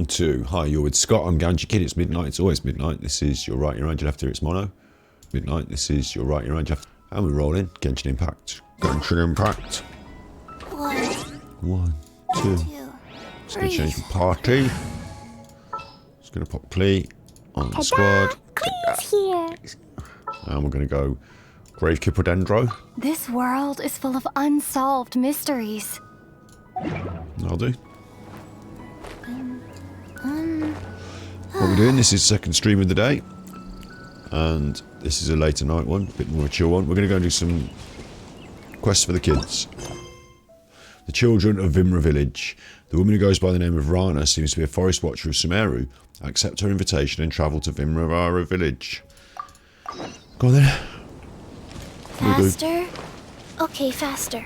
Two. Hi, you're with Scott. I'm Genshin Kid. It's midnight. It's always midnight. This is your right, your right, your left. Here it's mono. Midnight. This is your right, your right, your left. And we're rolling. Genshin Impact. Genshin Impact. One, two. Just gonna change the party. Just gonna pop Klee on the squad. Klee's here. And we're gonna go Grave Kippodendro. This world is full of unsolved mysteries. I'll do. What we're doing, this is second stream of the day. And this is a later night one, a bit more chill one. We're going to go and do some quests for the kids. The children of Vimra village. The woman who goes by the name of Rana seems to be a forest watcher of Sumeru. Accept her invitation and travel to Vimra village. Go on then. Faster? Okay, faster.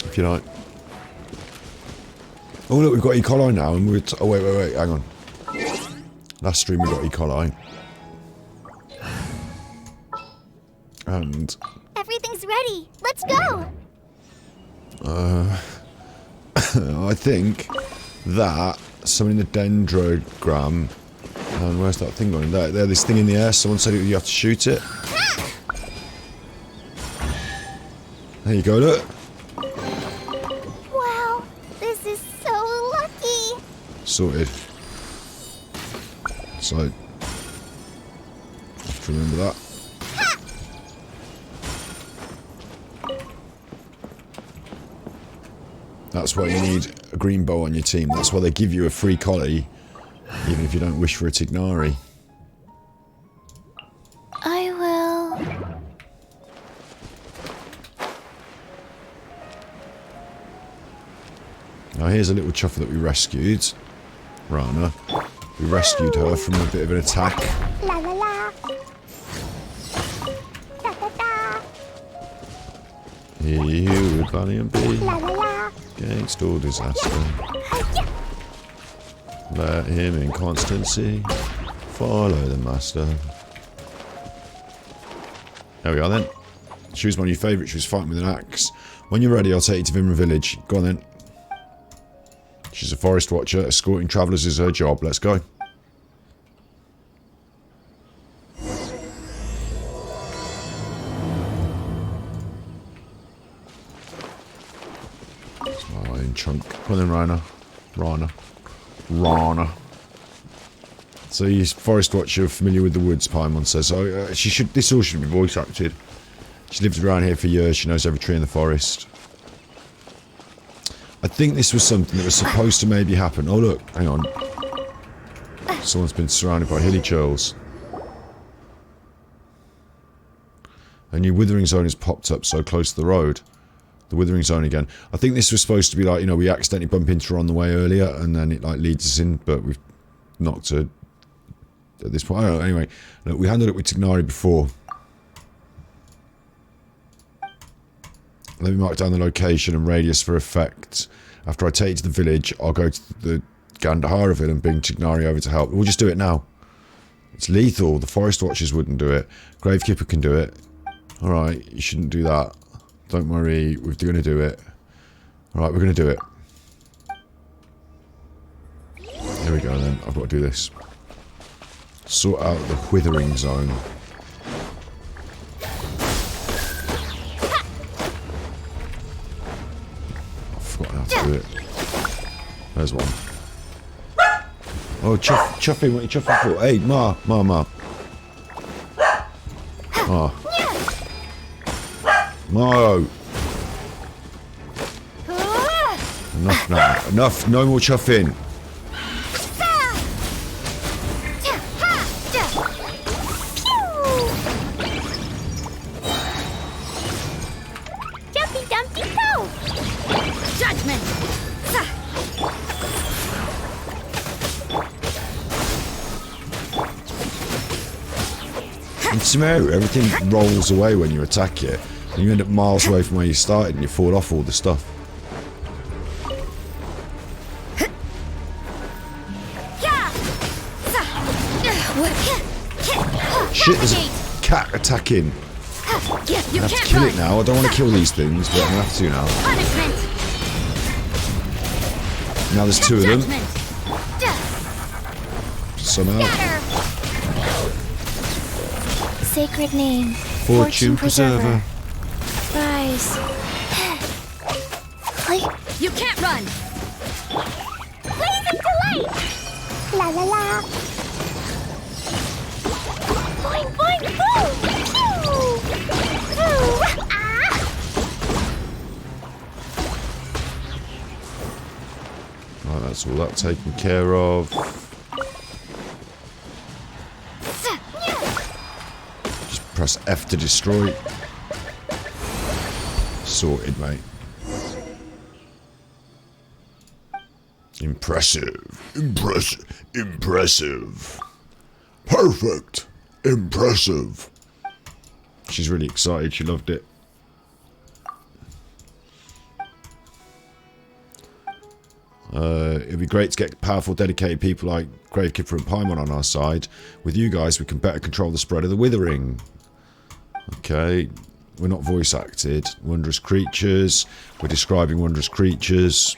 If you like. Oh look, we've got E. coli now and we're... oh wait, hang on. Last stream we got E. coli. And... everything's ready. Let's go! I think that something in the dendrogram. And where's that thing going? There, this thing in the air. Someone said you have to shoot it. There you go, look. Wow, this is so lucky. Sorted. So, just remember that. That's why you need a green bow on your team. That's why they give you a free collie, even if you don't wish for a Tignari. I will. Now here's a little chuffer that we rescued. Rana. We rescued her from a bit of an attack. La la la. Da da da. You would valiant be La la la. against all disaster. Let him in constancy follow the master. There we are then. Choose one of your favourites. She was fighting with an axe. When you're ready, I'll take you to Vimra village. Go on then. She's a forest watcher. Escorting travellers is her job. Let's go. Fine chunk. Come on then, Rana. So he's forest watcher, familiar with the woods, Paimon says. So she should. This all should be voice acted. She lived around here for years. She knows every tree in the forest. I think this was something that was supposed to maybe happen. Oh look, hang on. Someone's been surrounded by hilly churls. A new withering zone has popped up so close to the road. The withering zone again. I think this was supposed to be like, you know, we accidentally bump into her on the way earlier and then it like leads us in, but we've knocked her at this point. I don't know, anyway. Look, we handled it with Tignari before. Let me mark down the location and radius for effect. After I take you to the village, I'll go to the Gandaharaville and bring Tignari over to help. We'll just do it now. It's lethal. The forest watchers wouldn't do it. Gravekeeper can do it. Alright, you shouldn't do that. Don't worry, we're going to do it. Alright, we're going to do it. Here we go then. I've got to do this. Sort out the withering zone. Do it. There's one. Oh, Chuffing, what are you chuffing for? Hey, Ma. Ma. Enough now. Enough, no more chuffing. In Sumeru, everything rolls away when you attack it, and you end up miles away from where you started and you fall off all the stuff. Shit, there's a cat attacking. I'm gonna have to kill it now. I don't want to kill these things, but I'm gonna have to now. Now there's two of them. somehow. Sacred name. Fortune Preserver. Rise. You can't run! Blazing delight! La la la! Boing boing boom! Ah! Right, that's all that taken care of. Just press F to destroy. Sorted, mate. Impressive. Impressive. Impressive. Perfect. Impressive. She's really excited. She loved it. It'd be great to get powerful, dedicated people like Gravekeeper and Paimon on our side. With you guys, we can better control the spread of the withering. Okay. We're not voice acted. Wondrous creatures. We're describing wondrous creatures.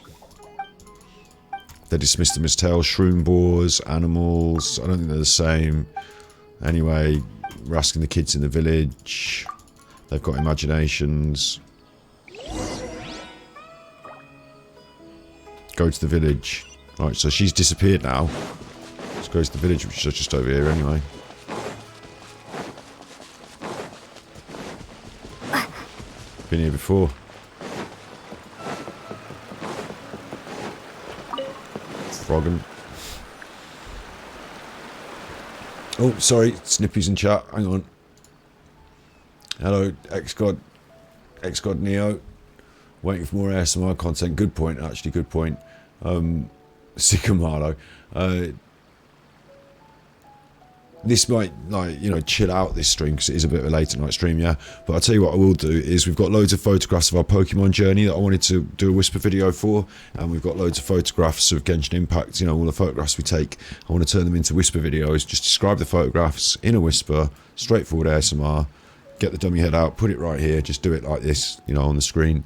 They dismiss them as tails, shroom boars, animals. I don't think they're the same. Anyway, we're asking the kids in the village. They've got imaginations. Go to the village. Right, so she's disappeared now. Let's go to the village, which is just over here anyway. Been here before. Frogging. Oh, sorry, Snippy's in chat. Hang on. Hello, X-God Neo. Waiting for more ASMR content. Good point, actually, good point. Sycamaro. This might, like, you know, chill out this stream because it is a bit of a later night stream, yeah. But I'll tell you what I will do is we've got loads of photographs of our Pokemon journey that I wanted to do a Whisper video for, and we've got loads of photographs of Genshin Impact, you know, all the photographs we take. I want to turn them into Whisper videos, just describe the photographs in a Whisper, straightforward ASMR, get the dummy head out, put it right here, just do it like this, you know, on the screen.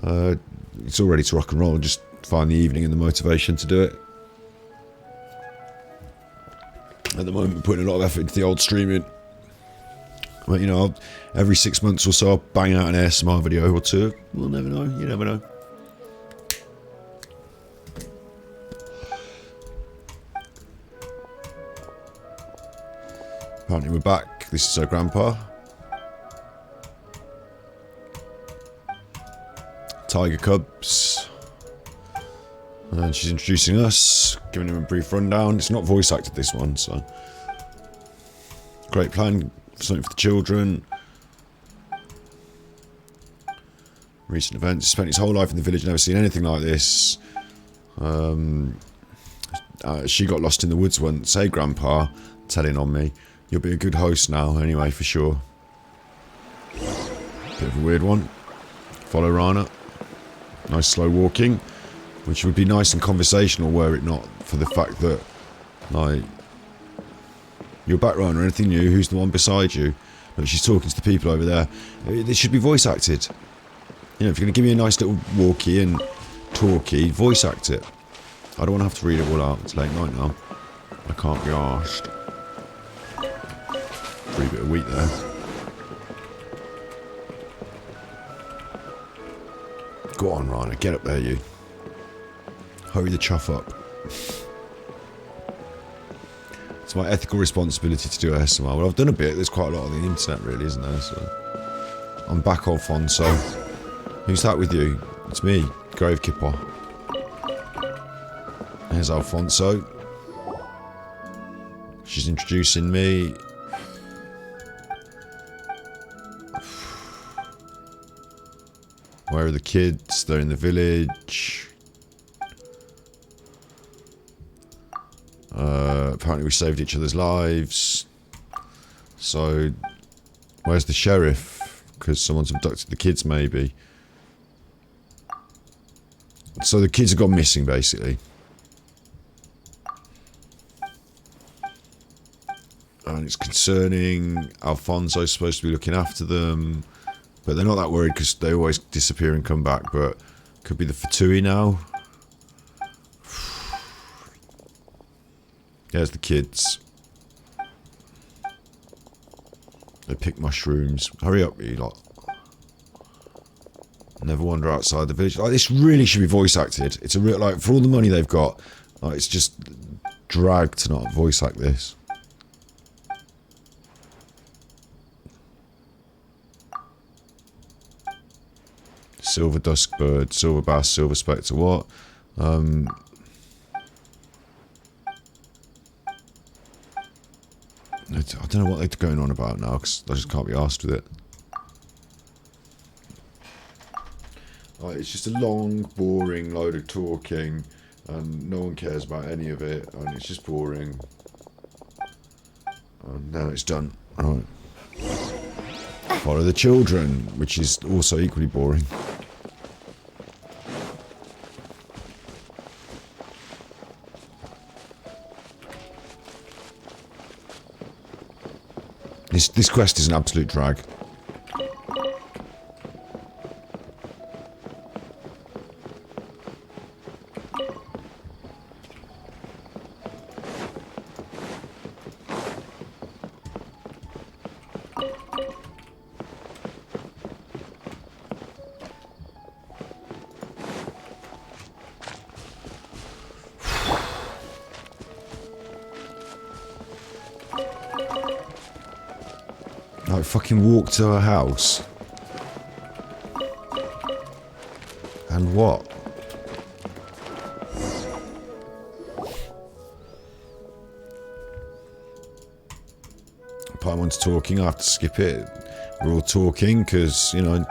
It's all ready to rock and roll, just find the evening and the motivation to do it. At the moment, we're putting a lot of effort into the old streaming. But, you know, every 6 months or so, I'll bang out an ASMR video or two. We'll never know. You never know. Apparently we're back. This is our grandpa. Tiger cubs. And she's introducing us, giving him a brief rundown. It's not voice acted, this one, so. Great plan, something for the children. Recent events. Spent his whole life in the village, never seen anything like this. She got lost in the woods once. Hey, Grandpa, telling on me. You'll be a good host now, anyway, for sure. Bit of a weird one. Follow Rana. Nice slow walking. Which would be nice and conversational were it not for the fact that, like, you're back, Rana, anything new? Who's the one beside you? But she's talking to the people over there. It should be voice acted. You know, if you're going to give me a nice little walkie and talkie, voice act it. I don't want to have to read it all out. It's late night now. I can't be arsed. Free bit of wheat there. Go on, Rana, get up there, you. Hurry the chuff up. It's my ethical responsibility to do ASMR. Well, I've done a bit. There's quite a lot on the internet, really, isn't there? So I'm back, Alfonso. Who's that with you? It's me, Gravekeeper. There's Alfonso. She's introducing me. Where are the kids? They're in the village. Apparently we saved each other's lives. So, where's the sheriff? Because someone's abducted the kids, maybe. So the kids have gone missing, basically. And it's concerning. Alfonso's supposed to be looking after them. But they're not that worried because they always disappear and come back. But could be the Fatui now. There's the kids. They pick mushrooms. Hurry up, you lot. Never wander outside the village. Like, this really should be voice acted. It's a real, like, for all the money they've got, like, it's just drag to not voice act this. Silver duskbird, silver bass, silver spectre. What? I don't know what they're going on about now because I just can't be arsed with it. Like, it's just a long, boring load of talking, and no one cares about any of it, and it's just boring. And now it's done. Alright. Follow the children, which is also equally boring. This quest is an absolute drag. Like, fucking walk to her house. And what? Part one's talking, I have to skip it. We're all talking, because, you know,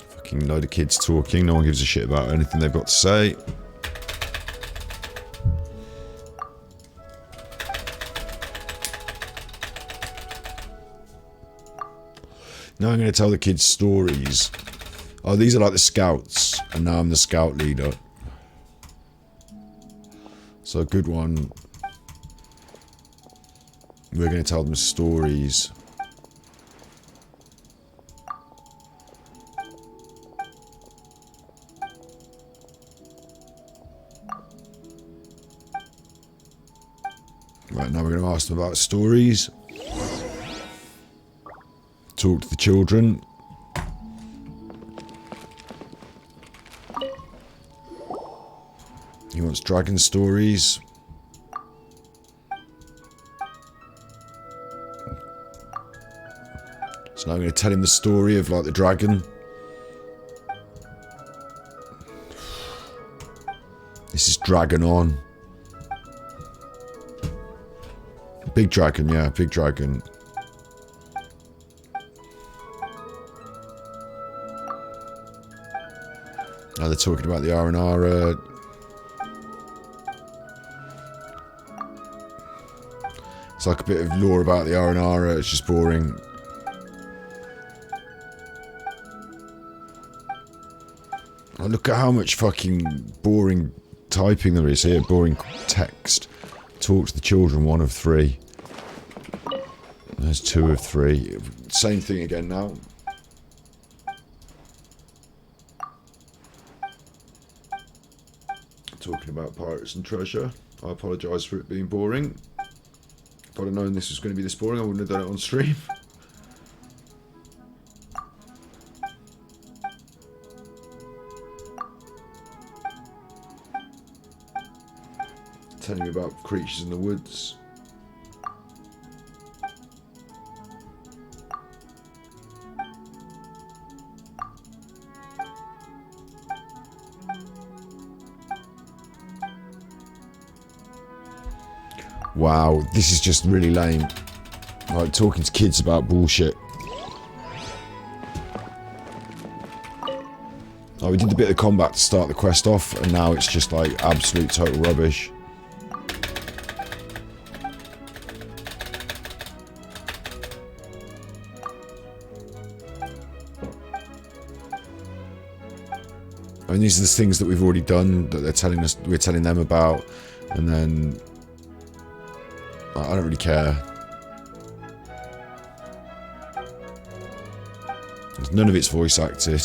fucking load of kids talking, no one gives a shit about anything they've got to say. Now I'm going to tell the kids stories. Oh, these are like the scouts, and now I'm the scout leader. So a good one. We're going to tell them stories. Right, now we're going to ask them about stories. Talk to the children. He wants dragon stories. So now I'm going to tell him the story of, like, the dragon. This is dragon on. Big dragon, yeah, big dragon. Now they're talking about the R&R. It's like a bit of lore about the R&R. It's just boring. Oh, look at how much fucking boring typing there is here. Boring text. Talk to the children, 1 of 3. There's 2 of 3. Same thing again now. Talking about pirates and treasure. I apologise for it being boring. If I'd have known this was going to be this boring, I wouldn't have done it on stream. Telling me about creatures in the woods. Wow, this is just really lame. Like, talking to kids about bullshit. Oh, we did the bit of combat to start the quest off, and now it's just like absolute total rubbish. I mean, these are the things that we've already done, that they're telling us, we're telling them about, and then I don't really care. None of it's voice acted.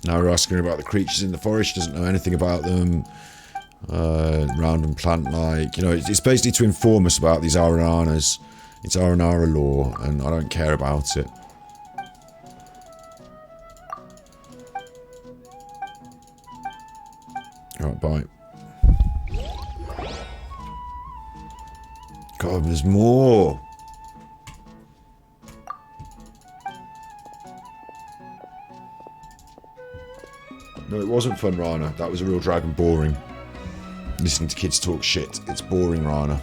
Now we're asking her about the creatures in the forest. She doesn't know anything about them. Random plant-like. You know, it's basically to inform us about these Arananas. It's Aranara lore, and I don't care about it. Alright, bye. God, there's more! No, it wasn't fun, Rana. That was a real dragon. Boring. Listening to kids talk shit. It's boring, Rana.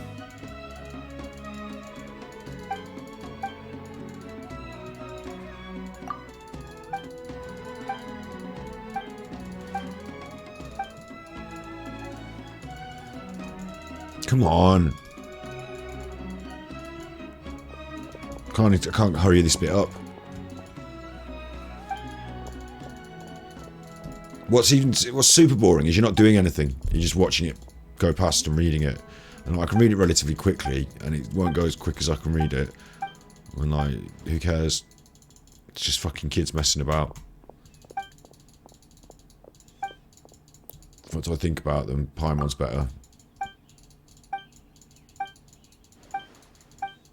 Come on. I can't hurry this bit up. What's super boring is you're not doing anything. You're just watching it go past and reading it. And I can read it relatively quickly, and it won't go as quick as I can read it. And like, who cares? It's just fucking kids messing about. What do I think about them? Paimon's better.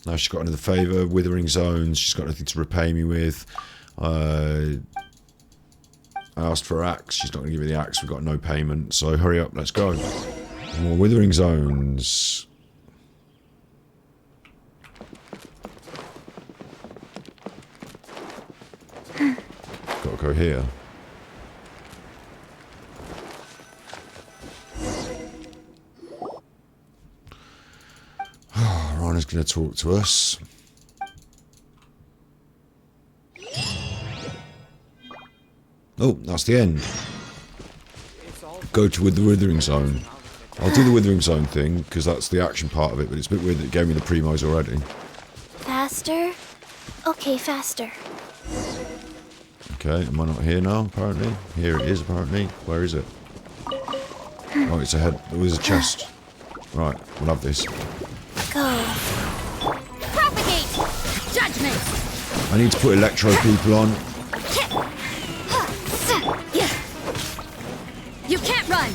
Now she's got another favour, withering zones. She's got nothing to repay me with. I asked for an axe. She's not going to give me the axe. We've got no payment. So hurry up. Let's go. More withering zones. Got to go here. Rana's going to talk to us. Oh, that's the end. Go to the withering zone. I'll do the withering zone thing, because that's the action part of it, but it's a bit weird that it gave me the primos already. Faster? Okay, faster. Okay, am I not here now, apparently? Here it is, apparently. Where is it? Oh, it's ahead. Oh, there's a chest. Right, we'll have this. Go. Propagate! Judgment! I need to put electro people on. You can't run!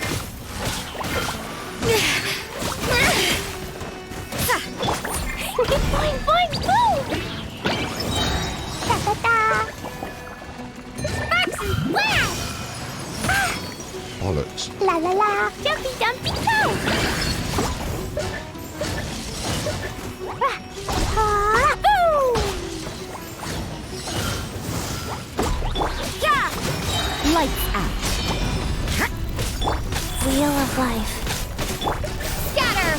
Boing, boing, boom! Ta-ta-ta! Sparks and blast! Bollocks. La la la! Jumpy dumpy go! Yeah! Lights out. Wheel of life. Scatter!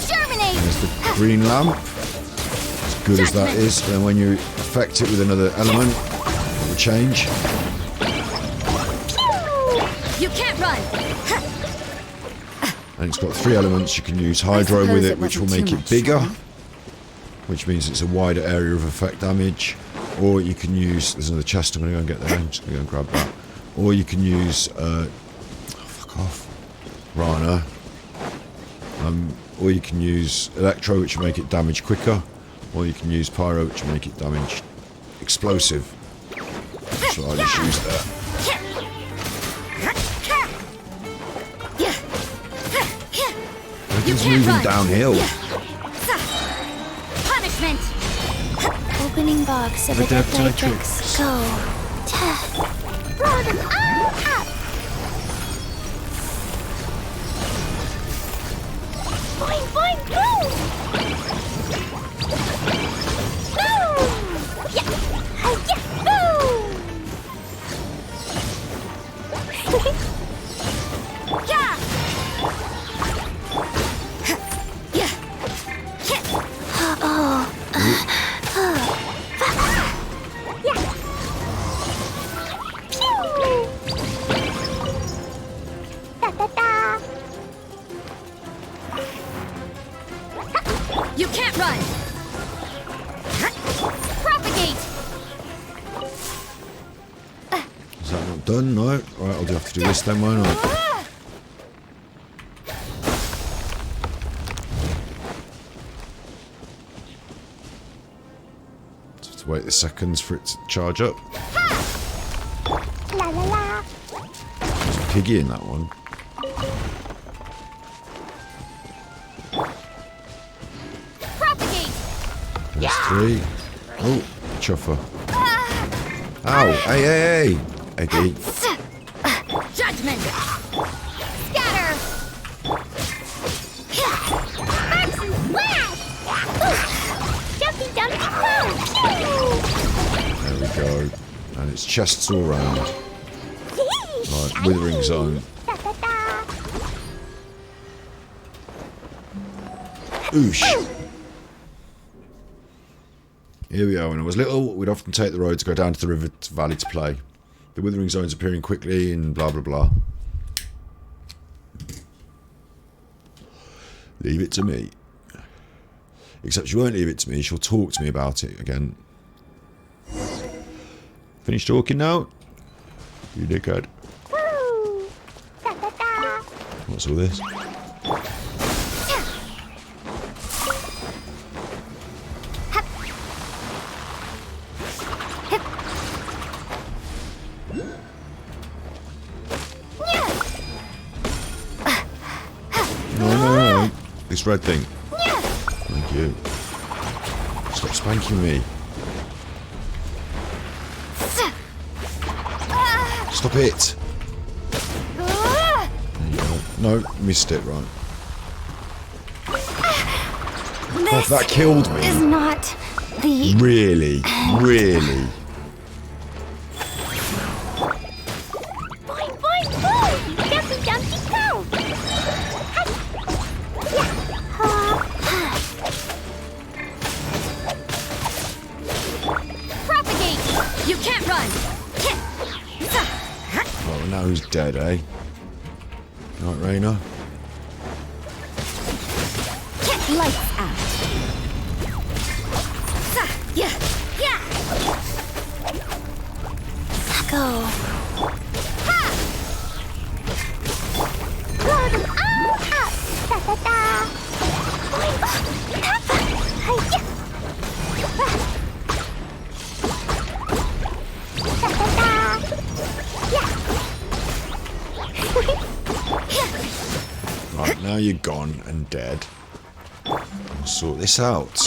Germinate! There's the green lamp. As good as that is, then when you affect it with another element, it will change. You can't run! And it's got 3 elements. You can use hydro with it, which will make it bigger, which means it's a wider area of effect damage. Or you can use, there's another chest, I'm going to go and get there, I'm just going to go and grab that. Or you can use, oh, fuck off, Rana. Or you can use electro, which will make it damage quicker. Or you can use pyro, which will make it damage explosive. That's what I just used there. Everything's moving downhill. Punishment! Opening box of Adeptictrix. Go. Roll them all up! Boing, boing, boom! Boom! Yeah! Yeah! Boom! Yeah! Oh. You can't run! Propagate! Is that not done? No. Right, I'll have to do this then, won't I? wait the seconds for it to charge up. La la la. There's a piggy in that one. Propagate. There's 3. Oh, chuffer. Ow! Hey, hey, hey! Eggy. Judgment. Scatter. Marks and splash. Jumpy dumpy There we go. And it's chests all round. Right, withering zone. Oosh! Here we are. When I was little, we'd often take the road to go down to the river valley to play. The withering zone's appearing quickly and blah blah blah. Leave it to me. Except she won't leave it to me, she'll talk to me about it again. Finished talking now? You dickhead. What's all this? No. This red thing. Thank you. Stop spanking me. Stop it. There you go. No, missed it, right. Oh, that killed me. Is not the... Really? Really? Boing, boing, boing! Dumpy, dumpy, go! Propagate. You can't run. Oh, now who's dead, eh? Right, Raina? Lights out. Yeah. Go. Blow them all up! Da-da-da! Boing, Papa! Hi-ya! Right, now you're gone and dead. We'll sort this out.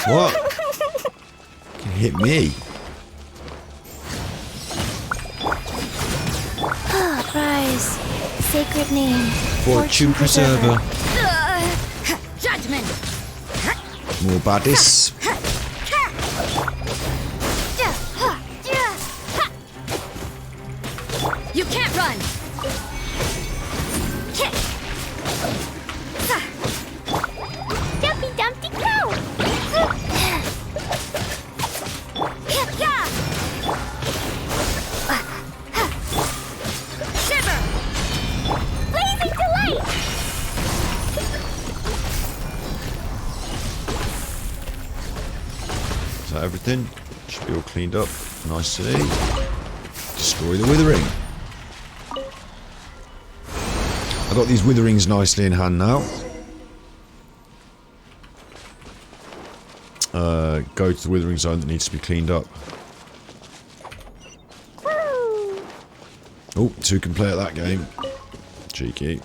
What? You can hit me. Oh, prize. Sacred name. Fortune preserver. Judgment. More baddies. You can't run. Dumpy, dumpty, go! Shiver. Blazing delight! Is that everything? Should be all cleaned up nicely. Destroy the withering. I've got these witherings nicely in hand now. Go to the withering zone that needs to be cleaned up. Oh, 2 can play at that game. Cheeky.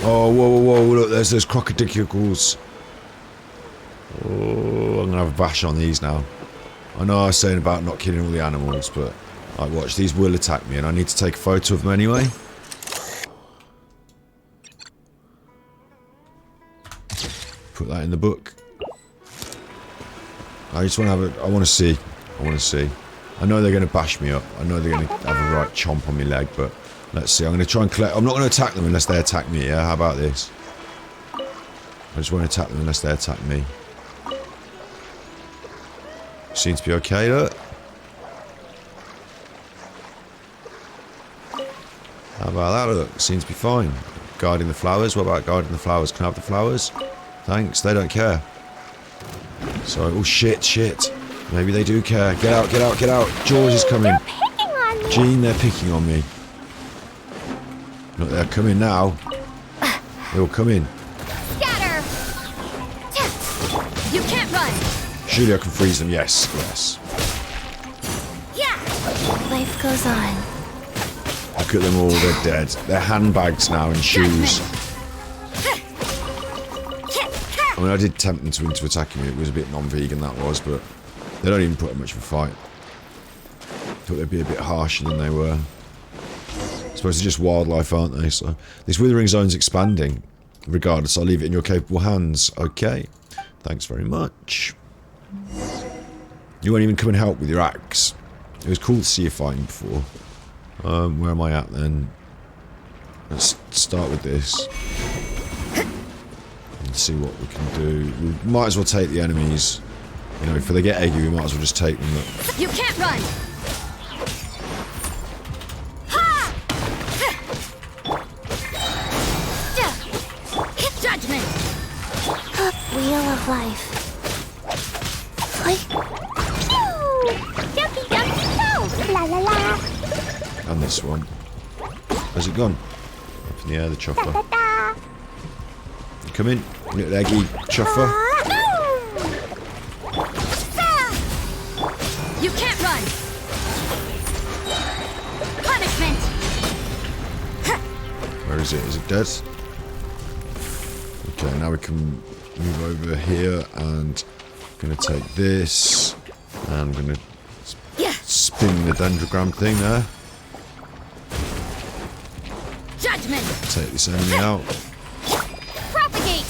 Oh, whoa, look, there's those crocodiles. Oh, I'm gonna have a bash on these now. I know I was saying about not killing all the animals, but like, watch, these will attack me, and I need to take a photo of them anyway. Put that in the book. I just want to have a... I want to see. I know they're going to bash me up. I know they're going to have a right chomp on my leg, but let's see. I'm going to try and collect... I'm not going to attack them unless they attack me, yeah? How about this? I just won't attack them unless they attack me. Seems to be okay, look. How about that, look? Seems to be fine. Guarding the flowers. What about guarding the flowers? Can I have the flowers? Thanks, they don't care. So, oh shit. Maybe they do care. Get out. George is coming. They're picking on me. Jean, they're picking on me. Look, they're coming now. They're all coming. Scatter! You can't run! Surely I can freeze them. Yes, yes. Yeah! Life goes on. Look at them all. They're dead. They're handbags now and shoes. I mean, I did tempt them into attacking me. It was a bit non-vegan, that was, but they don't even put up much of a fight. Thought they'd be a bit harsher than they were. I suppose they're just wildlife, aren't they? So this withering zone's expanding. Regardless, I'll leave it in your capable hands. Okay. Thanks very much. You won't even come and help with your axe. It was cool to see you fighting before. Where am I at then? Let's start with this. And see what we can do. We might as well take the enemies. You know, if they get eggy, we might as well just take them. You can't run! Judgment! Wheel of life. Like, Pew! Jumpy, jumpy, go! La la la! And this one. Where's it gone? Up in the air, the chopper. Da da! You come in, little eggy chuffer. You can't run! Punishment! Where is it? Is it dead? Okay, now we can move over here and I'm going to take this and I'm going to spin the dendrogram thing there. Judgment! Take this enemy out. Propagate!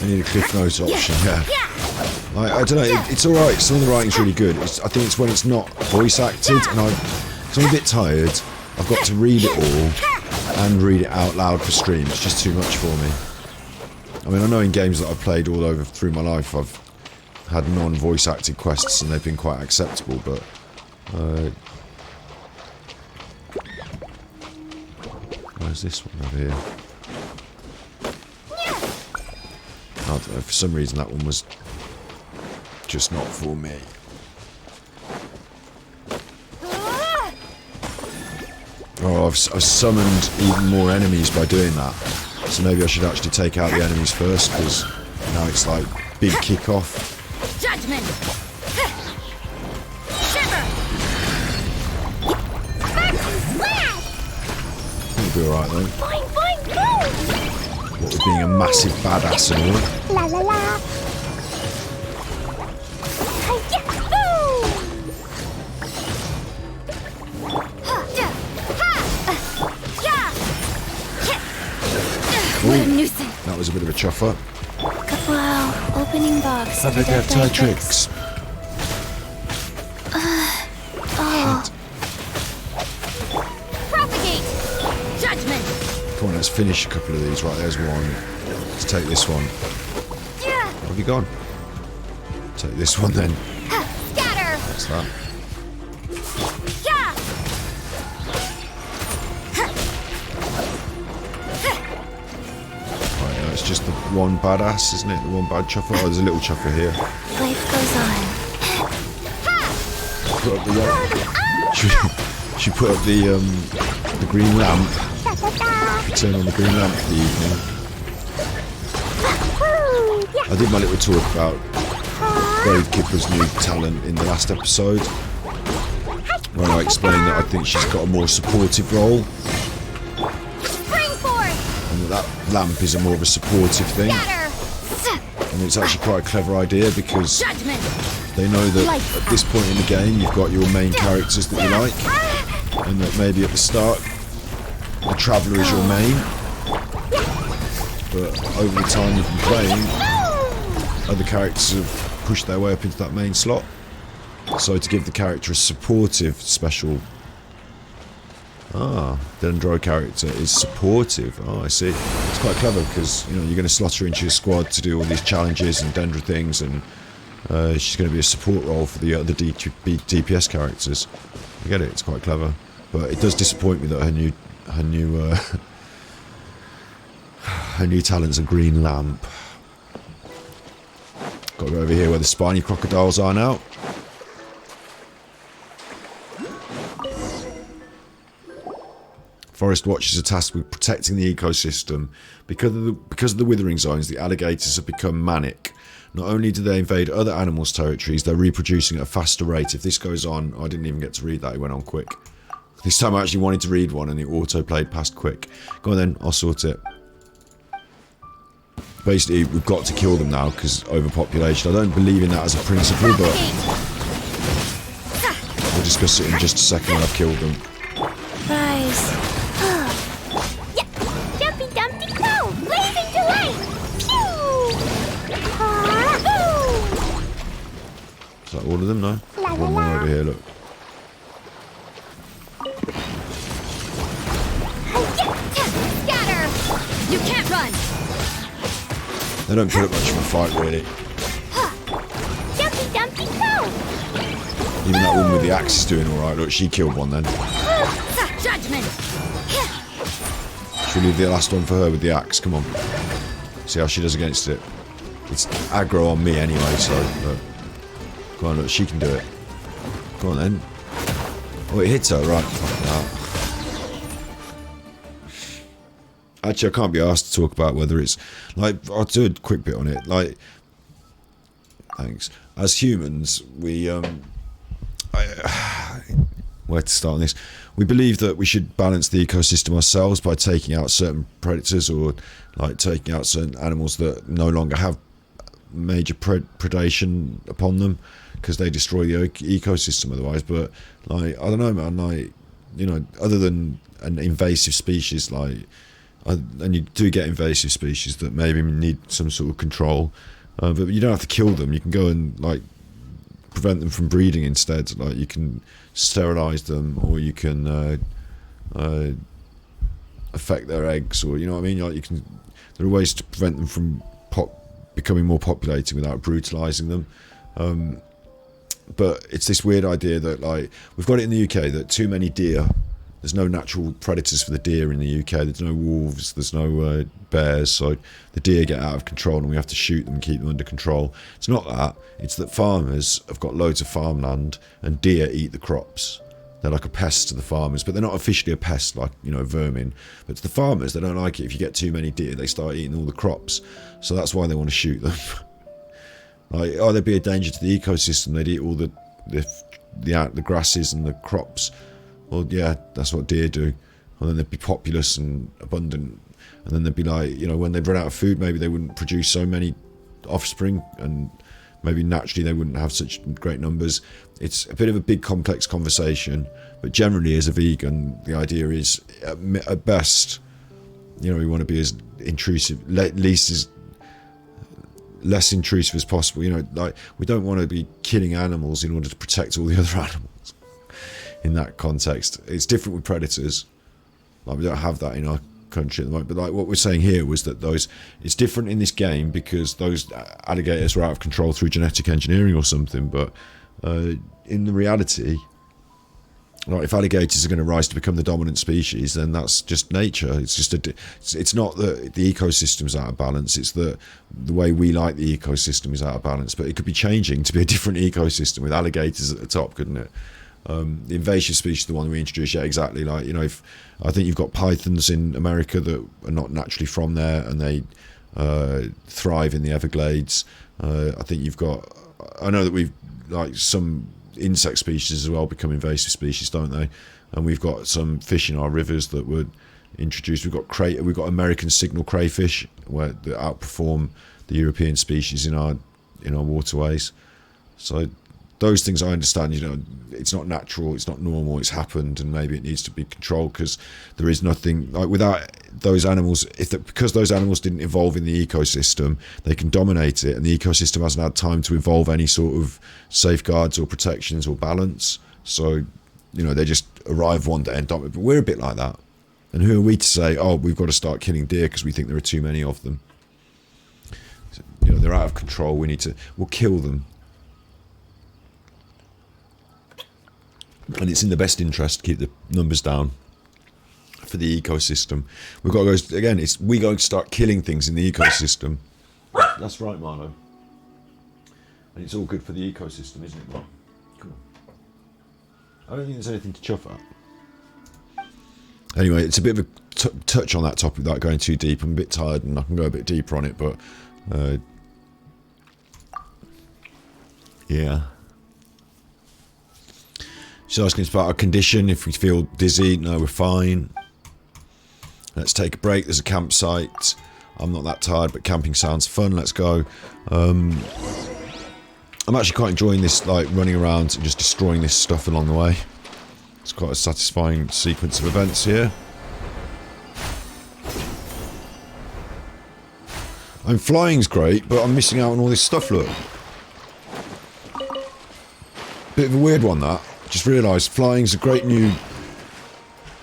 I need a cliff notes option, yeah. I don't know, it's alright, some of the writing's really good. I think it's when it's not voice acted and I'm a bit tired. I've got to read it all and read it out loud for stream. It's just too much for me. I mean, I know in games that I've played all over through my life, I've had non-voice acted quests and they've been quite acceptable, but where's this one over here? I don't know, for some reason that one was just not for me. Oh, I've summoned even more enemies by doing that. So maybe I should actually take out the enemies first, because now it's like big kick-off. Judgment! Shiver! It'll be alright though. Boing, boing, boom! What with being a massive badass and all. La la la! Hi-ya! Boom! What a nuisance! That was a bit of a chuffer. wow, opening box. I think I have tie tricks. Propagate! Judgment! Come on, let's finish a couple of these. Right, there's one. Let's take this one. Yeah! Where have you gone? Take this one then. Scatter! What's that? Yeah! Right, it's just the one badass, isn't it? The one bad chuffer. Oh, there's a little chuffer here. Life goes on. Put up the she put up the green lamp. Da da da! Turn on the green lamp for the evening. Woo! Yeah! I did my little talk about Brave Kipper's new talent in the last episode, where I explained that I think she's got a more supportive role, Spring forth! and that lamp is a more of a supportive thing. Scatter! And it's actually quite a clever idea because Judgment! they know that at this point in the game you've got your main characters that you like, and that maybe at the start the Traveller is your main, but over the time you've been playing, other characters have pushed their way up into that main slot. So to give the character a supportive special... Ah, Dendro character is supportive. Oh, I see. It's quite clever because, you know, you're going to slot her into your squad to do all these challenges and Dendro things, and she's going to be a support role for the other DPS characters. I get it, it's quite clever. But it does disappoint me that her new talent's a green lamp. Got to go over here where the spiny crocodiles are now. Forest watchers are tasked with protecting the ecosystem. Because of the withering zones, the alligators have become manic. Not only do they invade other animals' territories, they're reproducing at a faster rate. If this goes on, I didn't even get to read that, it went on quick. This time I actually wanted to read one and it auto-played past quick. Go on then, I'll sort it. Basically, we've got to kill them now because overpopulation. I don't believe in that as a principle, but we'll discuss it in just a second when I've killed them. Rise. Jumpy Dumpty Go! Blazing delight! Pew! Is that all of them? No? One more over here, look. Scatter! You can't run! They don't put up much of a fight, really. Jumpy Dumpty Go! Even that one with the axe is doing alright. Look, she killed one then. Judgment! Should we leave the last one for her with the axe? Come on. See how she does against it. It's aggro on me anyway, so... Look. Go on, look, she can do it. Go on then. Oh, it hits her, right. Fuck that. Actually, I can't be asked to talk about whether it's... Like, I'll do a quick bit on it. Like... Thanks. As humans, we... where to start on this? We believe that we should balance the ecosystem ourselves by taking out certain predators or like taking out certain animals that no longer have major predation upon them because they destroy the ecosystem otherwise. But like, I don't know, man, like, you know, other than an invasive species, like, and you do get invasive species that maybe need some sort of control, but you don't have to kill them. You can go and like prevent them from breeding instead. Like, you can sterilize them, or you can affect their eggs, or you know what I mean. Like, you can. There are ways to prevent them from becoming more populated without brutalizing them. But it's this weird idea that, like, we've got it in the UK that too many deer. There's no natural predators for the deer in the UK. There's no wolves. There's no bears. So the deer get out of control, and we have to shoot them and keep them under control. It's not that. It's that farmers have got loads of farmland, and deer eat the crops. They're like a pest to the farmers, but they're not officially a pest like, you know, vermin. But to the farmers, they don't like it. If you get too many deer, they start eating all the crops. So that's why they want to shoot them. Like, oh, there'd be a danger to the ecosystem. They'd eat all the grasses and the crops. Well, yeah, that's what deer do. And then they'd be populous and abundant. And then they'd be like, you know, when they'd run out of food, maybe they wouldn't produce so many offspring, and maybe naturally they wouldn't have such great numbers. It's a bit of a big, complex conversation. But generally, as a vegan, the idea is, at best, you know, we want to be as intrusive, least as less intrusive as possible. You know, like, we don't want to be killing animals in order to protect all the other animals. In that context, it's different with predators. Like, we don't have that in our country at the moment. But like, what we're saying here was that it's different in this game because those alligators were out of control through genetic engineering or something. But in the reality, like, if alligators are going to rise to become the dominant species, then that's just nature. It's just it's not that the ecosystem's out of balance. It's that the way we like the ecosystem is out of balance. But it could be changing to be a different ecosystem with alligators at the top, couldn't it? The invasive species, the one we introduced, yeah, exactly. Like, you know, if I think you've got pythons in America that are not naturally from there, and they thrive in the Everglades. I think you've got. I know that we've, like, some insect species as well become invasive species, don't they? And we've got some fish in our rivers that were introduced. We've got American signal crayfish that outperform the European species in our waterways. So those things, I understand, you know, it's not natural, it's not normal, it's happened, and maybe it needs to be controlled because there is nothing, like, without those animals, because those animals didn't evolve in the ecosystem, they can dominate it, and the ecosystem hasn't had time to evolve any sort of safeguards or protections or balance. So, you know, they just arrive one day and dominate. But we're a bit like that. And who are we to say, oh, we've got to start killing deer because we think there are too many of them? So, you know, they're out of control, we'll kill them. And it's in the best interest to keep the numbers down for the ecosystem. We've got to go, again, we're going to start killing things in the ecosystem. That's right, Marlo. And it's all good for the ecosystem, isn't it, Mark? Cool. I don't think there's anything to chuff at. Anyway, it's a bit of a touch on that topic without going too deep. I'm a bit tired and I can go a bit deeper on it, but yeah. She's asking us about our condition, if we feel dizzy. No, we're fine. Let's take a break. There's a campsite. I'm not that tired, but camping sounds fun. Let's go. I'm actually quite enjoying this, like, running around and just destroying this stuff along the way. It's quite a satisfying sequence of events here. And flying's great, but I'm missing out on all this stuff, look. Bit of a weird one, that. Just realised flying's a great new...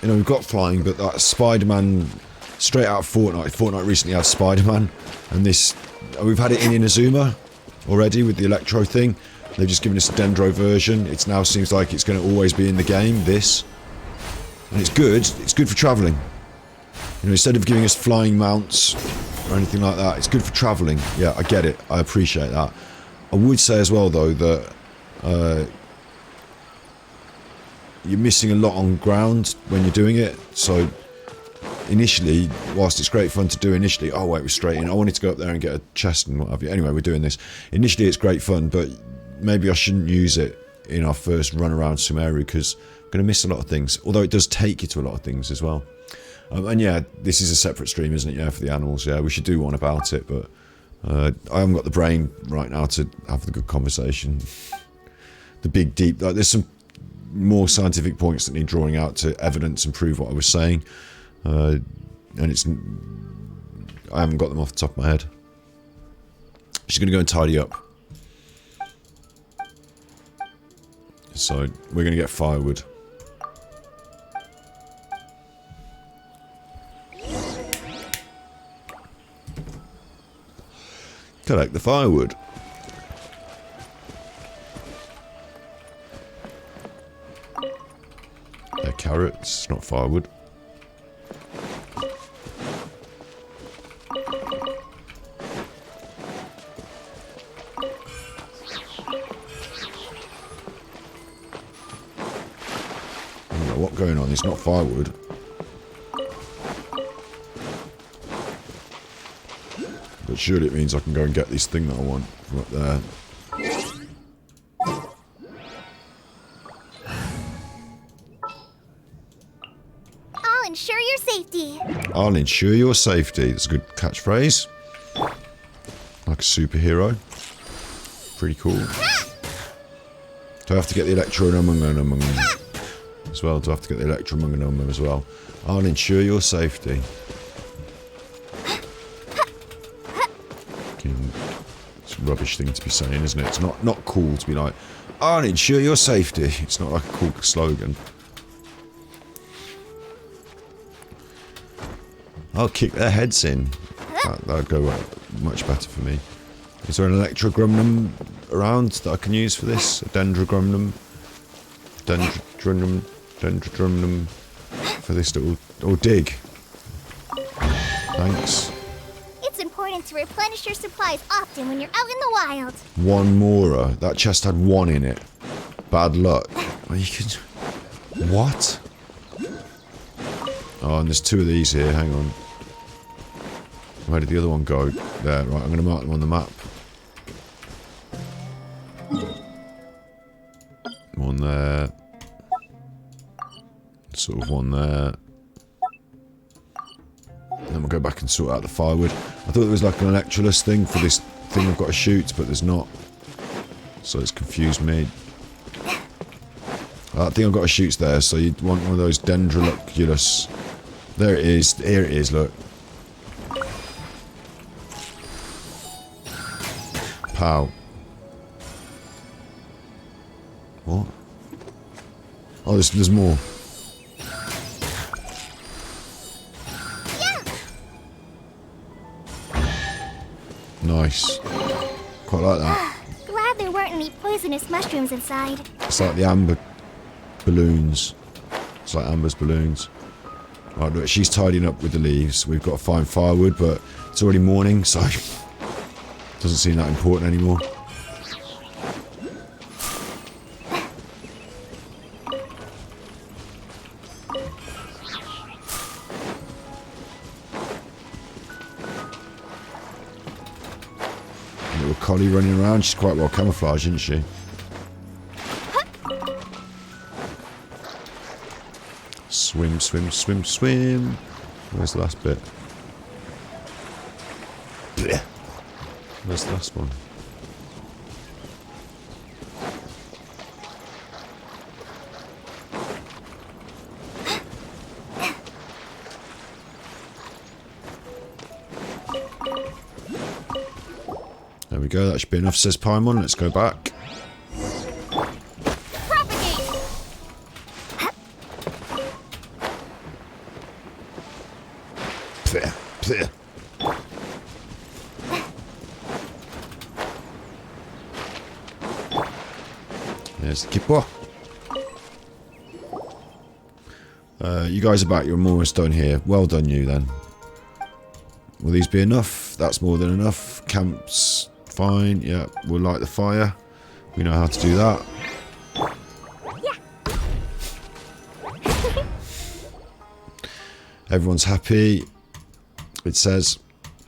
You know, we've got flying, but that Spider-Man... Straight out of Fortnite. Fortnite recently had Spider-Man. And this... We've had it in Inazuma already with the Electro thing. They've just given us a Dendro version. It now seems like it's going to always be in the game, this. And it's good. It's good for travelling. You know, instead of giving us flying mounts or anything like that, it's good for travelling. Yeah, I get it. I appreciate that. I would say as well, though, that... you're missing a lot on ground when you're doing it, so initially, whilst it's great fun to do initially, oh wait, we're straight in, I wanted to go up there and get a chest and what have you. Anyway, we're doing this. Initially it's great fun, but maybe I shouldn't use it in our first run around Sumeru, because I'm going to miss a lot of things, although it does take you to a lot of things as well. And yeah, this is a separate stream, isn't it? Yeah, for the animals. Yeah, we should do one about it, but I haven't got the brain right now to have the good conversation. The big deep, like, there's some more scientific points that need drawing out to evidence and prove what I was saying, and I haven't got them off the top of my head. She's going to go and tidy up, so we're going to get firewood. Collect the firewood. They're carrots, not firewood. I don't know what's going on, it's not firewood. But surely it means I can go and get this thing that I want from up there. I'll ensure your safety. I'll ensure your safety. That's a good catchphrase. Like a superhero. Pretty cool. Do I have to get the Electro-Number as well? Do I have to get the Electro-Number as well? I'll ensure your safety. It's a rubbish thing to be saying, isn't it? It's not cool to be like, I'll ensure your safety. It's not like a cool slogan. I'll kick their heads in. That'll go much better for me. Is there an Electrogrumnum around that I can use for this? A Dendrogrumnum? Dendrodrumnum for this little... Or dig. Thanks. It's important to replenish your supplies often when you're out in the wild. One Mora. That chest had one in it. Bad luck. Well, you could... What? Oh, and there's two of these here. Hang on. Where did the other one go? There, right. I'm going to mark them on the map. One there. Sort of one there. Then we'll go back and sort out the firewood. I thought there was like an Electrolus thing for this thing I've got to shoot, but there's not. So it's confused me. That thing I've got to shoot's there, so you want one of those Dendroloculus. There it is. Here it is, look. Pow. What? Oh, there's more. Nice. Quite like that. Glad there weren't any poisonous mushrooms inside. It's like the amber balloons. It's like Amber's balloons. Right, look, she's tidying up with the leaves. We've got to find firewood, but it's already morning, so doesn't seem that important anymore. Little collie running around. She's quite well camouflaged, isn't she? Swim, swim, swim, swim. Where's the last bit? Blech. Where's the last one? There we go, that should be enough, says Paimon. Let's go back. Pleh. There's the Kipwa. You guys are back. You're almost done here. Well done, you then. Will these be enough? That's more than enough. Camp's fine. Yeah, we'll light the fire. We know how to do that. Yeah. Everyone's happy. It says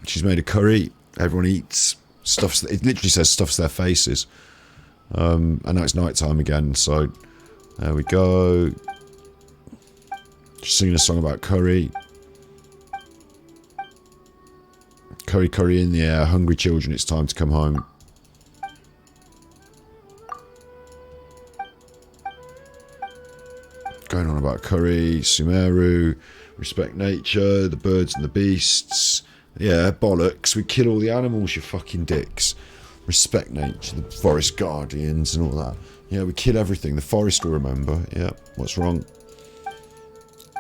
she's made a curry. Everyone eats. Stuffs. It literally says stuffs their faces. And now it's night time again. So there we go. She's singing a song about curry. Curry, curry in the air. Hungry children, it's time to come home. Going on about curry, Sumeru, respect nature, the birds and the beasts. Yeah, bollocks. We kill all the animals, you fucking dicks. Respect nature, the forest guardians and all that. Yeah, we kill everything. The forest will remember. Yeah, what's wrong?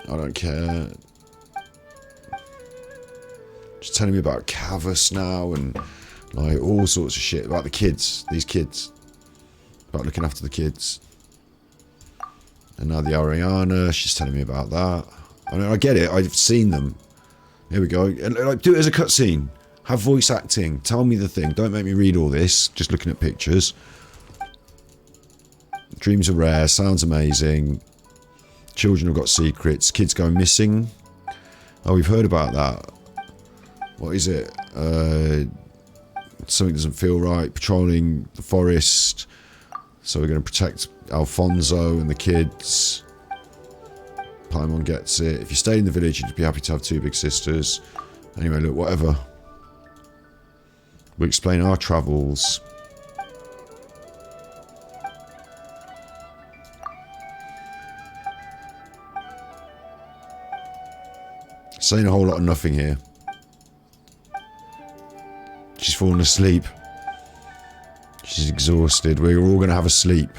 I don't care. Just telling me about Cavus now and like all sorts of shit about the kids. These kids. About looking after the kids. And now the Ariana, she's telling me about that. I mean, I get it. I've seen them. Here we go. And, like, do it as a cutscene. Have voice acting. Tell me the thing. Don't make me read all this. Just looking at pictures. Dreams are rare. Sounds amazing. Children have got secrets. Kids going missing. Oh, we've heard about that. What is it? Something doesn't feel right. Patrolling the forest. So we're going to protect Alfonso and the kids. Paimon gets it. If you stayed in the village, you'd be happy to have two big sisters. Anyway, look, whatever. We explain our travels. Saying a whole lot of nothing here. She's fallen asleep. She's exhausted. We're all going to have a sleep.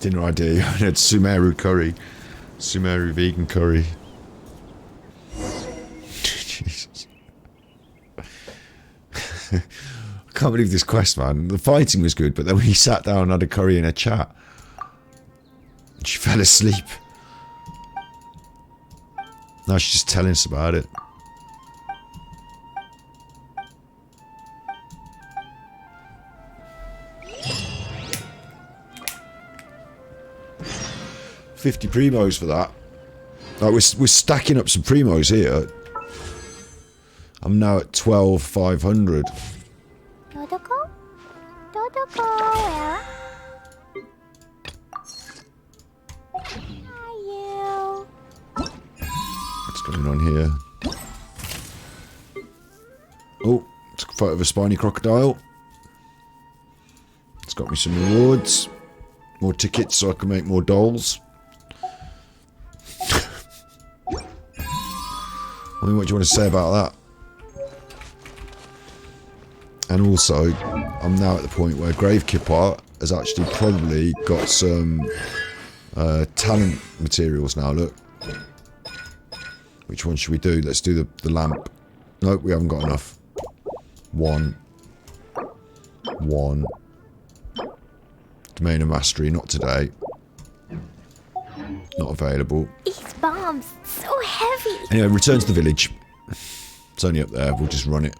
Dinner idea. I had Sumeru curry. Sumeru vegan curry. Jesus. I can't believe this quest, man. The fighting was good, but then when he sat down and had a curry in a chat, she fell asleep. Now she's just telling us about it. $50 primos for that. Like we're stacking up some primos here. I'm now at 12,500. Dodoko? Dodoko, where are you? What's going on here? Oh, it's a fight of a spiny crocodile. It's got me some rewards. More tickets so I can make more dolls. I mean, what do you want to say about that? And also, I'm now at the point where Grave Kippa has actually probably got some talent materials now, look. Which one should we do? Let's do the lamp. Nope, we haven't got enough. One. Domain of Mastery, not today. Not available. These bombs, so heavy. Anyway, return to the village. It's only up there, we'll just run it.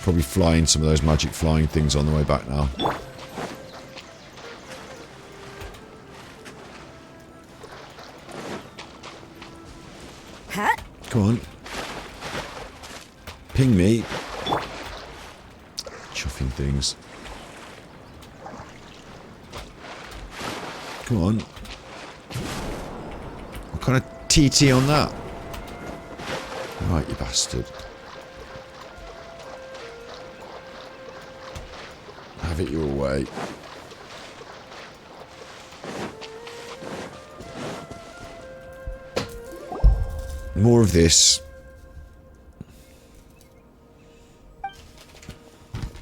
Probably flying some of those magic flying things on the way back now. Come on. Ping me. Chuffing things. Come on. What kind of TT on that? Right, you bastard. Have it your way. More of this.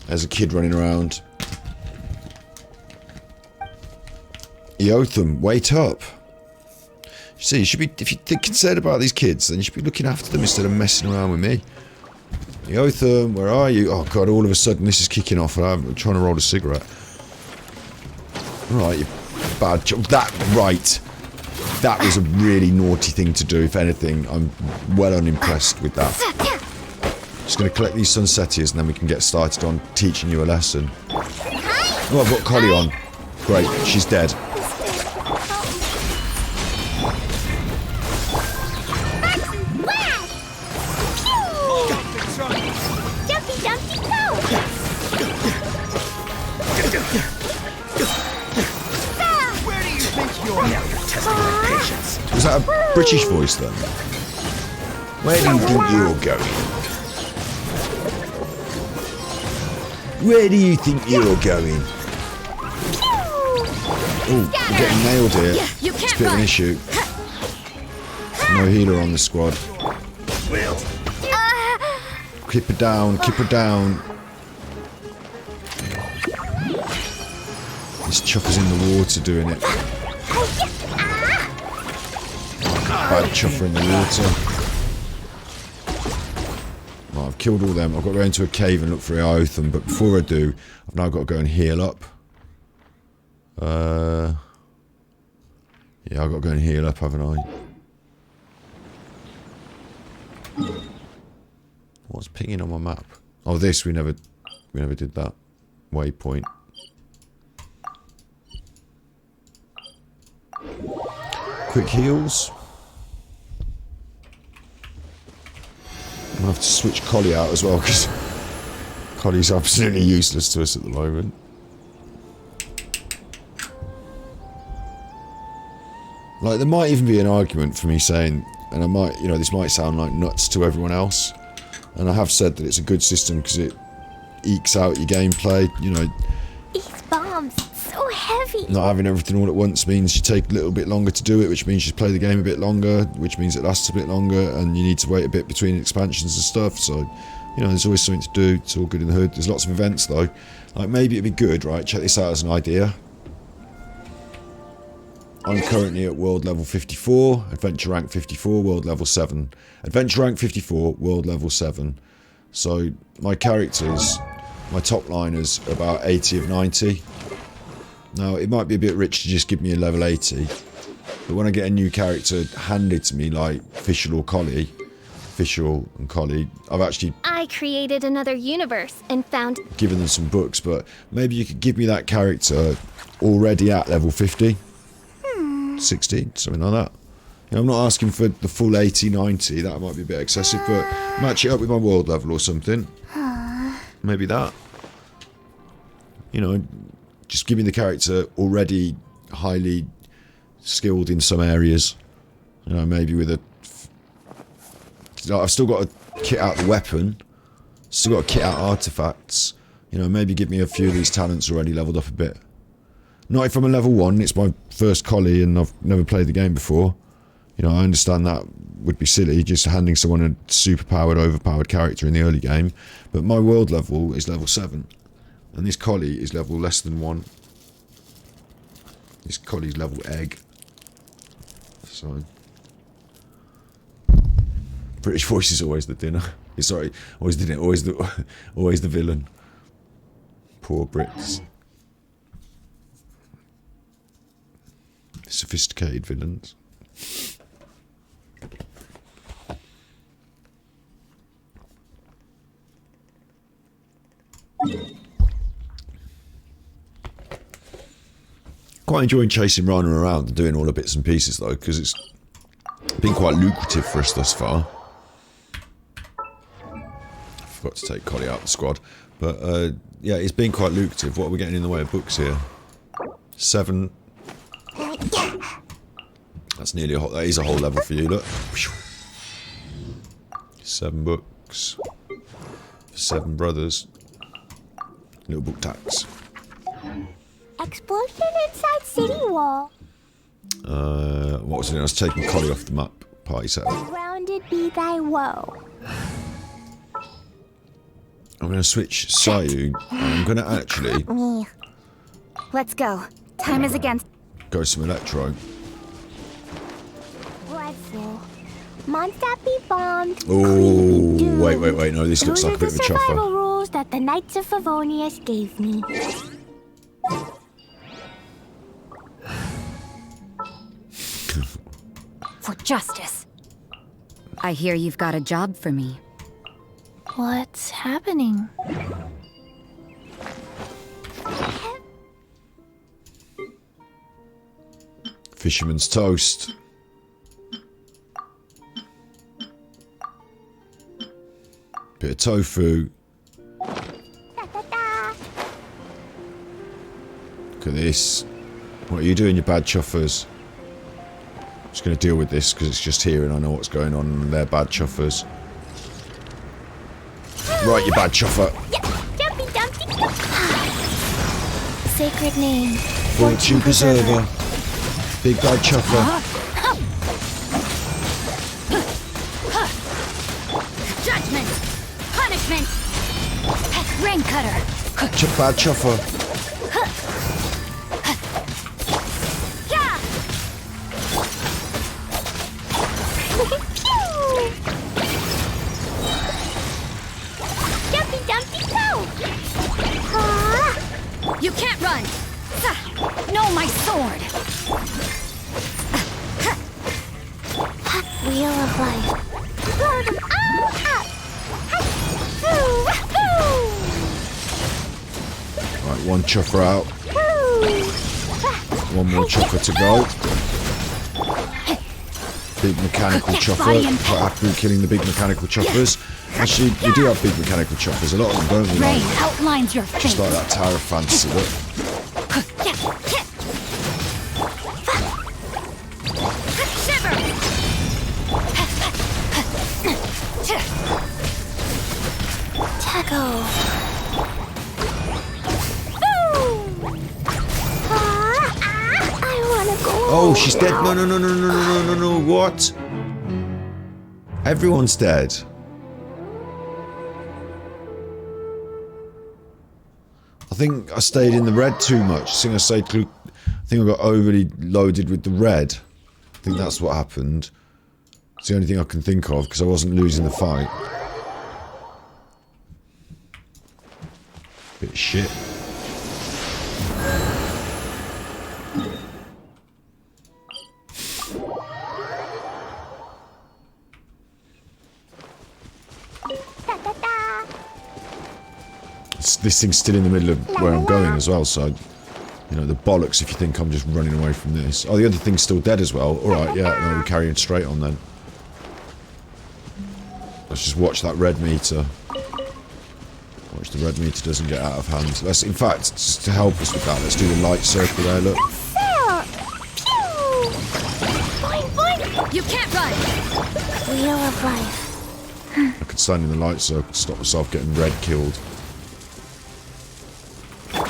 As a kid running around. Eotham, wait up. You see, you should be, if you're concerned about these kids, then you should be looking after them instead of messing around with me. Eotham, where are you? Oh god, all of a sudden this is kicking off and I'm trying to roll a cigarette. Right, you bad job. That, right. That was a really naughty thing to do, if anything. I'm well unimpressed with that. Just going to collect these sunsettias and then we can get started on teaching you a lesson. Oh, I've got Collie on. Great, she's dead. Was that a British voice then? Where do you think you're going? Where do you think you're going? Oh, we're getting nailed here. It's a bit of an issue. No healer on the squad. Keep her down, keep her down. This chuffer's in the water doing it. Bad chuffer in the water. Right, I've killed all them. I've got to go into a cave and look for Eotham, but before I do, I've now got to go and heal up. Yeah, I've got to go and heal up, haven't I? What's pinging on my map? Oh, this, we never did that. Waypoint. Quick heals. I'm gonna have to switch Collie out as well because Collie's absolutely useless to us at the moment. Like, there might even be an argument for me saying, and I might, you know, this might sound like nuts to everyone else, and I have said that it's a good system because it ekes out your gameplay, you know. These bombs, so heavy. Not having everything all at once means you take a little bit longer to do it, which means you play the game a bit longer, which means it lasts a bit longer, and you need to wait a bit between expansions and stuff, so, you know, there's always something to do. It's all good in the hood. There's lots of events, though. Like, maybe it'd be good, right? Check this out as an idea. I'm currently at world level 54, adventure rank 54, world level 7. Adventure rank 54, world level 7. So, my characters, my top liners are about 80 of 90. Now, it might be a bit rich to just give me a level 80, but when I get a new character handed to me, like Fischl or Collie, Fischl and Collie, I've actually... I created another universe and found... given them some books, but maybe you could give me that character already at level 50, 60, something like that. You know, I'm not asking for the full 80, 90, that might be a bit excessive, but match it up with my world level or something. Maybe that. You know, just give me the character already highly skilled in some areas. You know, maybe with a... I've still got to kit out the weapon. Still got to kit out artifacts. You know, maybe give me a few of these talents already leveled up a bit. Not if I'm a level 1, it's my first Collie and I've never played the game before. You know, I understand that would be silly, just handing someone a super-powered, overpowered character in the early game. But my world level is level 7. And this Collie is level less than 1. This Collie's level egg. So... British voice is always the dinner. Sorry, always the dinner, always the villain. Poor Brits. Sophisticated villains. Quite enjoying chasing Rana around and doing all the bits and pieces though, because it's been quite lucrative for us thus far. I forgot to take Collie out of the squad. But yeah, it's been quite lucrative. What are we getting in the way of books here? 7. That's nearly a whole, that is a whole level for you, look. 7 books. 7 brothers. Little book tax. Explosion inside city wall. What was it? I was taking Collie off the map. Party setup. Rounded be thy woe. I'm going to switch Sayu. I'm going to actually Let's go. Time is against. go some Electro. Dreadful. Monster be bombed. Oh, wait. No, this looks Those like a bit are of a the survival chuffer. rules that the Knights of Favonius gave me. For justice. I hear you've got a job for me. What's happening? Fisherman's toast. Bit of tofu. Look at this. What are you doing, you bad chuffers? I'm just going to deal with this because it's just here and I know what's going on and they're bad chuffers. Right, you bad chuffer. Jumpy dumpty. Sacred name. Fortune preserver. Big bad chuffer. Judgment! Punishment! Rain cutter! Bad chuffer. Yeah! Jumpy dumpty go. You can't run! No, my sword! Wheel of life. Blow them all up. Right, 1 chuffer out. 1 more chuffer to go. Big mechanical chuffer. Quite happy with killing the big mechanical chuffers. Actually, we do have big mechanical chuffers. A lot of them, don't we? Rain Like, outlines your just fate. like that Tower of Fantasy, look. Shiver! Taco. I wanna go. Oh, she's dead. No. What? Everyone's dead. I think I stayed in the red too much. I think I got overly loaded with the red. I think that's what happened. It's the only thing I can think of because I wasn't losing the fight. Bit of shit. This thing's still in the middle of where I'm going as well, so, you know, the bollocks if you think I'm just running away from this. Oh, the other thing's still dead as well. Alright, yeah, no, we're carrying straight on then. Let's just watch that red meter. Watch the red meter doesn't get out of hand. Let's, in fact, just to help us with that, let's do the light circle there, look. You can't run! Wheel of life. I could stand in the light circle to stop myself getting red killed.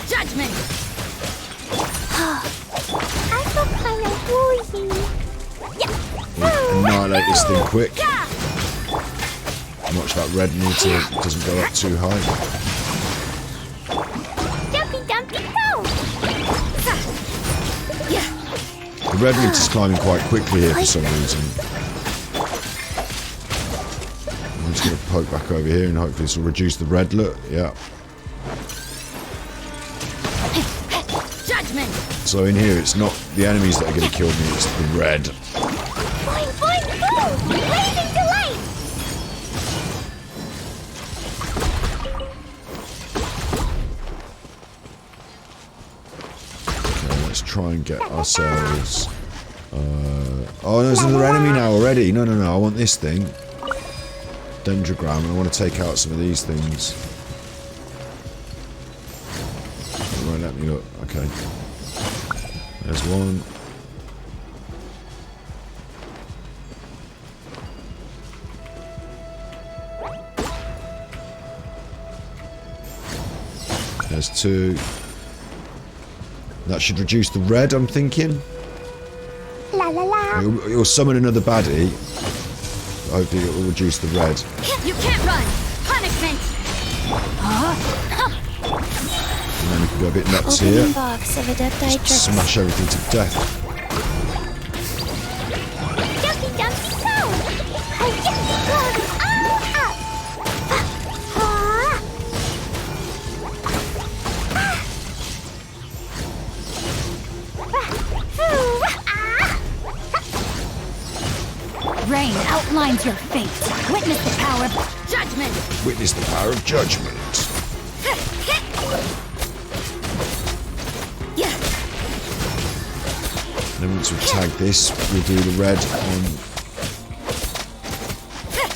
Judgment! I feel kind of woozy. Annihilate this thing quick. Watch that red meter doesn't go up too high. Jumpy dumpty go. The red meter's climbing quite quickly here for some reason. I'm just going to poke back over here and hopefully this will reduce the red look. Yeah. Judgment! So in here it's not the enemies that are going to kill me, it's the red. Boing, boing, boom. Blazing delight. Let's try and get ourselves... oh, there's another enemy now already. No, no, no. I want this thing. Dendrogram. And I want to take out some of these things. It won't let me look. Okay. There's one. There's two. That should reduce the red, I'm thinking. La la la. You'll summon another baddie. Hopefully it will reduce the red. You can't run! Punishment! And then we can go a bit nuts here. Opening box of adepti tricks. Smash everything to death. Jumpy dumpy go. Hi-ya, go. Oh, up. Rain outlines your fate. Witness the power of judgment! Witness the power of judgment. Yeah. Then once we tag this, we'll do the red on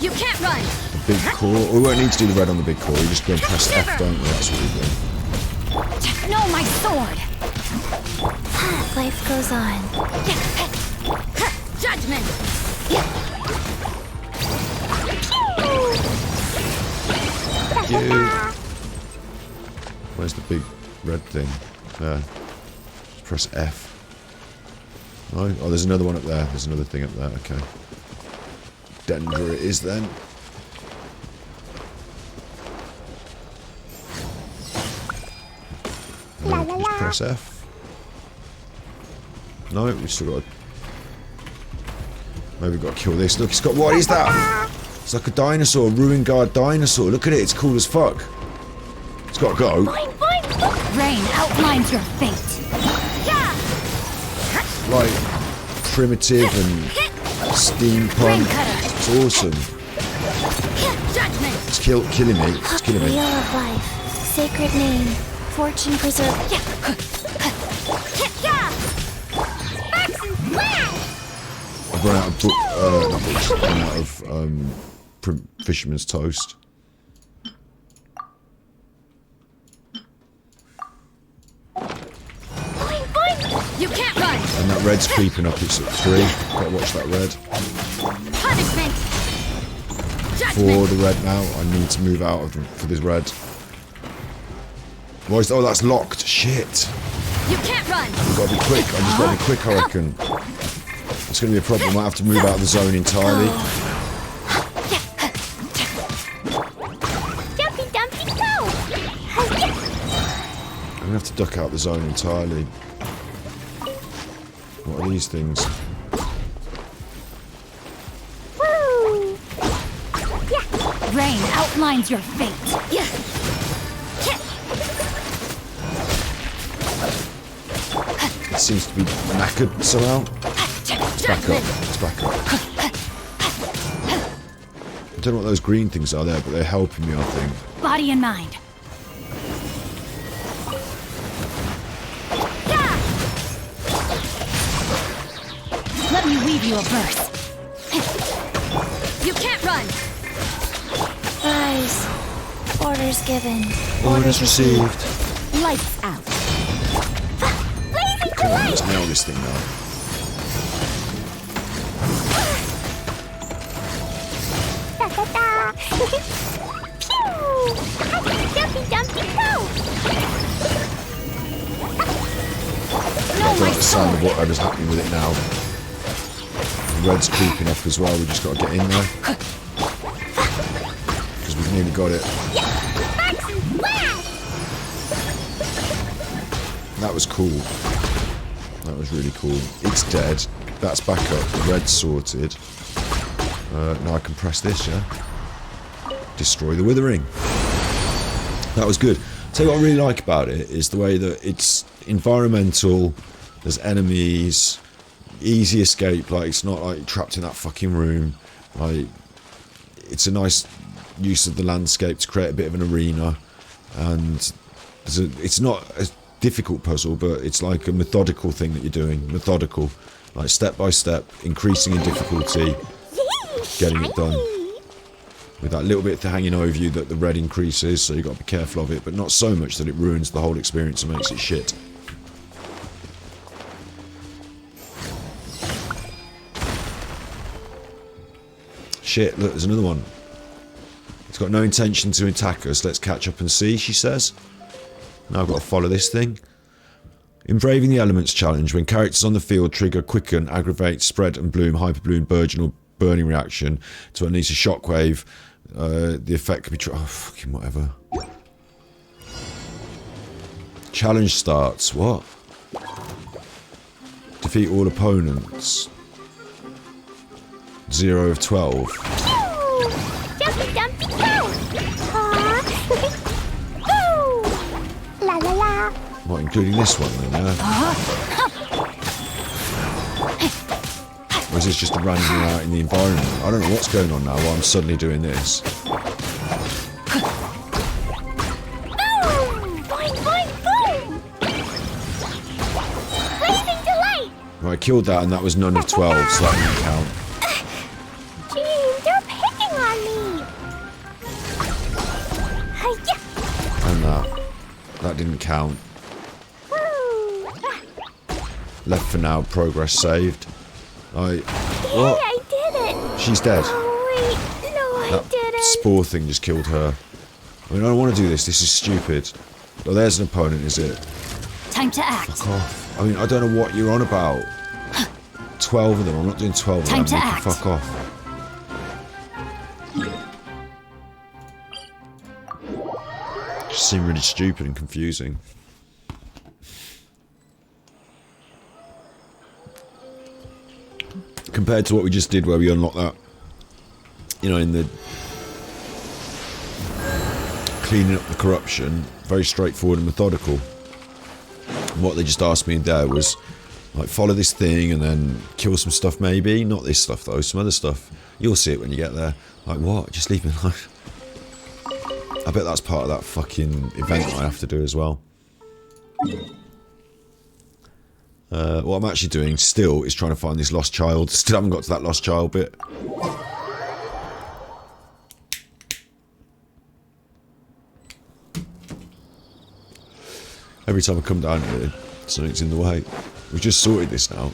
You can't run! the big core. We won't need to do the red on the big core. You just go and press F, don't we? That's what we do. No, my sword! Life goes on. Judgment! Thank you. Where's the big red thing? There. Press F. No? Oh, there's another one up there. There's another thing up there. Okay. Dendra it is then. La la Just la. press F. No, we've still got to... Maybe we've got to kill this. Look, it's got... What is that? It's like a dinosaur. Ruin Guard dinosaur. Look at it. It's cool as fuck. It's got to go. Boing, boing, boing. Rain outlines your fate. Like, primitive and steampunk. It's awesome. Judgment! It's killing me. It's killing me. Wheel of life. Sacred name. Fortune preserve. I've run out of not books. I've run out of fisherman's toast. Boing, boing. You can't run! And that red's creeping up. It's at 3. Gotta watch that red. Punishment! 4 Judgment! the red now. I need to move out of for this red. Why is... Oh, that's locked. Shit. You can't run! I've got to be quick. I just got to be quick, I reckon. It's going to be a problem. I might have to move out of the zone entirely. Jumpy dumpy go. Hi-ya. I'm going to have to duck out the zone entirely. What are these things? Woo. Rain outlines your fate. It seems to be knackered somehow. It's back up. It's back up. I don't know what those green things are there, but they're helping me, I think. Body and mind. Let me weave you a verse. You can't run! Rise. Orders given. Orders received. Lights out. Come on, let's nail this thing now. Da da da. Pew. Jumpy dumpy go. No, I don't my like the sound of sword! whatever's happening with it now. The red's creeping up as well. We just got to get in there. Because we've nearly got it. That was cool. That was really cool. It's dead. That's back up. The red's sorted. Now I can press this, yeah? Destroy the withering. That was good. Tell you what I really like about it is the way that it's environmental. There's enemies. Easy escape. Like, it's not like trapped in that fucking room. Like, it's a nice use of the landscape to create a bit of an arena. And it's not difficult puzzle, but it's like a methodical thing that you're doing. Methodical. Like step by step, increasing in difficulty, getting it done. With that little bit hanging over you that the red increases, so you've got to be careful of it, but not so much that it ruins the whole experience and makes it shit. Shit, look, there's another one. It's got no intention to attack us. Let's catch up and see, she says. Now I've got to follow this thing. In Braving the Elements challenge, when characters on the field trigger quicken, aggravate, spread and bloom, hyperbloom, burgeon or burning reaction to unleash a shockwave, the effect can be... Oh, fucking whatever. Challenge starts. What? Defeat all opponents. 0 of 12. Jumpy, jumpy, go! Woo! La la la. What, including this one then, yeah? Or is this just a random out in the environment? I don't know what's going on now while I'm suddenly doing this. Boom! Boing, boing, boom! Blazing delight! Right, I killed that and that was none of 12, so that didn't count. Gene, they're picking on me! Hiya! And that. That didn't count. Woo! Left for now, progress saved. Yay, What? I did it! She's dead. Oh wait, no I That didn't! spore thing just killed her. I mean, I don't want to do this. This is stupid. Oh, there's an opponent, is it? Time to act. Fuck off. I mean, I don't know what you're on about. 12 of them. I'm not doing 12 of them. Time to You can act. fuck off. Just seem really stupid and confusing. Compared to what we just did where we unlocked that, you know, in the cleaning up the corruption, very straightforward and methodical. And what they just asked me there was, like, follow this thing and then kill some stuff maybe. Not this stuff though, some other stuff. You'll see it when you get there. Like, what? Just leave me alone. I bet that's part of that fucking event I have to do as well. What I'm actually doing still is trying to find this lost child. Still haven't got to that lost child bit. Every time I come down here, something's in the way. We've just sorted this now.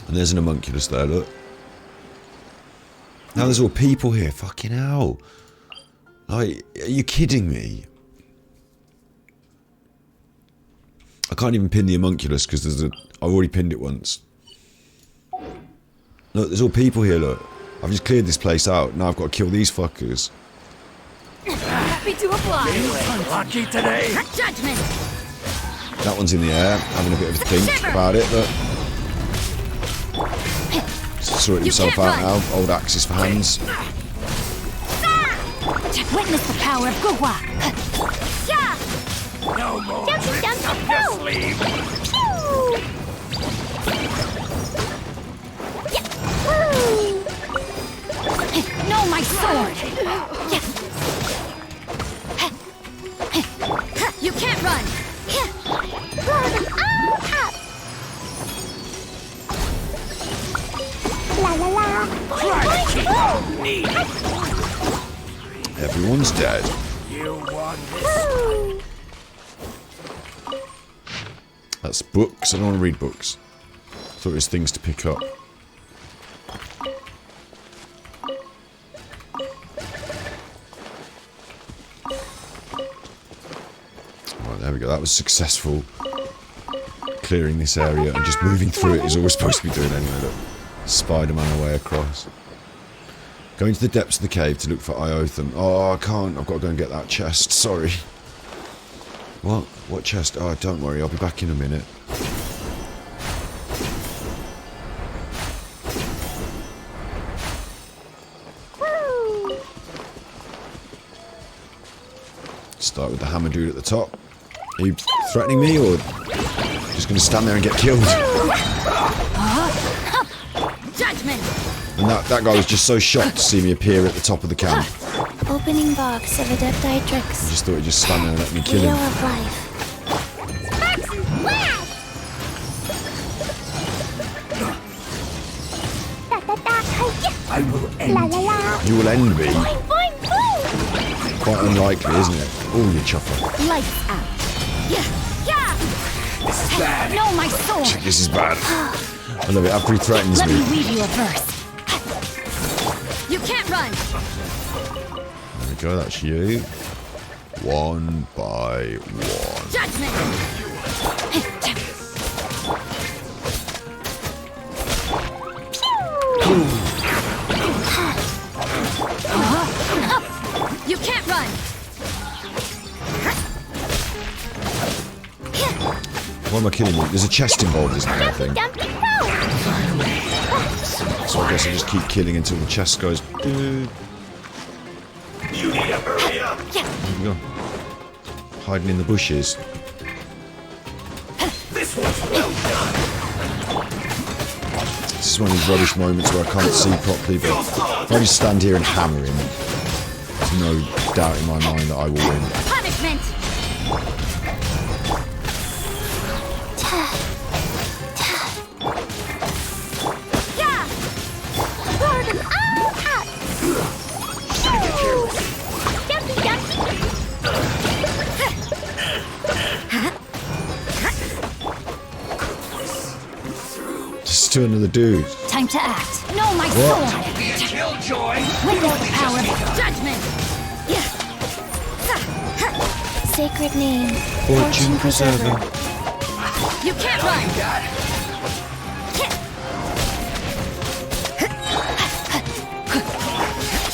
And there's an homunculus there, look. Now there's all people here, fucking hell. Like, are you kidding me? I can't even pin the homunculus because there's a... I've already pinned it once. Look, there's all people here, look. I've just cleared this place out. Now I've got to kill these fuckers. Happy to apply. Lucky today. Judgment. That one's in the air, having a bit of a think about it, look. Sorting himself out now. Old axes for hands. Witness the power of Gugwa. Yeah! No more Jumpy, tricks jumpy, up your go! sleeve. Phew! Yeah! Woo! No, my sword. You can't run. Blow them all up! La la la! Boing, boing, boom! Neat. Everyone's dead. You won this. Woo! That's books. I don't want to read books. Thought it was things to pick up. Right, there we go. That was successful. Clearing this area and just moving through it is all we're supposed to be doing anyway. Look. Spider-Man away across. Going to the depths of the cave to look for Iotham. Oh, I can't. I've got to go and get that chest. Sorry. What? What chest? Oh, don't worry. I'll be back in a minute. Woo! Start with the hammer dude at the top. Are you threatening me or just going to stand there and get killed? Judgment! And that guy was just so shocked to see me appear at the top of the camp. Opening box of Adepti He tricks. just thought he'd just stand there and let me kill Wheel him. of life. Sparks and flash! Da da da, hi-ya! I will La end la la! You will end me. Boing, boing, boing! Quite unlikely, isn't it? Oh, you chuffer. Lights out. Yeah! Yeah! this is bad. No, my sword! This is bad. I love it. After he threatens Let me me. weave you a verse. You can't run! There we go, that's you. One by one. Judgment! You can't run! Why am I killing you? There's a chest involved, isn't there, I think? Dumpty go! So I guess I just keep killing until the chest goes. Dude. You need to hurry up. There we go. Hiding in the bushes. This one's well done. This is one of these rubbish moments where I can't see properly, but if I just stand here and hammer him, there's no doubt in my mind that I will win. Punishment! Yeah! Roar them all out! Dumpty, dumpty! Just to another dude. Time to act. No, my What? sword! Be a killjoy. Witness the power of judgment! Yeah! Sacred name. Fortune preserver. You can't run!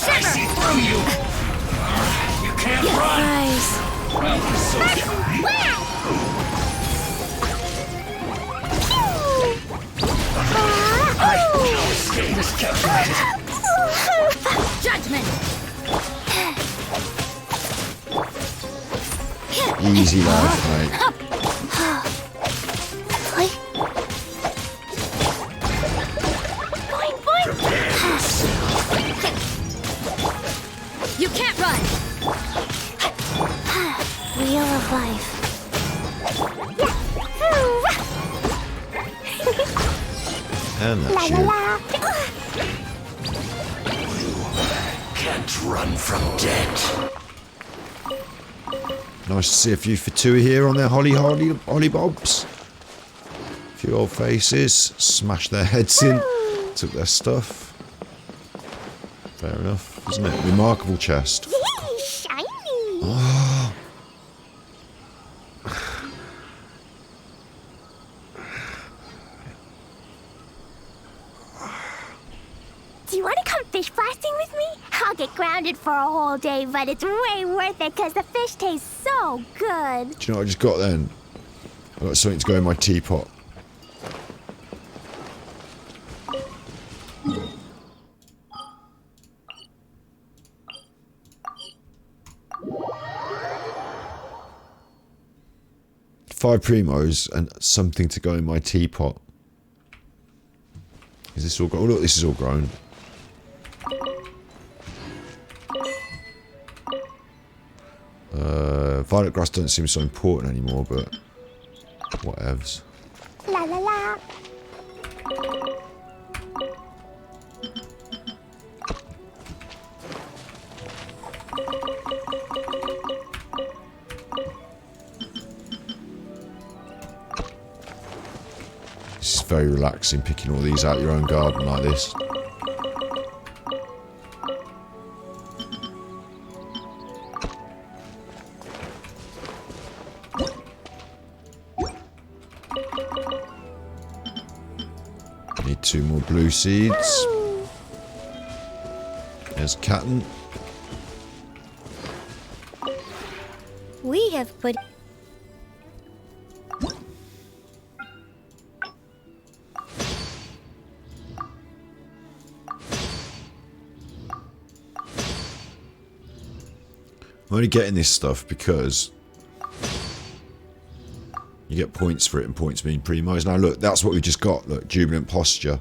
I see through you. You can't run. Rise. Well, soldier. I will escape this captivity. Judgment! Easy life, mate. Boing, boing! You can't run! Wheel of life. And La that's la you. la! Can't run from death. Nice to see a few Fatui here on their holly bobs. A few old faces. Smashed their heads in. Took their stuff. Fair enough, isn't it? Remarkable chest. Yay, shiny! Do you want to come fish blasting with me? I'll get grounded for a whole day, but it's way worth it because the fish taste so good. Do you know what I just got then? I got something to go in my teapot. Five primos and something to go in my teapot. Is this all grown? Oh look, this is all grown. Violet grass doesn't seem so important anymore, but whatevs. La la la. It's very relaxing picking all these out your own garden like this. Need 2 more blue seeds. There's Catton. We have put... I'm only getting this stuff because you get points for it, and points mean primos. Now look, that's what we just got. Look, jubilant posture.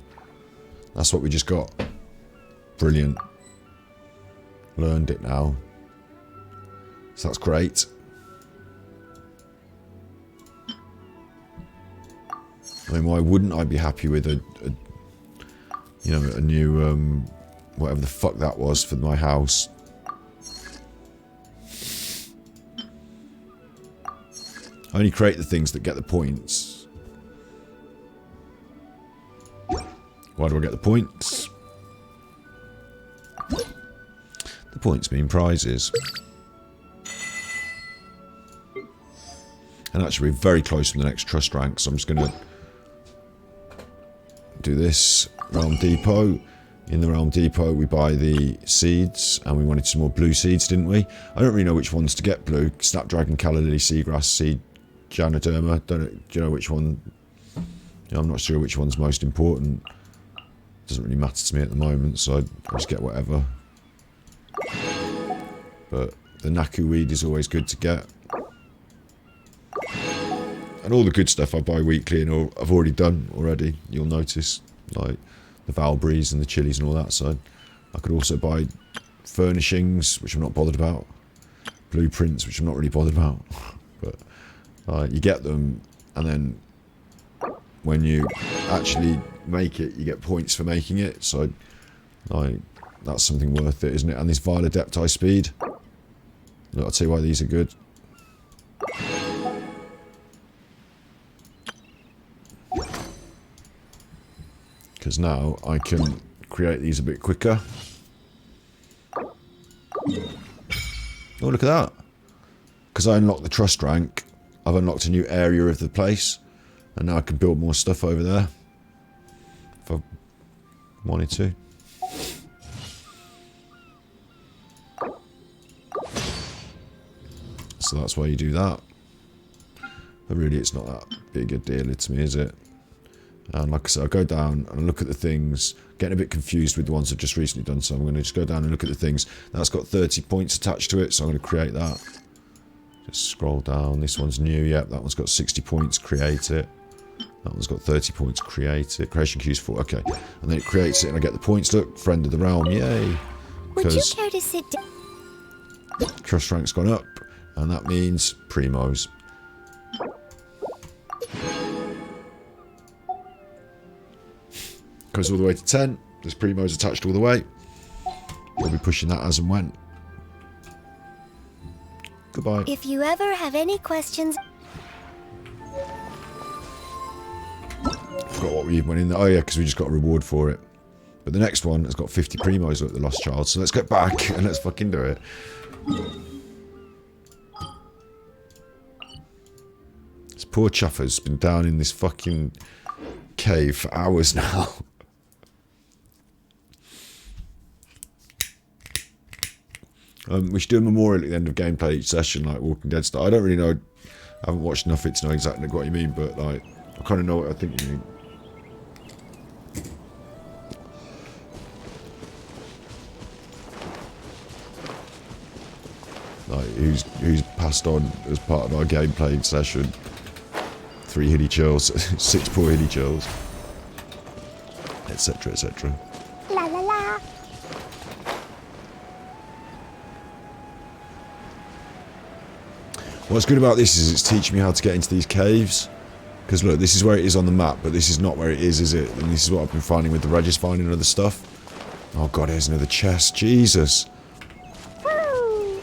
That's what we just got. Brilliant. Learned it now. So that's great. I mean, why wouldn't I be happy with a new, whatever the fuck that was for my house. I only create the things that get the points. Why do I get the points? The points mean prizes. And actually we're very close from the next trust rank, so I'm just going to do this. Realm Depot. In the Realm Depot we buy the seeds, and we wanted some more blue seeds, didn't we? I don't really know which ones to get blue. Snapdragon, Calla Lily, Seagrass Seed, Janoderma. Do you know which one? I'm not sure which one's most important. Doesn't really matter to me at the moment, so I just get whatever. But the Naku weed is always good to get. And all the good stuff I buy weekly and I've already done already, you'll notice. Like the Valbreeze and the chilies and all that side. I could also buy furnishings, which I'm not bothered about. Blueprints, which I'm not really bothered about. But you get them, and then when you actually make it, you get points for making it. So that's something worth it, isn't it? And this Vile Adepti speed. Look, I'll tell you why these are good. Because now I can create these a bit quicker. Oh, look at that. Because I unlocked the trust rank, I've unlocked a new area of the place. And now I can build more stuff over there. If I wanted to. So that's why you do that. But really it's not that big a deal to me, is it? And like I said, I go down and look at the things, getting a bit confused with the ones I've just recently done, so I'm going to just go down and look at the things. That's got 30 points attached to it, so I'm going to create that. Just scroll down. This one's new, yep, that one's got 60 points, create it. That one's got 30 points, create it. Creation queue's 4, okay. And then it creates it and I get the points. Look, friend of the realm, yay. Would you care to sit down? Trust rank's gone up, and that means primos. Goes all the way to 10. There's primos attached all the way. We'll be pushing that as and when. Goodbye. If you ever have any questions... Forgot what we even went in there. Oh yeah, because we just got a reward for it. But the next one has got 50 primos at the Lost Child. So let's get back and let's fucking do it. This poor Chuffer's been down in this fucking cave for hours now. We should do a memorial at the end of gameplay each session, like Walking Dead style. I don't really know. I haven't watched enough of it to know exactly what you mean, but like, I kind of know what I think you mean. Like, who's passed on as part of our gameplay session? 3 hilly chills, 6 poor hilly chills, etc, etc. La la la. What's good about this is it's teaching me how to get into these caves. Because look, this is where it is on the map, but this is not where it is it? And this is what I've been finding with the Regis finding other stuff. Oh god, here's another chest, Jesus. Woo.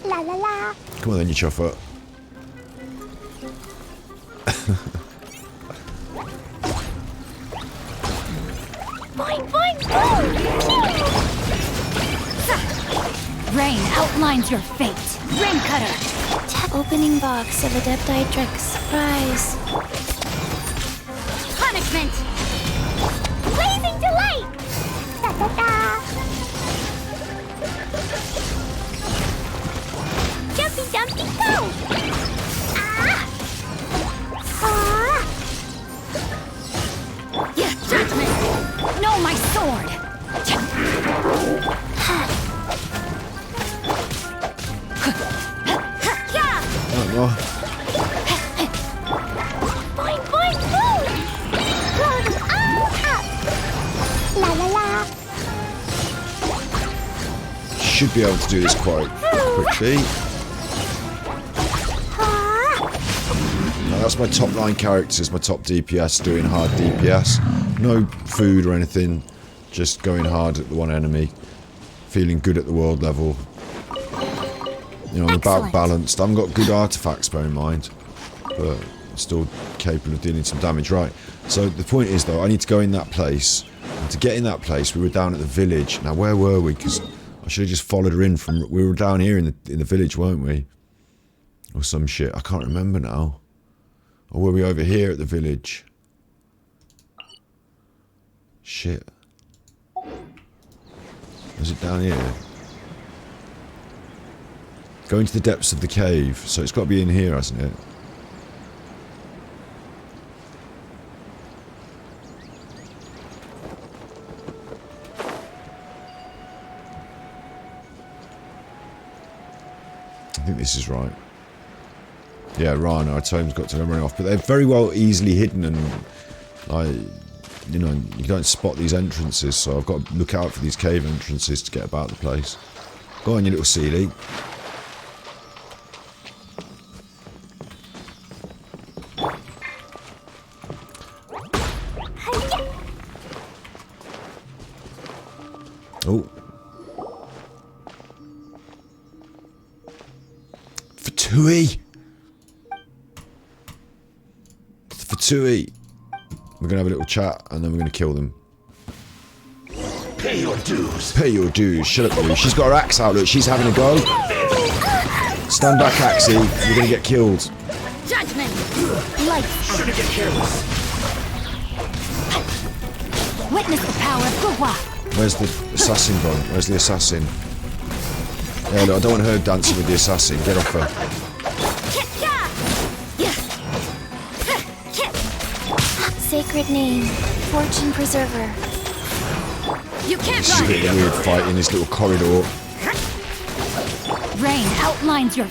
La la la. Come on then, you chuffer. Boing boing boing. Rain outlines your fate. Rain cutter. Opening box of Adepti Tricks. Surprise. Punishment. Blazing delight. Da da da. Jumpy jumpy go. Ah. Ah. Yeah, judgment. No, my sword. Oh, Boing boing should be able to do this quite quickly. Now that's my top line characters, my top DPS doing hard DPS. No food or anything, just going hard at the one enemy. Feeling good at the world level. You know, I'm about balanced. I haven't got good artifacts, bear in mind. But I'm still capable of dealing some damage. Right, so the point is though, I need to go in that place. And to get in that place, we were down at the village. Now where were we? Because I should have just followed her in from... We were down here in the village, weren't we? Or some shit. I can't remember now. Or were we over here at the village? Shit. Was it down here? Go into the depths of the cave. So it's got to be in here, hasn't it? I think this is right. Yeah, Rana, I told him he's got to run off, but they're very well easily hidden, and you know, you don't spot these entrances, so I've got to look out for these cave entrances to get about the place. Go on, you little Sealy. Oh. Fatui! Fatui! We're going to have a little chat, and then we're going to kill them. Pay your dues. Pay your dues. Shut up, Lou. She's got her axe out, look. She's having a go. Stand back, Axie. You're going to get killed. Judgment! Shouldn't get careless. Witness the power of Gua. Where's the assassin gone? Where's the assassin? Yeah, look, I don't want her dancing with the assassin. Get off her. Sacred name, fortune preserver. You can't This is a run! bit of a weird fight in this little corridor. Rain outlines your...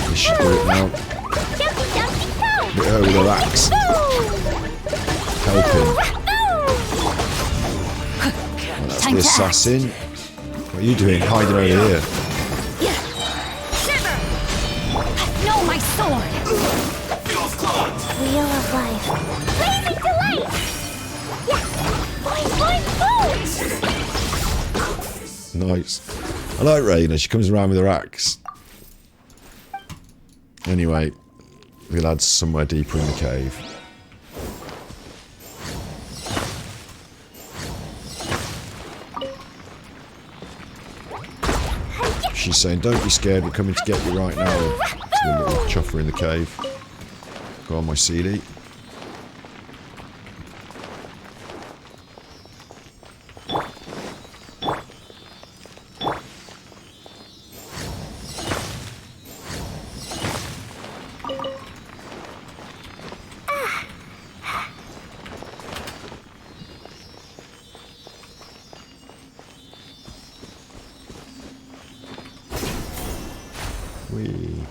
This should do it now. Hit her with her axe. Help him. Well, that's the assassin. What are you doing? Hiding over here. No, my sword! Wheel of life. Blazing delight! Yeah! Boing, boing, boing! Nice. I like Raina. She comes around with her axe. Anyway, we'll add somewhere deeper in the cave. She's saying, don't be scared, we're coming to get you right now. To the little chuffer in the cave. Go on, my CD.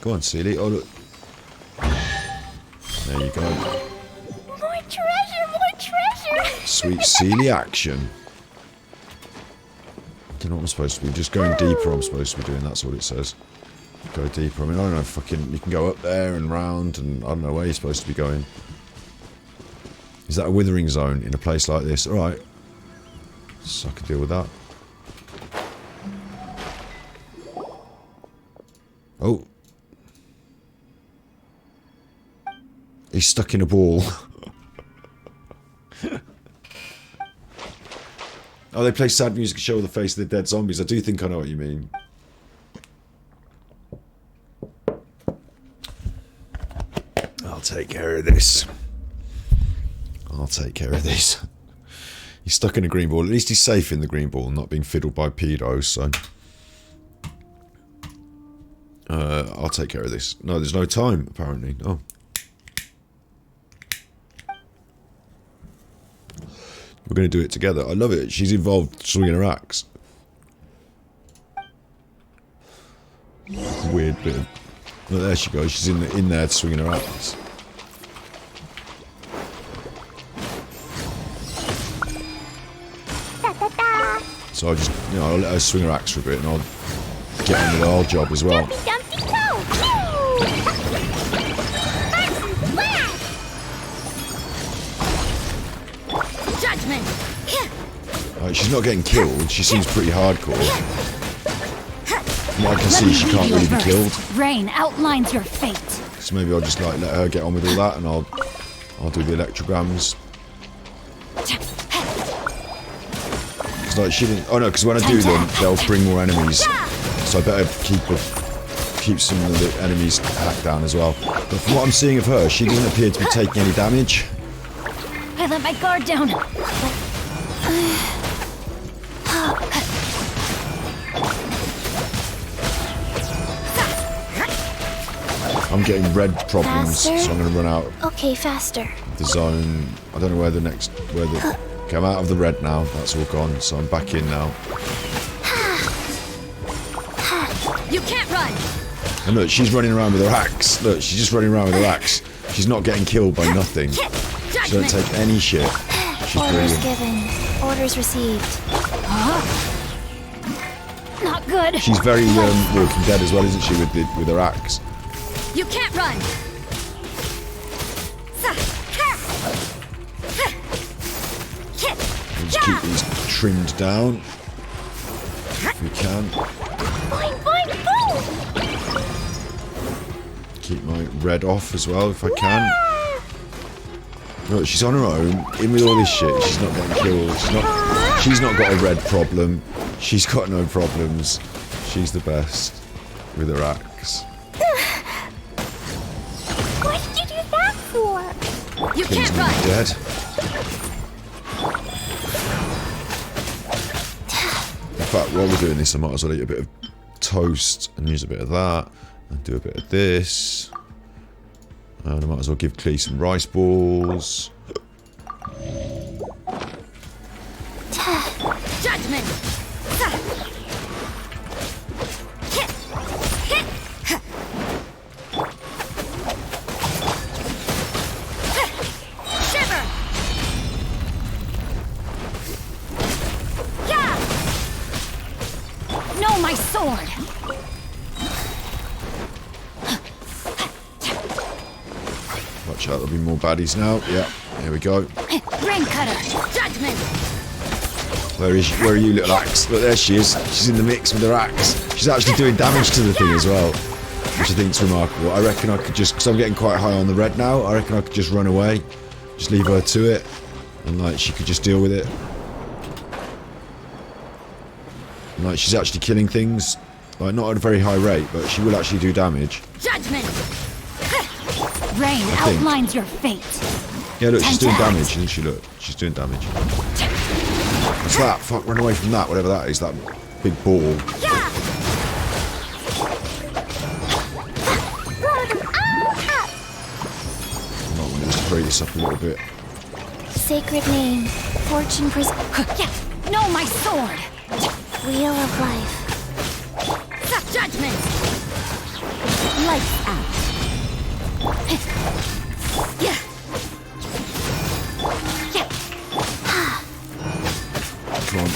Go on, Sealy. Oh, look. There you go. More treasure, more treasure! Sweet Sealy action. I don't know what I'm supposed to be. Just going deeper, I'm supposed to be doing. That's what it says. Go deeper. I mean, I don't know. Fucking, you can go up there and round, and I don't know where you're supposed to be going. Is that a withering zone in a place like this? Alright. So I can deal with that. Oh. He's stuck in a ball. Oh, they play sad music to show the face of the dead zombies. I do think I know what you mean. I'll take care of this. I'll take care of this. He's stuck in a green ball. At least he's safe in the green ball, not being fiddled by pedos, so... I'll take care of this. No, there's no time, apparently. Oh. We're going to do it together. I love it. She's involved swinging her axe. Weird bit of... Oh, there she goes. She's in there swinging her axe. So I just, you know, I'll let her swing her axe for a bit and I'll get on with our job as well. Dumpty dumpty go! Judgment! Like, she's not getting killed, she seems pretty hardcore. From what I can see, she can't really be killed. Rain outlines your fate. So maybe I'll just like let her get on with all that and I'll do the electrograms. It's like she didn't. Oh no, because when I do them, they'll bring more enemies. So I better keep some of the enemies hacked down as well. But from what I'm seeing of her, she doesn't appear to be taking any damage. I let my guard down. I'm getting red problems, Faster? so I'm going to run out of Okay, faster. the zone. I don't know where the next. Okay, I'm out of the red now. That's all gone. So I'm back in now. You can't run. And look, she's running around with her axe. Look, she's just running around with her axe. She's not getting killed by nothing. She don't take any shit. She's Orders brilliant. given. Orders received. Not good. She's very Walking Dead as well, isn't she, with her axe? You can't run. We'll just keep these trimmed down if we can. Boing, boing, boom! Keep my red off as well if I can. Look, she's on her own, in with all this shit. She's not getting killed. She's not got a red problem. She's got no problems. She's the best with her axe. What did you do that for? You King's can't run. dead. In fact, while we're doing this, I might as well eat a bit of toast and use a bit of that and do a bit of this. And I might as well give Clee some rice balls. Judgment. Shiver. No, my sword. Watch out, there'll be more baddies now. Yeah, here we go. Rain cutter. Judgment. Where are you, little axe? Look, there she is. She's in the mix with her axe. She's actually doing damage to the thing as well, which I think is remarkable. I reckon I could just, because I'm getting quite high on the red now, I reckon I could just run away, just leave her to it, and like she could just deal with it. And, like she's actually killing things, like not at a very high rate, but she will actually do damage. Judgment. Rain think. outlines your fate. Yeah, look, she's doing damage, isn't she? Look, she's doing damage. What's that? Fuck, run away from that, whatever that is, that big ball. Blow them all up! I might want to just hurry this up a little bit. Sacred name. Fortune No, my sword. Wheel of life. Judgment. Lights out. Yeah. Come on.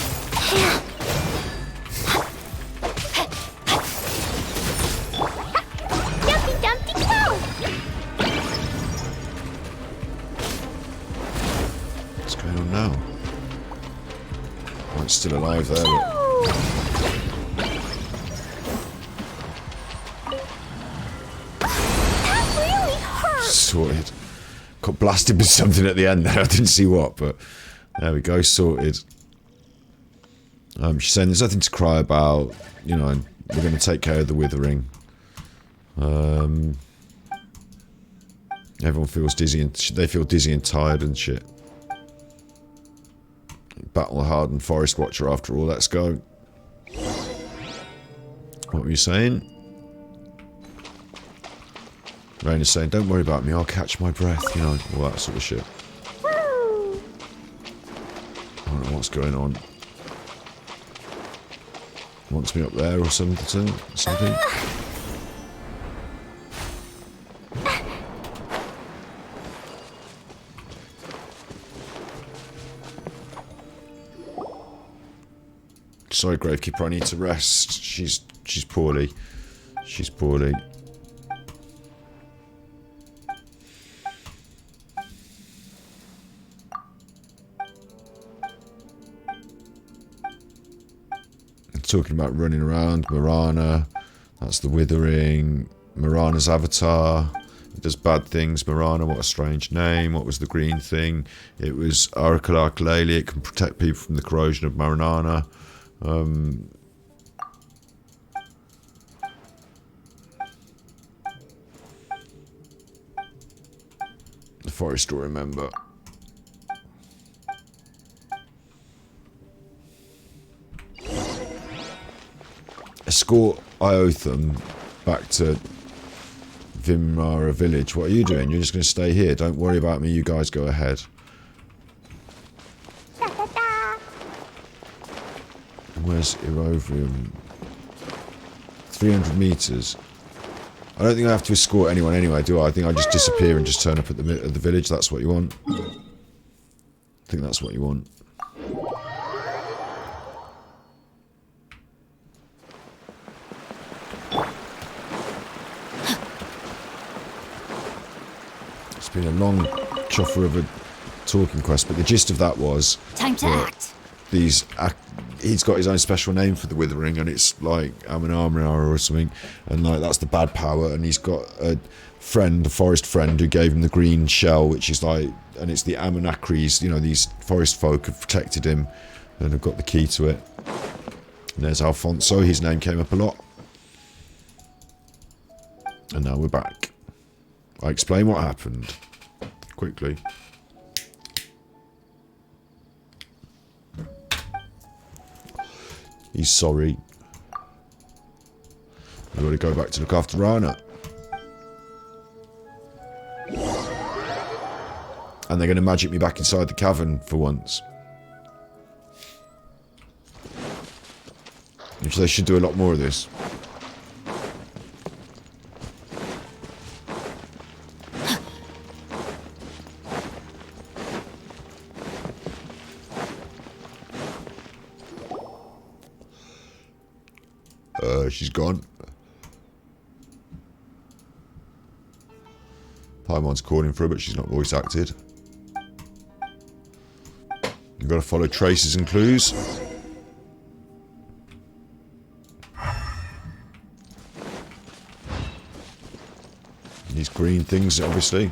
Dumpty dumpty go! What's going on now? Oh, it's still alive there, look. That really hurt! Sorted. Got blasted with something at the end there. I didn't see what, but there we go. Sorted. She's saying there's nothing to cry about. You know, we're going to take care of the withering. Everyone feels dizzy and they feel dizzy and tired and shit. Battle hardened forest watcher after all. Let's go. What were you saying? Rain is saying, don't worry about me, I'll catch my breath, you know, all that sort of shit. I don't know what's going on. Wants me up there or something? Sorry, Gravekeeper, I need to rest. She's poorly. She's poorly. Talking about running around, Marana, that's the withering, Marana's avatar, it does bad things. Marana, what a strange name. What was the green thing? It was Oracle Arkalele, it can protect people from the corrosion of Marana. The forest will remember. Escort Iotham back to Vimara village. What are you doing? You're just going to stay here. Don't worry about me. You guys go ahead. Where's Erovrium? 300 meters. I don't think I have to escort anyone anyway, do I? I think I just disappear and just turn up at the village. That's what you want. I think that's what you want. It's been a long chuffer of a talking quest, but the gist of that was... Time to act. He's got his own special name for the withering, and it's like Amanamara or something, and like that's the bad power, and he's got a friend, a forest friend, who gave him the green shell, which is like, and it's the Amanakris, you know, these forest folk have protected him and have got the key to it. And there's Alfonso, his name came up a lot. And now we're back. I explain what happened quickly. He's sorry. We've got to go back to look after Rana. And they're going to magic me back inside the cavern for once. Which they should do a lot more of this. She's gone. Paimon's calling for her, but she's not voice acted. You've got to follow traces and clues. These green things, obviously.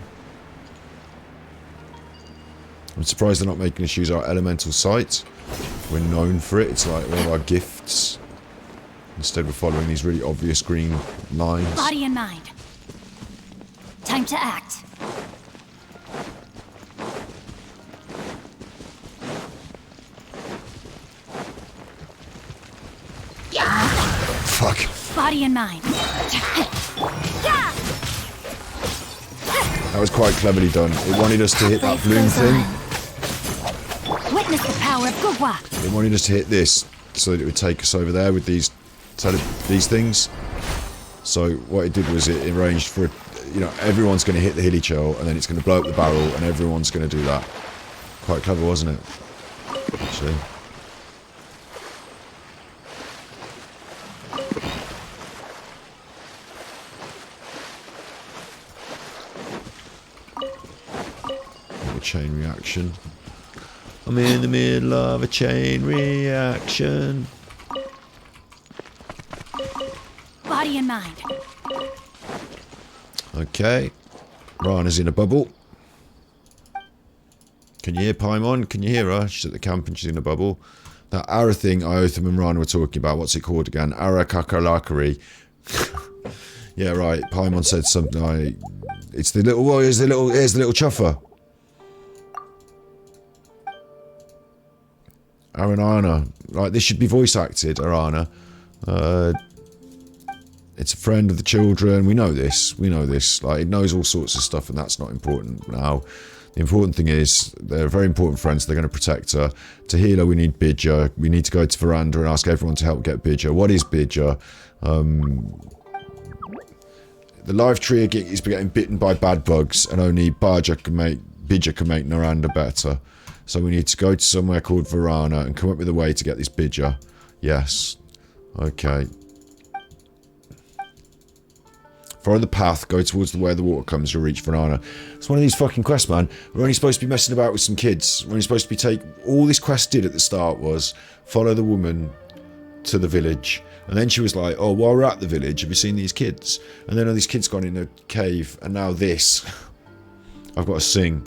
I'm surprised they're not making us use our elemental sight. We're known for it. It's like one of our gifts. Instead, we're following these really obvious green lines. Body and mind. Time to act. Fuck. Body and mind. That was quite cleverly done. It wanted us to hit that bloom thing. Witness the power of Gugwa. It wanted us to hit this so that it would take us over there with these things. So what it did was it arranged for, you know, everyone's going to hit the hilly chill and then it's going to blow up the barrel and everyone's going to do that. Quite clever, wasn't it? Actually. A chain reaction. I'm in the middle of a chain reaction. Body and mind. Okay. Rana's in a bubble. Can you hear Paimon? Can you hear her? She's at the camp and she's in a bubble. That Ara thing Iotham and Rana were talking about, what's it called again? Ara Kakalakari. Yeah, right. Paimon said something like, it's the little, well, here's the little chuffer. Aranana. Like, this should be voice acted, Arana. It's a friend of the children. We know this. Like, it knows all sorts of stuff, and that's not important now. The important thing is, they're very important friends. They're going to protect her. To heal her, we need Bidja. We need to go to Veranda and ask everyone to help get Bidja. What is Bidja? The live tree is getting bitten by bad bugs, and only Bidja can make Naranda better. So we need to go to somewhere called Verana and come up with a way to get this Bidja. Yes. Okay. Follow the path, go towards where the water comes, you'll reach Rana. It's one of these fucking quests, man. We're only supposed to be messing about with some kids. We're only supposed to be all this quest did at the start was follow the woman to the village. And then she was like, oh, while we're at the village, have you seen these kids? And then all these kids gone in a cave, and now this. I've got to sing.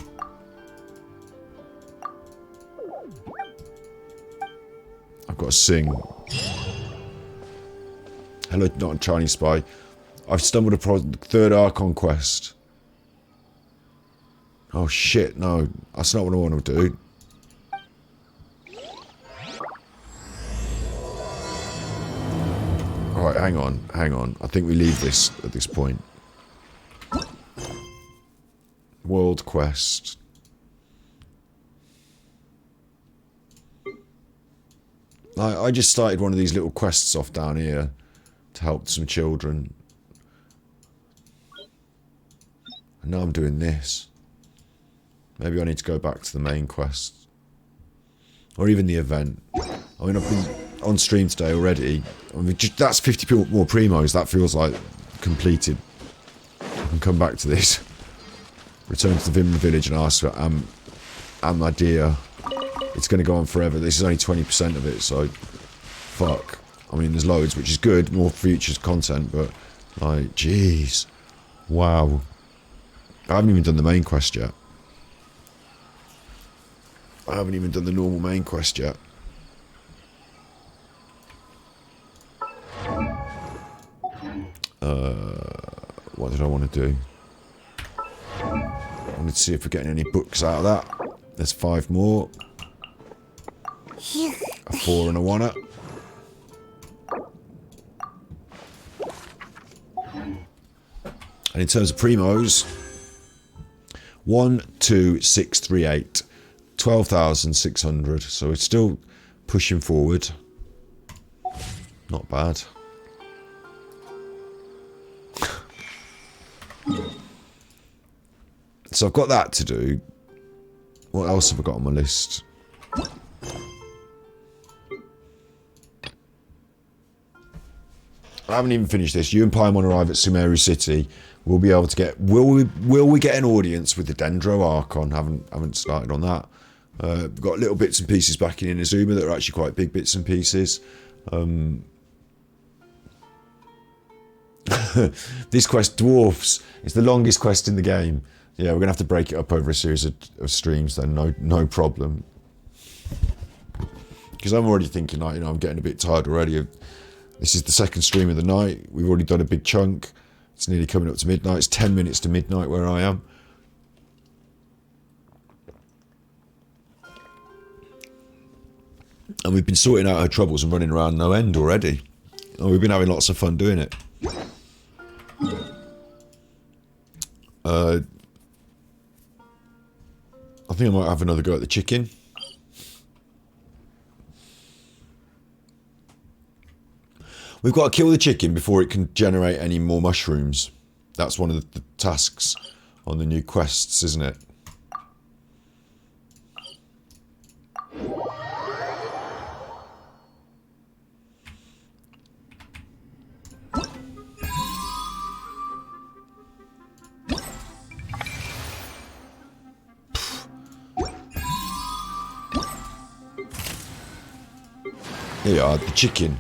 I've got to sing. Hello, not a Chinese spy. I've stumbled upon the third Archon quest. Oh shit, no. That's not what I want to do. Alright, hang on. I think we leave this at this point. World quest. I just started one of these little quests off down here to help some children. And now I'm doing this. Maybe I need to go back to the main quest. Or even the event. I mean, I've been on stream today already. I mean, that's 50 more primos. That feels like completed. And come back to this. Return to the Vim village and ask for my dear. It's going to go on forever. This is only 20% of it, so fuck. I mean, there's loads, which is good. More futures content, but like, jeez. Wow. I haven't even done the main quest yet. I haven't even done the normal main quest yet. What did I want to do? I wanted to see if we're getting any books out of that. There's 5 more. A 4 and a 1-er. And in terms of primos, 1, 2, 6, 3, 8. 12,600. So it's still pushing forward. Not bad. So I've got that to do. What else have I got on my list? I haven't even finished this. You and Paimon arrive at Sumeru City. We'll be able to get... Will we get an audience with the Dendro Archon? Haven't started on that. We've got little bits and pieces back in Inazuma that are actually quite big bits and pieces. This quest, Dwarfs, is the longest quest in the game. Yeah, we're going to have to break it up over a series of streams then. No problem. Because I'm already thinking, like, you know, I'm getting a bit tired already. This is the second stream of the night. We've already done a big chunk. It's nearly coming up to midnight. It's 10 minutes to midnight where I am. And we've been sorting out our troubles and running around no end already. And we've been having lots of fun doing it. I think I might have another go at the chicken. We've got to kill the chicken before it can generate any more mushrooms. That's one of the tasks on the new quests, isn't it? Here you are, the chicken.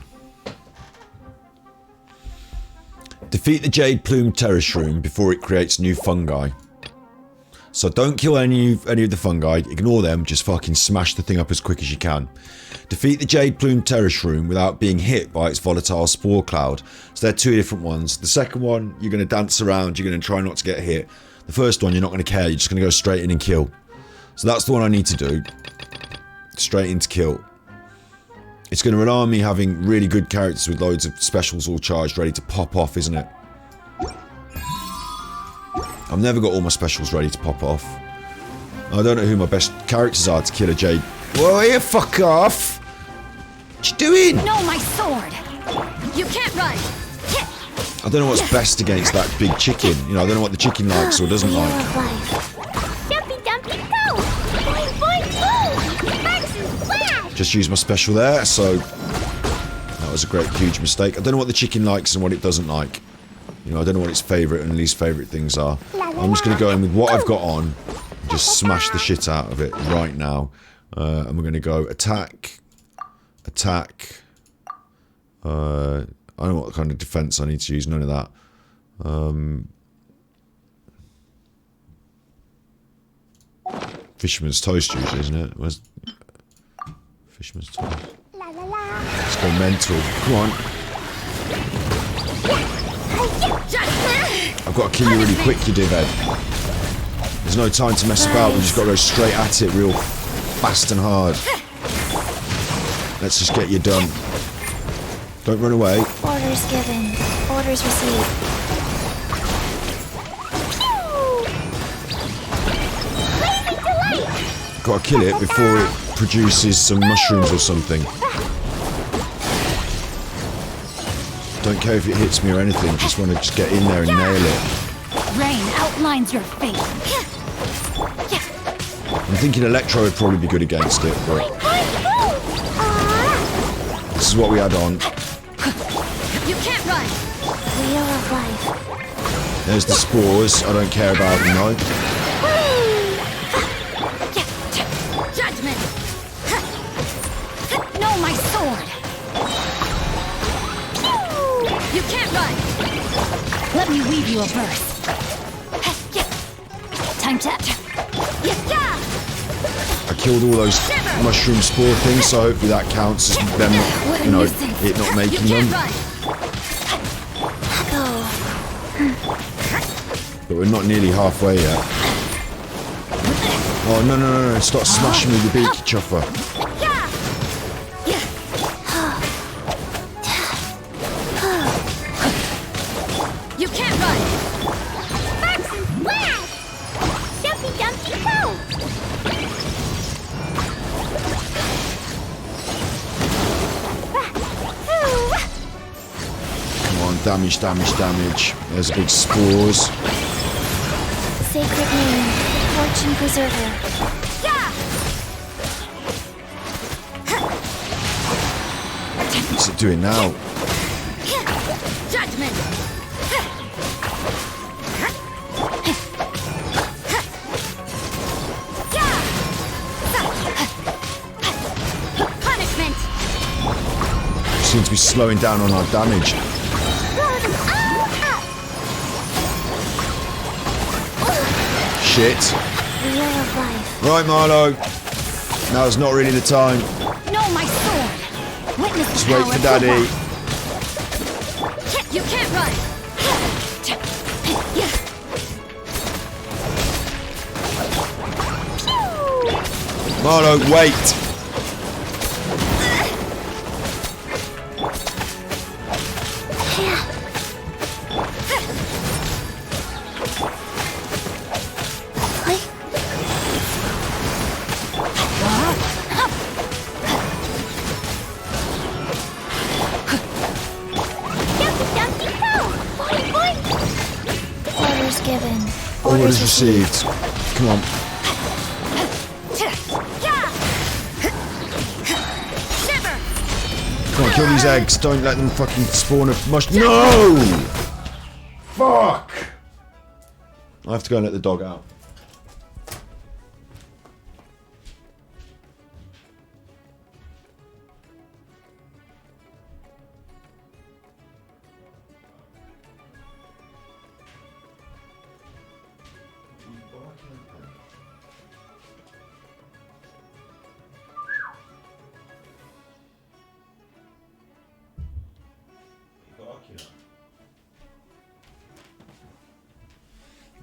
Defeat the Jade Plume Terrace Room before it creates new fungi. So don't kill any of the fungi, ignore them, just fucking smash the thing up as quick as you can. Defeat the Jade Plume Terrace Room without being hit by its volatile spore cloud. So they're 2 different ones. The second one, you're going to dance around, you're going to try not to get hit. The first one, you're not going to care, you're just going to go straight in and kill. So that's the one I need to do. Straight in to kill. It's going to rely on me having really good characters with loads of specials all charged, ready to pop off, isn't it? I've never got all my specials ready to pop off. I don't know who my best characters are to kill a Jade. Whoa, you fuck off! What you doing? No, my sword! You can't run! I don't know what's best against that big chicken. You know, I don't know what the chicken likes or doesn't like. Dumpy, dumpy, go! Boing, boing, boom! Burst and splash! Just use my special there, so was a great, huge mistake. I don't know what the chicken likes and what it doesn't like. You know, I don't know what its favourite and least favourite things are. I'm just going to go in with what I've got on and just smash the shit out of it right now. And we're going to go attack, attack. I don't know what kind of defence I need to use, none of that. Fisherman's toast usually, isn't it? Where's Fisherman's toast? Let's go mental. Come on. I've got to kill you really quick, you divhead. There's no time to mess about, we just got to go straight at it real fast and hard. Let's just get you done. Don't run away. Orders given. Orders received. Got to kill it before it produces some mushrooms or something. Don't care if it hits me or anything, just want to just get in there and nail it. Rain outlines your fate. I'm thinking Electro would probably be good against it, but this is what we had on. You can't run. Wheel of life. There's the spores, I don't care about them though. Judgment. No, my sword. You can't run. Let me weave you a verse. Time to. I killed all those mushroom spore things, so hopefully that counts as them, you know, it not making them. But we're not nearly halfway yet. Oh, no, no, no, no, stop smashing me with your beak, Chuffer. You can't run. Sparks and splash! Jumpy dumpty poo! Come on, damage, damage, damage. There's big spores. Sacred name. Fortune preserver. What's it doing now? Judgment. Punishment. Seems to be slowing down on our damage. Shit. Wheel of life. Right, Marlo. Now's not really the time. No, my sword. Witness Just the wait power for of Daddy. You can't run. Marlo, wait. Orders given. Orders received. Come on. Come on, kill these eggs. Don't let them fucking spawn a mush. No! Fuck! I have to go and let the dog out.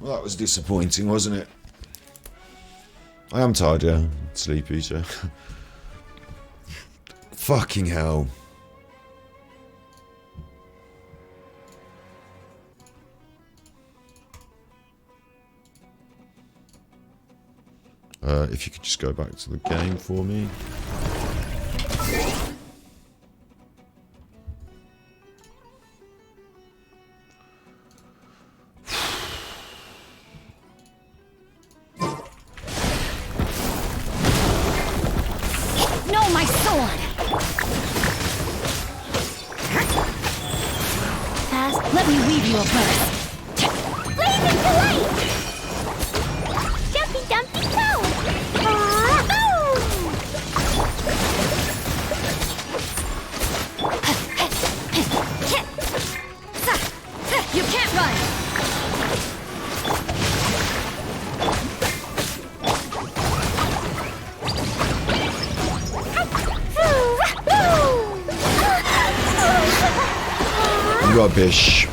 Well, that was disappointing, wasn't it? I am tired, yeah. Sleepy, so. Fucking hell. If you could just go back to the game for me. a burst. Blazing delight! Jumpy dumpy toe! You can't run! Rubbish.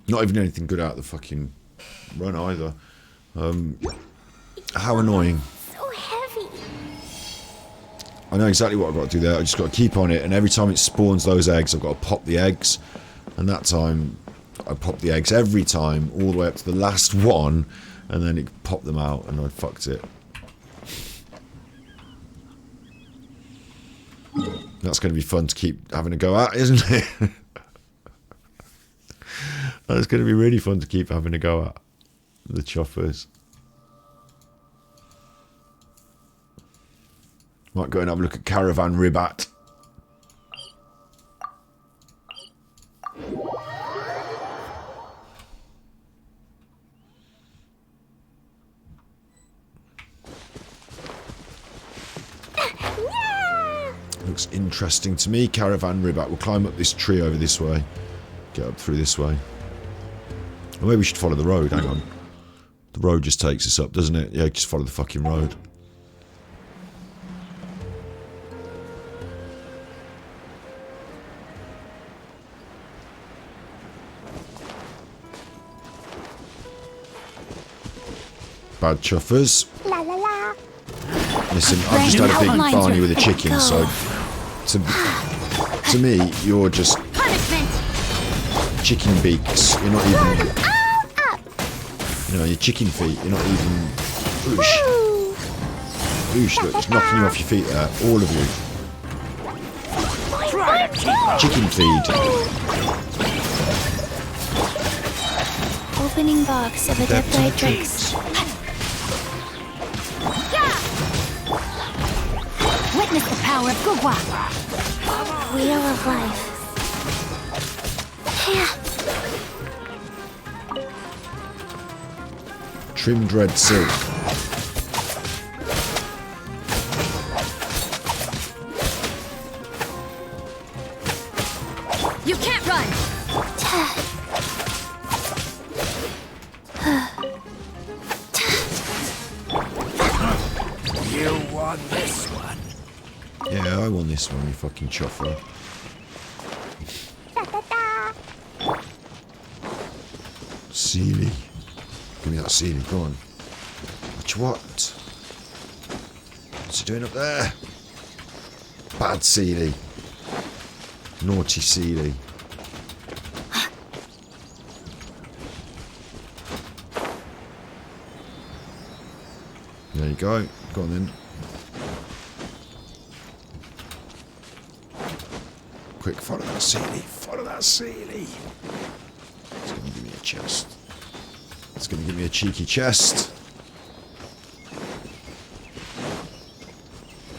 Not even anything good out of the fucking run either. How annoying. So heavy. I know exactly what I've got to do there. I just got to keep on it, and every time it spawns those eggs, I've got to pop the eggs. And that time, I popped the eggs every time, all the way up to the last one, and then it popped them out, and I fucked it. That's going to be fun to keep having a go at, isn't it? That's going to be really fun to keep having a go at. The choppers. Might go and have a look at Caravan Ribat. Looks interesting to me. Caravan Ribat. We'll climb up this tree over this way. Get up through this way. Or maybe we should follow the road. Hang on. The road just takes us up, doesn't it? Yeah, just follow the fucking road. Bad chuffers. La la la. Listen, I've just had a big Barney with a chicken, so to me, you're just Punishment! chicken beaks. You're not even, Up. you know, your chicken feet. You're not even. Oosh, oosh! Look, just knocking you off your feet there, all of you. Chicken feed. Opening box of Adepti Witness the power of Gugwa! Wheel of Life. Trimmed red silk. You can't run! You won this one. Yeah, I won this one, you fucking chuffer. Da da da. Sealy. Give me that Sealy, go on. What? What's he doing up there? Bad Sealy. Naughty Sealy. There you go. Go on then. Quick, follow that Sealy. Follow that Sealy. It's going to give me a chest. It's going to give me a cheeky chest. I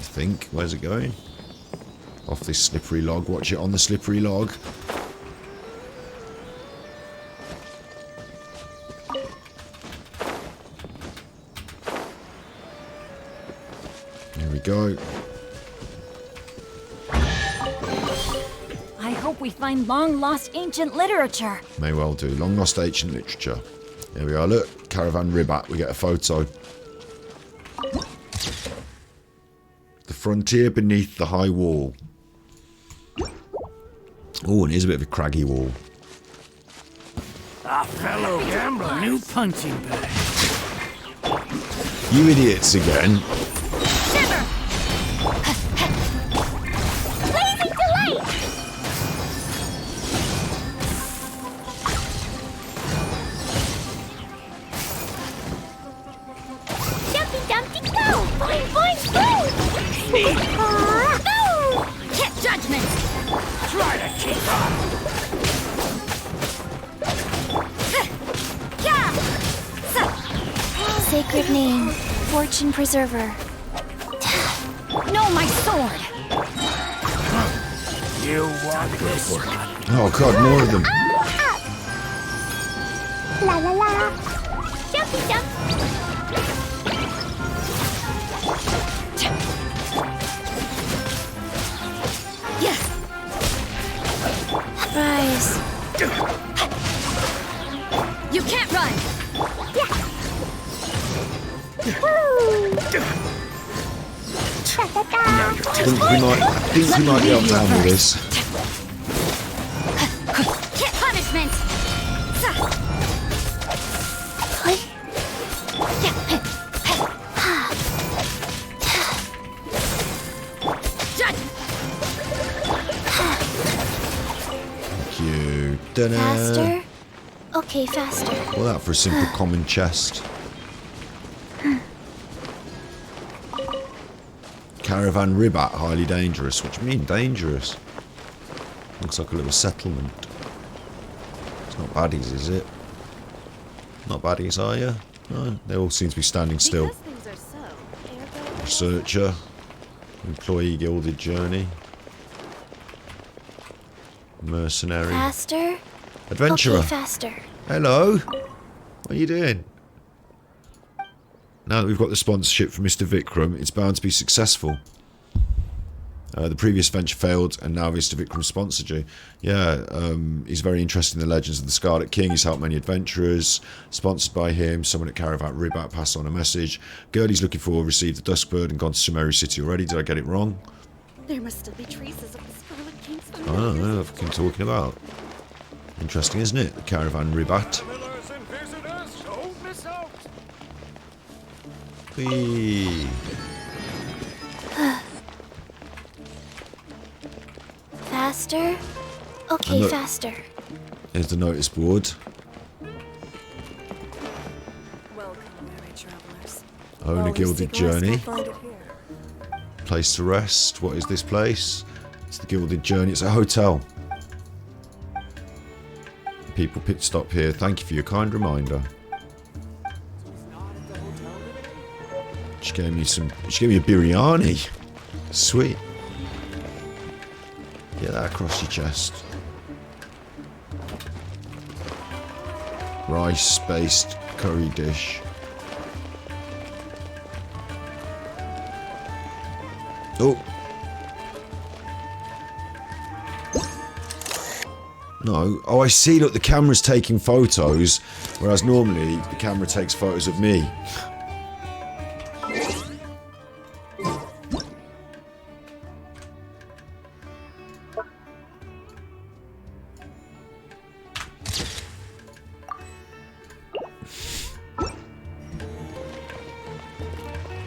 think. Where's it going? Off this slippery log. Watch it on the slippery log. There we go. I hope we find long-lost ancient literature. May well do. Long lost ancient literature. Here we are. Look. Caravan Ribat. We get a photo. The frontier beneath the high wall. Oh, and here's a bit of a craggy wall. A fellow gambler. New punching bag. You idiots again. Shiver! Blazing delight. Jumpy dumpty go. Boing boing boing. Hit judgment! Try to kick off. Yeah! Sa! sacred name, Fortune Preserver. No, my sword! You want this? Oh god, more of them. La la la. Jumpy jump. Yes! Rise. You can't run! Woo. Da, da, da. I think we might be able to handle this. Get punishment! Thank you. Da-da. Faster? Okay, faster. All that for a simple common chest. Caravan Ribat, highly dangerous. What do you mean, dangerous? Looks like a little settlement. It's not baddies, is it? Not baddies, are you? No, they all seem to be standing still. Researcher. Employee Gilded Journey. Mercenary. Faster? Adventurer. Okay, faster. Hello. What are you doing? Now that we've got the sponsorship from Mr. Vikram, it's bound to be successful. The previous venture failed, and now Mr. Vikram sponsored you. Yeah, he's very interested in the legends of the Scarlet King. He's helped many adventurers. Sponsored by him, someone at Caravan Ribat passed on a message. Girl he's looking for received the Duskbird and gone to Sumeru City already. Did I get it wrong? There must still be traces of the Scarlet King's I don't know what I'm talking about. Interesting, isn't it? The Caravan Ribat. Travelers and visitors, don't miss out. Whee. Faster? Okay, look. faster. Here's the notice board. Welcome, weary travelers. Own a All who Gilded seek rest will Journey. find it here. Place to rest. What is this place? It's the Gilded Journey. It's a hotel. People pit stop here. Thank you for your kind reminder. She gave me a biryani. Sweet. Get that across your chest. Rice-based curry dish. Oh. No. Oh, I see. Look, the camera's taking photos, whereas normally the camera takes photos of me.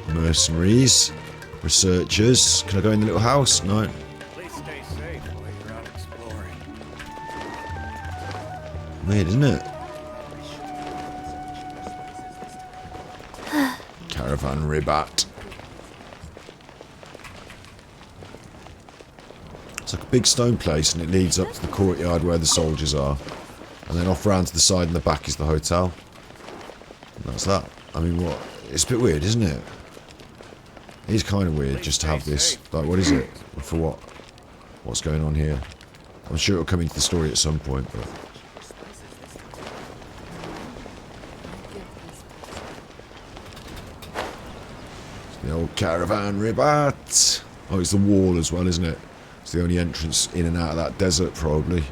Mercenaries. Researchers. Can I go in the little house? No. Please stay safe while you're out exploring. Weird, isn't it? Caravan Ribat. It's like a big stone place and it leads up to the courtyard where the soldiers are. And then off round to the side and the back is the hotel. And that's that. I mean, what? It's a bit weird, isn't it? It is kind of weird just to have this. Like, what is it? For what? What's going on here? I'm sure it'll come into the story at some point, but... The old Caravan Ribat. Oh, it's the wall as well, isn't it? It's the only entrance in and out of that desert, probably.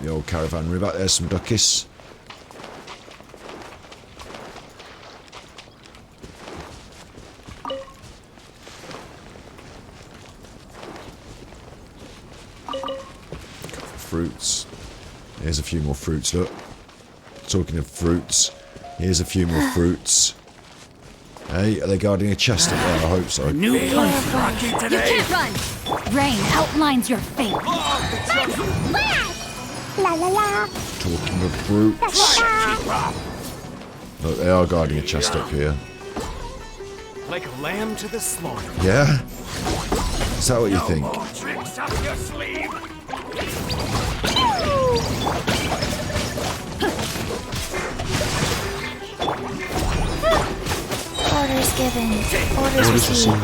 The old Caravan Ribat. There's some duckies. Fruits. Here's a few more fruits, look. Talking of fruits, here's a few more fruits. Hey, are they guarding a chest up there? I hope so. New punch rocky You today. can't run! Rain outlines your fate. La la la. Talking of fruits. Look, they are guarding a chest up here. Like a lamb to the slaughter. Yeah? Is that what you think? More tricks up your sleeve. given. Orders received.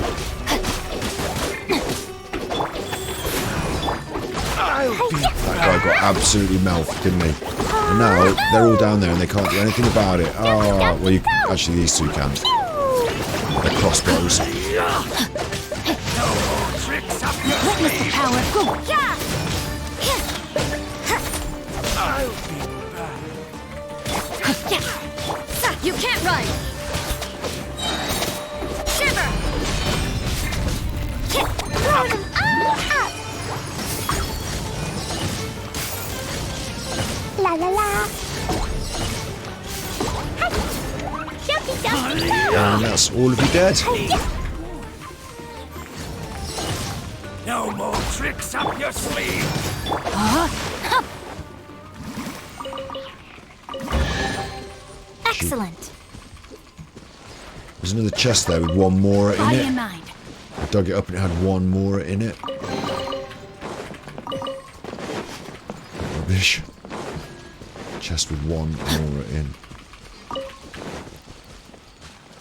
That guy got absolutely melted, didn't he? And now they're all down there and they can't do anything about it. Oh, well, you, actually these two can. They're crossbows. Witness the power. Go. You can't run. Shiver. Throw them all up. La la la. Jumpy, jumpy, jump. And that's all of you dead. No more tricks up your sleeve. Excellent. There's another chest there with one more in Body it. and mind. I dug it up and it had one more in it. Rubbish. Chest with one more in.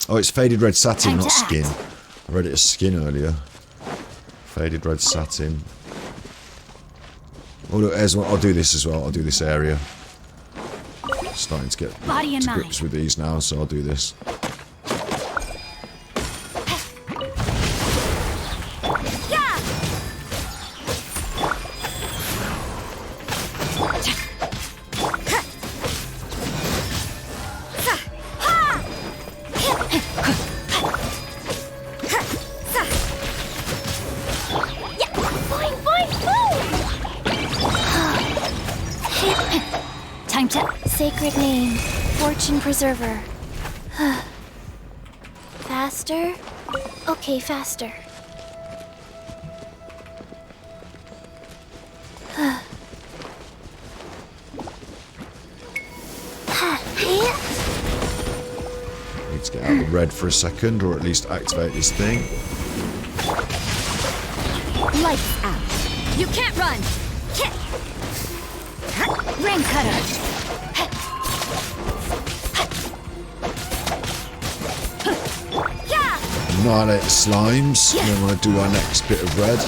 Oh, it's faded red satin, Time not to skin. act. I read it as skin earlier. Faded red satin. Oh look, there's one. I'll do this as well. I'll do this area. Starting to get Body and to mind. grips with these now, so I'll do this. Time to. Sacred name. Fortune preserver. Faster? Okay, faster. Need to get out of the red for a second, or at least activate this thing. Lights out. You can't run. Rain cutter. Annihilate the slimes. And then want to do our next bit of red.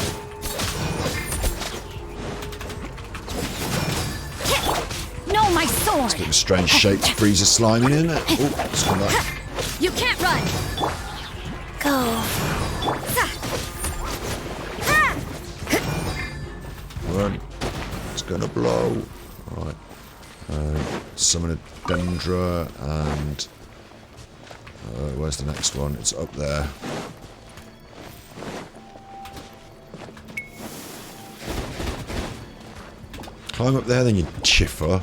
No, my sword. Bit of a strange shape to freeze a slime in, isn't it? Oh, it's come back. You can't run. Go. Run. It's gonna blow. Right. Summon a Dendra and where's the next one? It's up there. Climb up there, then you chiffer.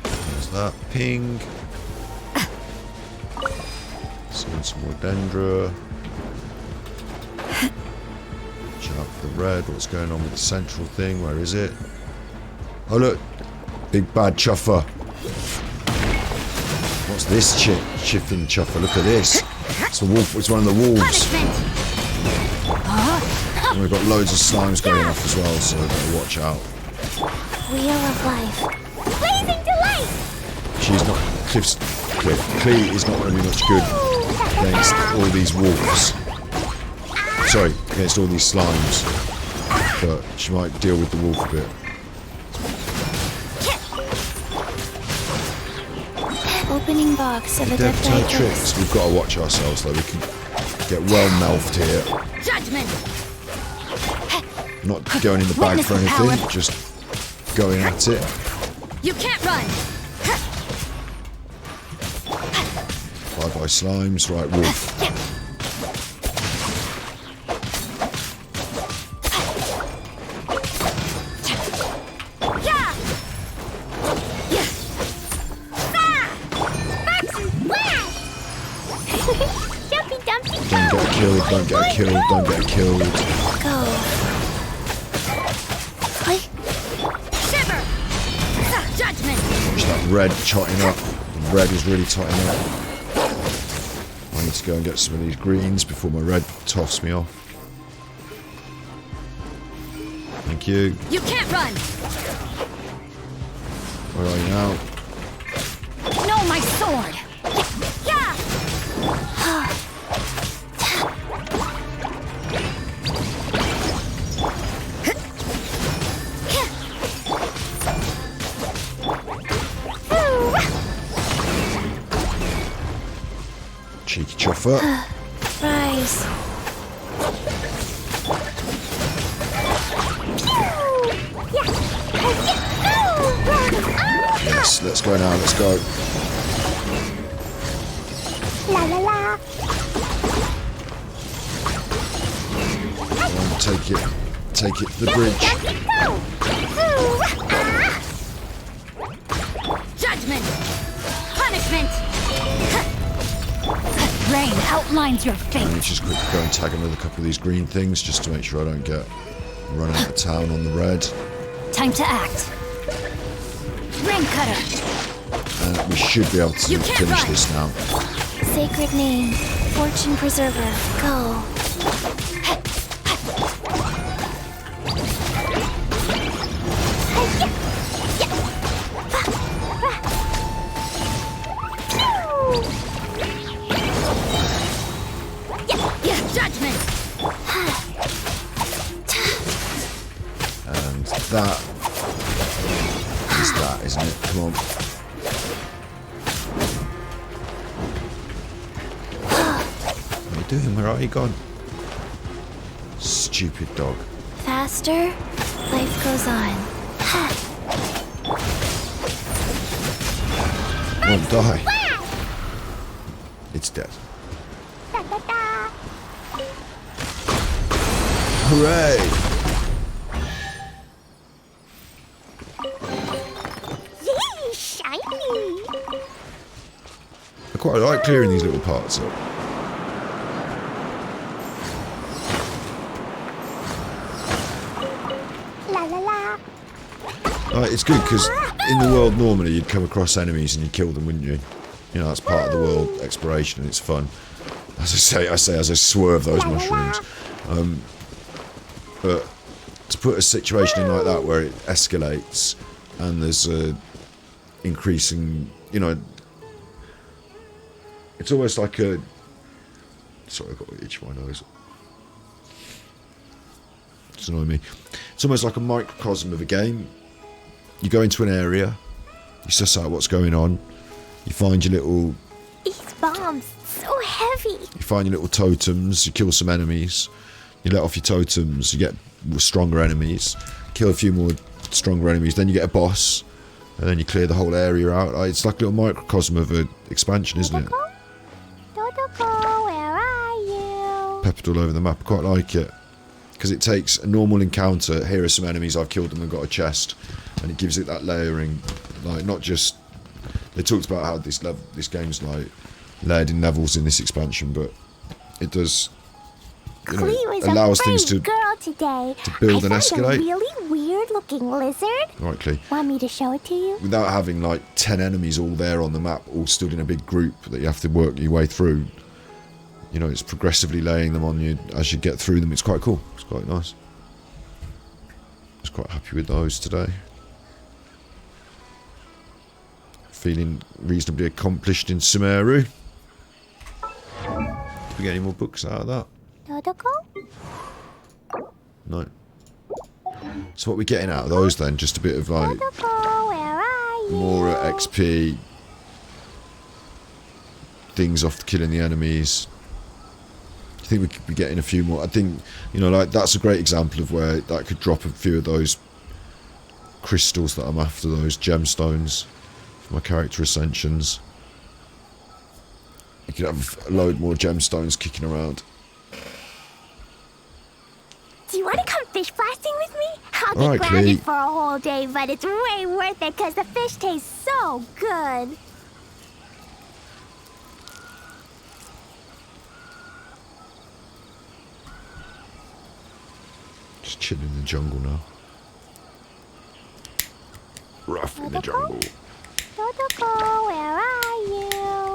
There's that. Ping. Summon some more Dendra. Watch out for the red. What's going on with the central thing? Where is it? Oh look! Big bad chuffer. What's this chifting chuffer? Look at this. It's the wolf. It's one of the wolves. And we've got loads of slimes going off as well, so we've got to watch out. Wheel of life. Blazing delight. She's not. Clee is not going to be much good against all these wolves. Sorry, against all these slimes. But she might deal with the wolf a bit. Opening box of a Dead death type tricks. We've got to watch ourselves though. We can get well melfed here. Judgment. Not going in the bag for Witness the anything, power. just going at it. You can't run. Bye bye slimes. Right, wolf. Jumpy, dumpy, Don't get killed, don't get killed, don't get killed. Go. Click. Shiver. Judgment. Watch that red totting up. The red is really totting up. I need to go and get some of these greens before my red toffs me off. Thank you. You can't run. Where are you now? No, Cheeky chuffer. Rise. Yes, let's go now, let's go. La la la. Come on, take it to the bridge. Judgment. Punishment. Rain outlines your Let me fate. just quickly go and tag another couple of these green things just to make sure I don't get run out of town on the red. Time to act. Rain cutter. We should be able to You can't finish run. this now. Sacred name, fortune preserver, go. Yeah, judgment. And that is that, isn't it? Come on. What are you doing? Where are you gone? Stupid dog. Faster, life goes on. Won't die. It's dead. Da da da. Hooray! Yay, shiny. I quite like clearing these little parts up. La la la. It's good because in the world normally you'd come across enemies and you'd kill them, wouldn't you? You know, that's part of the world exploration and it's fun. As I say as I swerve those mushrooms. But to put a situation in like that where it escalates and there's a increasing, you know, it's almost like a. Sorry, I've got to itch my nose. It's annoying me. It's almost like a microcosm of a game. You go into an area, you suss out what's going on, you find your little. These bombs, so heavy. You find your little totems, you kill some enemies, you let off your totems, you get stronger enemies, kill a few more stronger enemies, then you get a boss, and then you clear the whole area out. It's like a little microcosm of an expansion, isn't it? Dodoko, where are you? Peppered all over the map. I quite like it. Because it takes a normal encounter, here are some enemies, I've killed them and got a chest, and it gives it that layering, like not just. They talked about how this game's like layered in levels in this expansion, but it does, you know, Cleo is allows a things brave to girl today. build and I found escalate. a really weird-looking lizard. Right, Clee. Want me to show it to you? Without having like 10 enemies all there on the map, all stood in a big group that you have to work your way through. You know, it's progressively laying them on you as you get through them. It's quite cool. It's quite nice. I was quite happy with those today. Feeling reasonably accomplished in Sumeru. Did we get any more books out of that? Dodoko? No. So what are we getting out of those then? Just a bit of like Dodoko, where are you? more XP, things off killing the enemies. I think we could be getting a few more. I think, you know, like that's a great example of where that could drop a few of those crystals that I'm after, those gemstones for my character ascensions. You could have a load more gemstones kicking around. Do you want to come fish blasting with me? I'll get Alright, grounded Clee. for a whole day, but it's way worth it because the fish tastes so good. Just chilling in the jungle now. Rough in the jungle. Dodoko, where are you?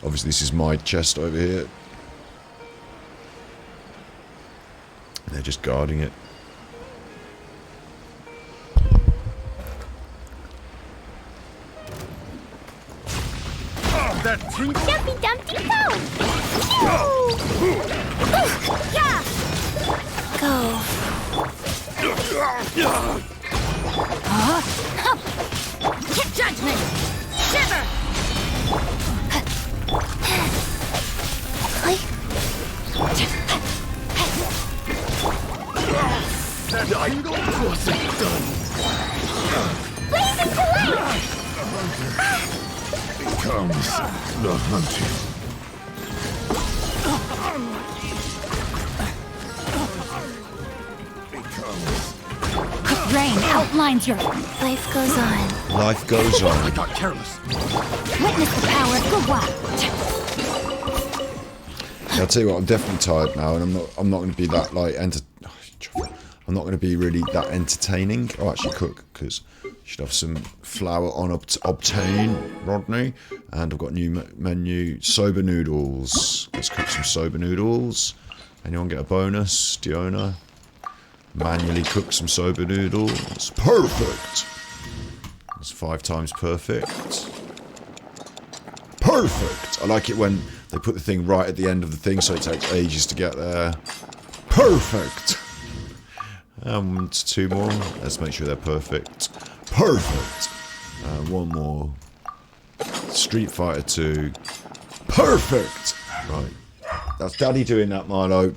Obviously this is my chest over here. And they're just guarding it. Dumpy Dumpty Phone! Yeah! Go. Judgment! Shiver! Blazing to light! Comes the hunting. Rain outlines your... Life goes on. Life goes on. I got careless. Witness the power of Gugwa. I'll tell you what, I'm definitely tired now, and I'm not going to be that like I'm not going to be really that entertaining. I'll actually cook because you should have some flour on up to obtain, Rodney. And I've got a new menu, soba noodles. Let's cook some soba noodles. Anyone get a bonus? Diona? Manually cook some soba noodles. Perfect. That's 5 times perfect. Perfect. I like it when they put the thing right at the end of the thing, so it takes ages to get there. Perfect. And 2 more. Let's make sure they're perfect. Perfect. 1 more. Street Fighter 2. Perfect. Right. That's Daddy doing that, Milo.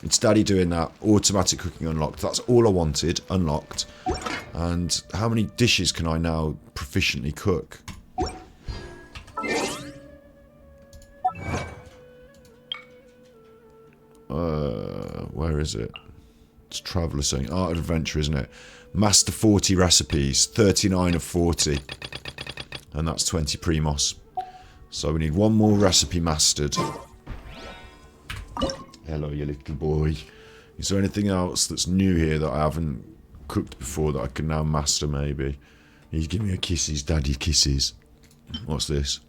It's Daddy doing that. Automatic cooking unlocked. That's all I wanted. Unlocked. And how many dishes can I now proficiently cook? Where is it? It's Traveller saying Art of Adventure, isn't it? Master 40 recipes. 39 of 40. And that's 20 Primos. So we need 1 more recipe mastered. Hello, you little boy. Is there anything else that's new here that I haven't cooked before that I can now master, maybe? You give me a kisses, daddy kisses. What's this?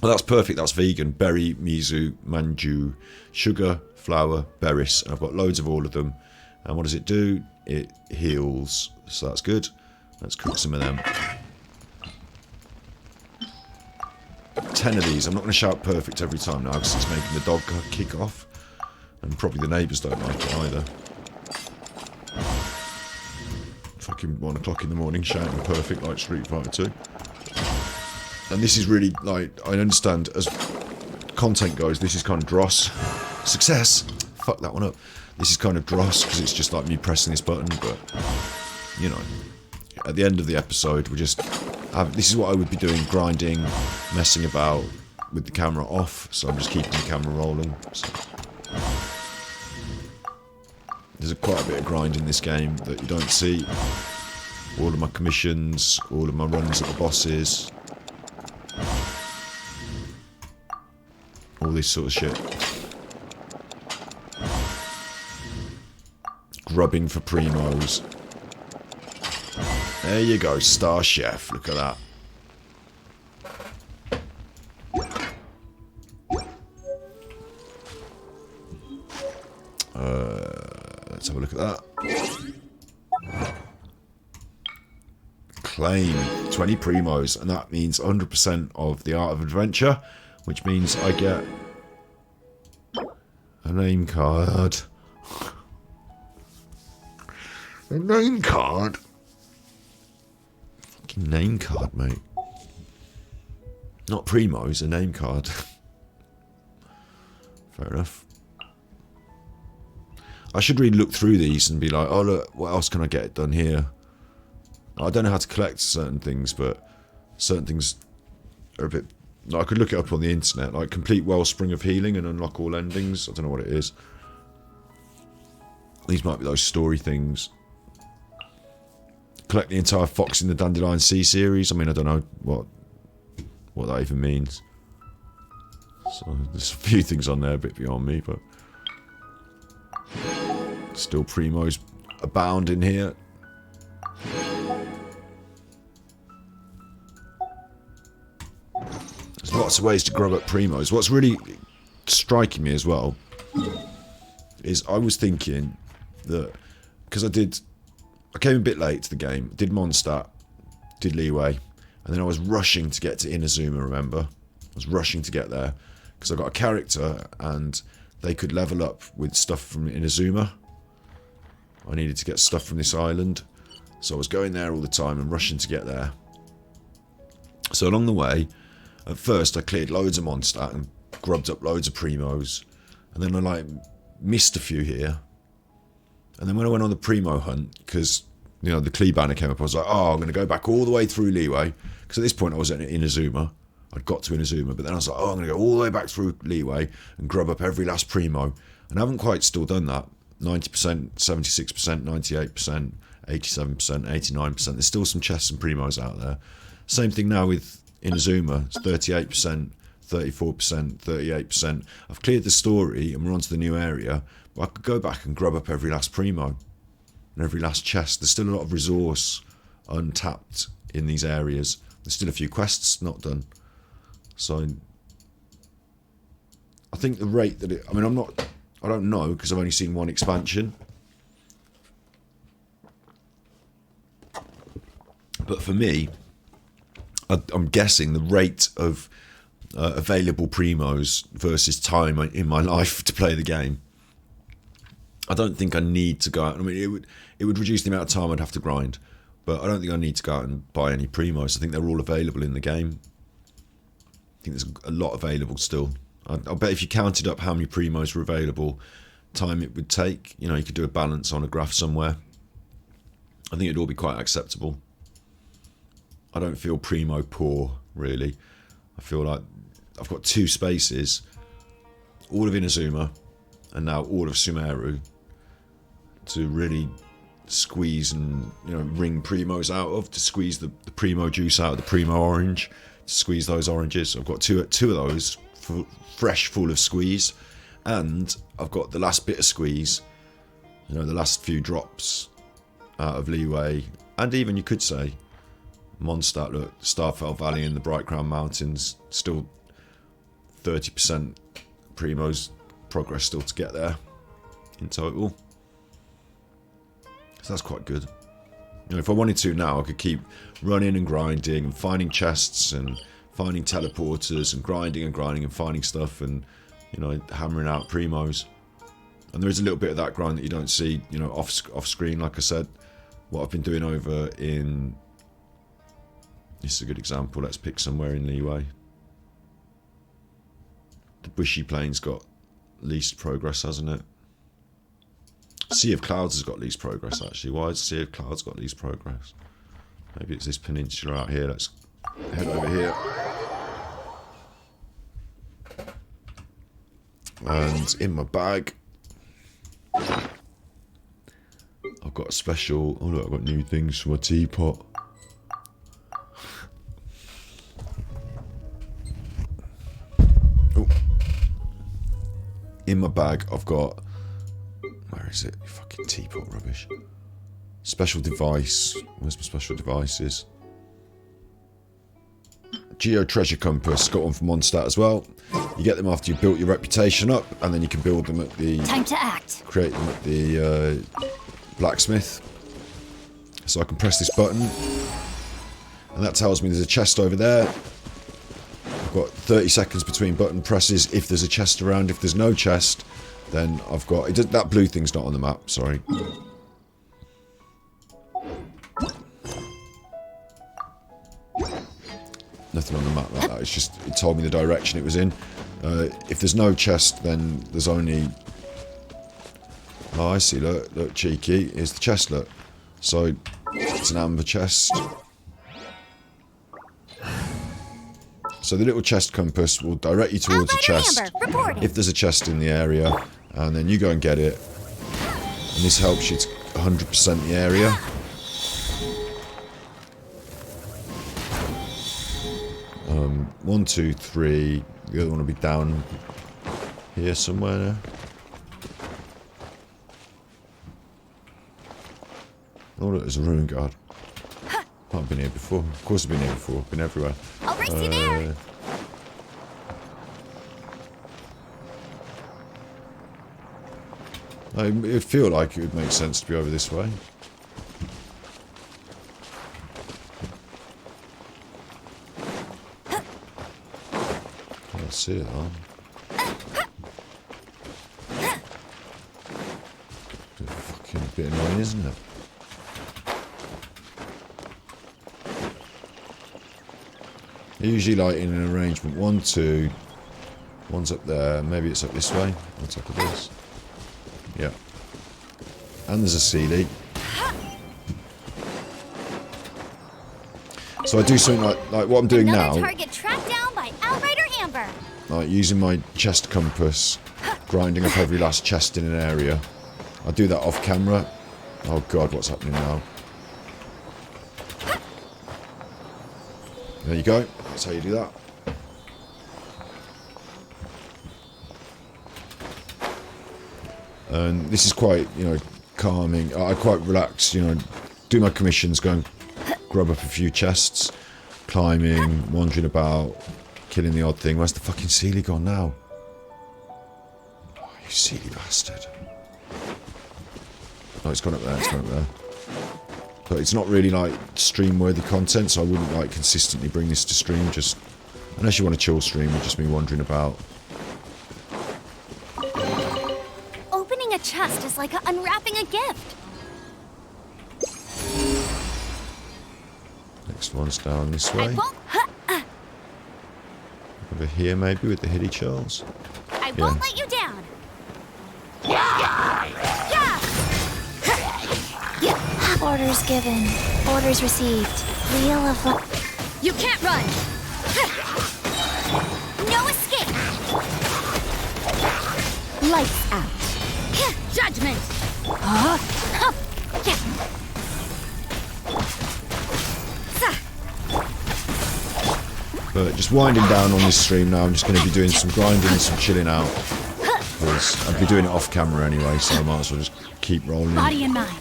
Well, that's perfect. That's vegan. Berry, miso, manju, sugar, flour, berries. And I've got loads of all of them. And what does it do? It heals. So that's good. Let's cook some of them. 10 of these. I'm not going to shout perfect every time now because it's making the dog kick off. And probably the neighbours don't like it either. Fucking 1 o'clock in the morning shouting perfect like Street Fighter 2. And this is really, like, I understand as content goes, this is kind of dross. Success! Fuck that one up. This is kind of dross because it's just like me pressing this button, but, you know, at the end of the episode, we just have, this is what I would be doing, grinding, messing about with the camera off, so I'm just keeping the camera rolling. So. There's quite a bit of grind in this game that you don't see. All of my commissions, all of my runs at the bosses. All this sort of shit. Grubbing for primos. There you go, Star Chef. Look at that. Let's have a look at that. Claim 20 primos, and that means 100% of the Art of Adventure, which means I get a name card. A name card? Fucking name card, mate. Not primos, a name card. Fair enough. I should really look through these and be like, oh look, what else can I get done here? I don't know how to collect certain things, but certain things are a bit... I could look it up on the internet, like complete Wellspring of Healing and unlock all endings. I don't know what it is. These might be those story things. Collect the entire Fox in the Dandelion Sea series. I mean, I don't know what that even means. So there's a few things on there a bit beyond me, but still primos abound in here. There's lots of ways to grab up primos. What's really striking me as well is I was thinking that because I came a bit late to the game, did Mondstadt, did Leeway, And then I was rushing to get to Inazuma, remember? I was rushing to get there. Because I got a character and they could level up with stuff from Inazuma. I needed to get stuff from this island. So I was going there all the time and rushing to get there. So along the way, at first I cleared loads of Mondstadt and grubbed up loads of Primos. And then I like missed a few here. And then when I went on the Primo hunt, because you know the Klee banner came up, I was like, oh, I'm going to go back all the way through Leeway. Because at this point I was at Inazuma. I'd got to Inazuma, but then I was like, oh, I'm going to go all the way back through Leeway and grub up every last Primo. And I haven't quite still done that. 90%, 76%, 98%, 87%, 89%. There's still some chests and Primos out there. Same thing now with Inazuma. It's 38%, 34%, 38%. I've cleared the story and we're on to the new area, but I could go back and grub up every last Primo and every last chest. There's still a lot of resource untapped in these areas. There's still a few quests not done. So I think the rate that I don't know because I've only seen one expansion. But for me, I'm guessing the rate of available Primos versus time in my life to play the game. I don't think I need to go out. I mean, it would reduce the amount of time I'd have to grind. But I don't think I need to go out and buy any Primos. I think they're all available in the game. I think there's a lot available still. I'll bet if you counted up how many Primos were available, time it would take, you know, you could do a balance on a graph somewhere. I think it'd all be quite acceptable. I don't feel Primo poor, really. I feel like I've got two spaces, all of Inazuma and now all of Sumeru, to really squeeze and, you know, wring Primos out of, to squeeze the Primo juice out of the Primo orange, to squeeze those oranges. I've got two of those, fresh, full of squeeze, and I've got the last bit of squeeze, you know, the last few drops out of Leeway, and even you could say Mondstadt, look, Starfell Valley and the Bright Crown Mountains, still 30% Primo's progress still to get there in total. So that's quite good. You know, if I wanted to now, I could keep running and grinding and finding chests and finding teleporters and grinding and finding stuff and, you know, hammering out Primos. And there is a little bit of that grind that you don't see, you know, off screen, like I said. What I've been doing over in... This is a good example. Let's pick somewhere in Leeway. The Bushy Plains got least progress, hasn't it? Sea of Clouds has got least progress, actually. Why has Sea of Clouds got least progress? Maybe it's this peninsula out here. Let's head over here. And in my bag, I've got a special... Oh, look, I've got new things for my teapot. Oh. In my bag, I've got... Where is it? You fucking teapot rubbish. Special device. Where's my special devices? Geo Treasure Compass. Got one from Mondstadt as well. You get them after you've built your reputation up, and then you can build them at the... Time to act. Create them at the blacksmith. So I can press this button, and that tells me there's a chest over there. I've got 30 seconds between button presses if there's a chest around. If there's no chest, then I've got... that blue thing's not on the map, sorry. Nothing on the map like that. It's just, it told me the direction it was in. If there's no chest, then there's only... Oh, I see, look, cheeky. Here's the chest, look. So, it's an amber chest. So the little chest compass will direct you towards a chest if there's a chest in the area, and then you go and get it. And this helps you to 100% the area. One, two, three. The other one will be down here somewhere now. Oh, look, there's a ruin guard. I've been here before. Of course I've been here before. I've been everywhere. I'll race you there. It would feel like it would make sense to be over this way. see it, though. Fucking bit annoying, isn't it? Usually, like in an arrangement, 1, 2, one's up there. Maybe it's up this way on top of this. Yeah. And there's a Sealy. So I do something like what I'm doing Another now. target tracked down by Outrider Amber. Like using my chest compass, grinding up every last chest in an area. I do that off camera. Oh god, what's happening now? There you go. That's how you do that. And this is quite, you know, calming. I quite relax, you know, do my commissions, go and grab up a few chests, climbing, wandering about, killing the odd thing. Where's the fucking Sealy gone now? Oh, you Sealy bastard. Oh, it's gone up there, it's gone up there. But it's not really like stream-worthy content, so I wouldn't like consistently bring this to stream, just unless you want a chill stream with just me wandering about. Opening a chest is like unwrapping a gift. Next one's down this I way. won't. Over here maybe with the Hitty Charles. I won't let you down. Orders given. Orders received. Wheel of You can't run. No escape. Lights out. Judgment. But just winding down on this stream now, I'm just going to be doing some grinding and some chilling out. Because I'll be doing it off camera anyway, so I might as well just keep rolling. Body and mind.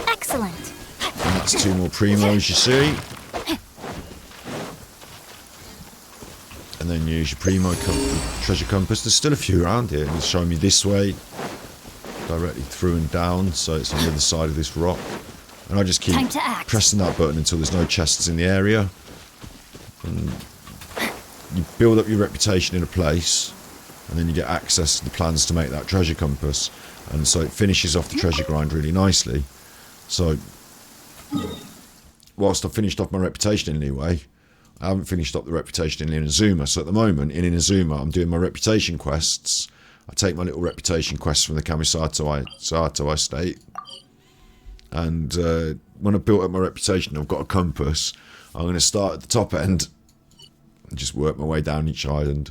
Excellent. And that's 2 more primos, you see. And then use your primo treasure compass. There's still a few around here. It's showing me this way, directly through and down, so it's on the other side of this rock. And I just keep pressing that button until there's no chests in the area. And you build up your reputation in a place, and then you get access to the plans to make that treasure compass. And so it finishes off the treasure grind really nicely. So, whilst I've finished off my reputation in Leeway, I haven't finished up the reputation in Inazuma. So at the moment, in Inazuma, I'm doing my reputation quests. I take my little reputation quests from the Kamisato estate. And when I've built up my reputation, I've got a compass. I'm going to start at the top end and just work my way down each island.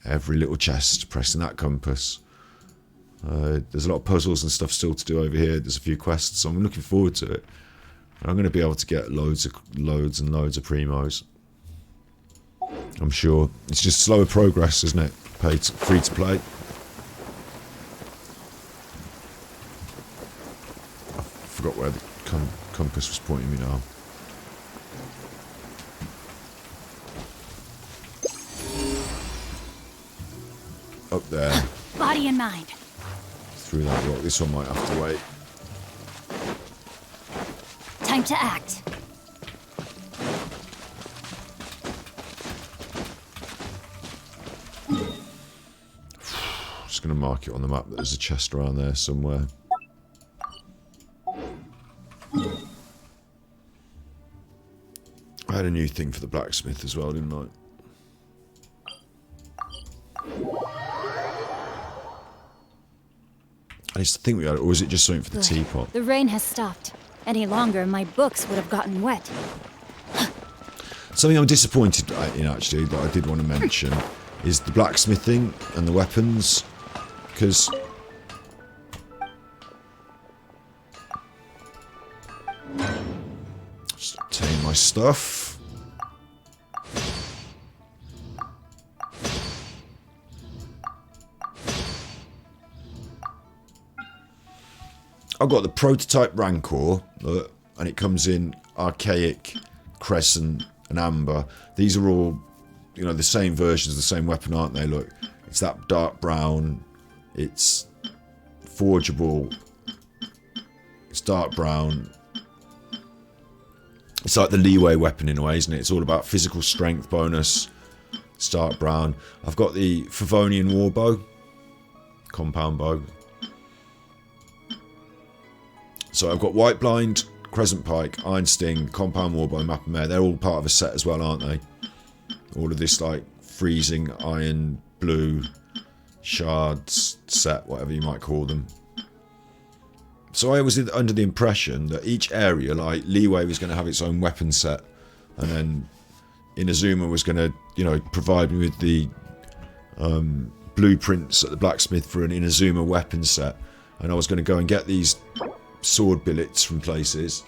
Every little chest, pressing that compass. There's a lot of puzzles and stuff still to do over here. There's a few quests, so I'm looking forward to it. I'm going to be able to get loads and loads of primos. I'm sure. It's just slower progress, isn't it? Free to play. I forgot where the compass was pointing me now. Up there. Body and mind. Through that rock. This one might have to wait. Time to act. Just going to mark it on the map that there's a chest around there somewhere. I had a new thing for the blacksmith as well, didn't I? I used to think we had it, or was it just something for the teapot? The rain has stopped. Any longer, my books would have gotten wet. Something I'm disappointed in, actually, that I did want to mention, is the blacksmithing and the weapons, because just obtain my stuff. I've got the prototype Rancor, look, and it comes in Archaic, Crescent, and Amber. These are all, you know, the same versions of the same weapon, aren't they? Look, it's that dark brown, it's forgeable, it's dark brown, It's like the leeway weapon in a way, isn't it? It's all about physical strength bonus. Stark brown. I've got the Favonian warbow. Compound bow. So I've got White Blind, Crescent Pike, Iron Sting, Compound warbow, Map and Mare. They're all part of a set as well, aren't they? All of this like freezing iron blue shards set, whatever you might call them. So I was under the impression that each area, like Leeway was going to have its own weapon set, and then Inazuma was going to, you know, provide me with the blueprints at the blacksmith for an Inazuma weapon set, and I was going to go and get these sword billets from places.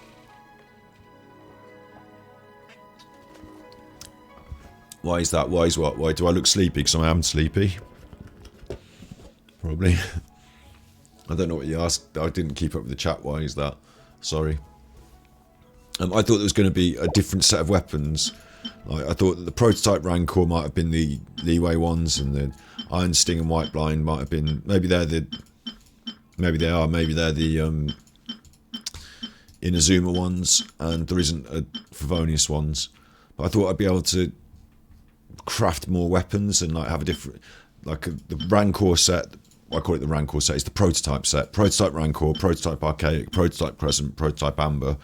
Why is that? Why is what? Why do I look sleepy? Because I am sleepy. Probably. I don't know what you asked. I didn't keep up with the chat. Why is that? Sorry. I thought there was going to be a different set of weapons. Like, I thought that the prototype Rancor might have been the Leeway ones, and the Iron Sting and White Blind might have been. Maybe they're the. Maybe they are. Maybe they're the Inazuma ones, and there isn't a Favonius ones. But I thought I'd be able to craft more weapons and like have a different, like the Rancor set. I call it the Rancor set. It's the prototype set. Prototype Rancor, prototype Archaic, prototype Crescent, prototype Amber.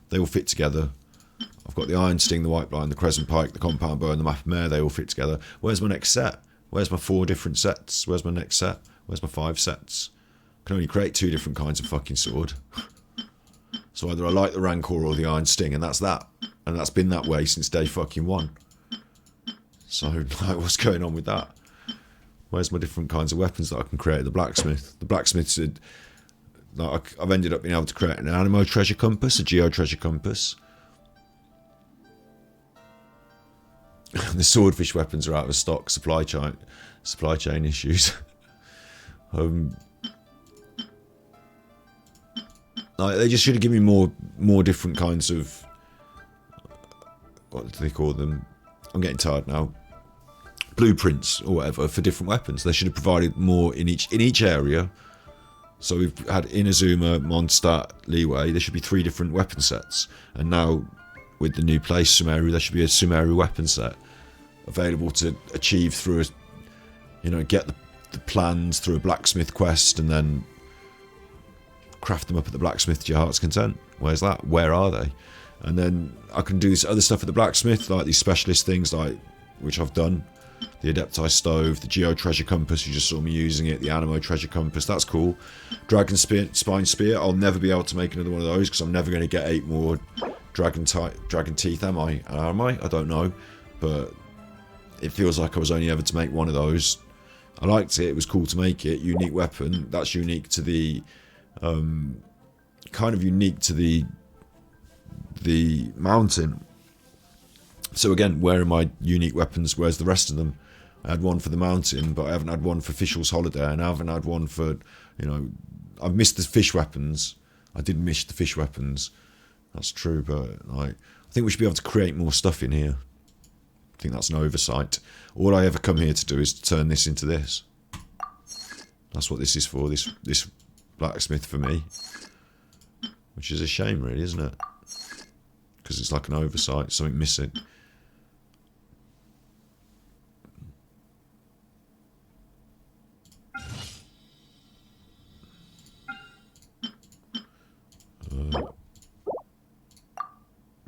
They all fit together. I've got the Iron Sting, the White Blind, the Crescent Pike, the Compound Bow, and the Map of Mare. They all fit together. Where's my next set? Where's my 4 different sets? Where's my next set? Where's my 5 sets? I can only create 2 different kinds of fucking sword. So either I like the Rancor or the Iron Sting, and that's that. And that's been that way since day fucking 1. So, like, what's going on with that? Where's my different kinds of weapons that I can create at the blacksmith? The blacksmith said, like, I've ended up being able to create an Animo treasure compass, a Geo treasure compass. The swordfish weapons are out of stock. Supply chain issues. Like, they just should have given me more different kinds of, what do they call them? I'm getting tired now. Blueprints or whatever for different weapons. They should have provided more in each area. So we've had Inazuma, Mondstadt, Leeway. There should be 3 different weapon sets. And now with the new place, Sumeru, there should be a Sumeru weapon set available to achieve through get the plans through a blacksmith quest and then craft them up at the blacksmith to your heart's content. Where's that? Where are they? And then I can do this other stuff at the blacksmith, like these specialist things, like which I've done. The Adepti Stove, the Geo Treasure Compass, you just saw me using it, the Animo Treasure Compass, that's cool. Dragon Spine Spear, I'll never be able to make another one of those because I'm never going to get 8 more Dragon Teeth, am I? I don't know. But it feels like I was only ever to make one of those. I liked it, it was cool to make it. Unique weapon, that's unique to the... kind of unique to the mountain. So again, where are my unique weapons? Where's the rest of them? I had one for the mountain, but I haven't had one for Fishel's Holiday, and I haven't had one for, I've missed the fish weapons. I did miss the fish weapons. That's true, but I think we should be able to create more stuff in here. I think that's an oversight. All I ever come here to do is to turn this into this. That's what this is for, this blacksmith for me. Which is a shame, really, isn't it? Because it's like an oversight, something missing.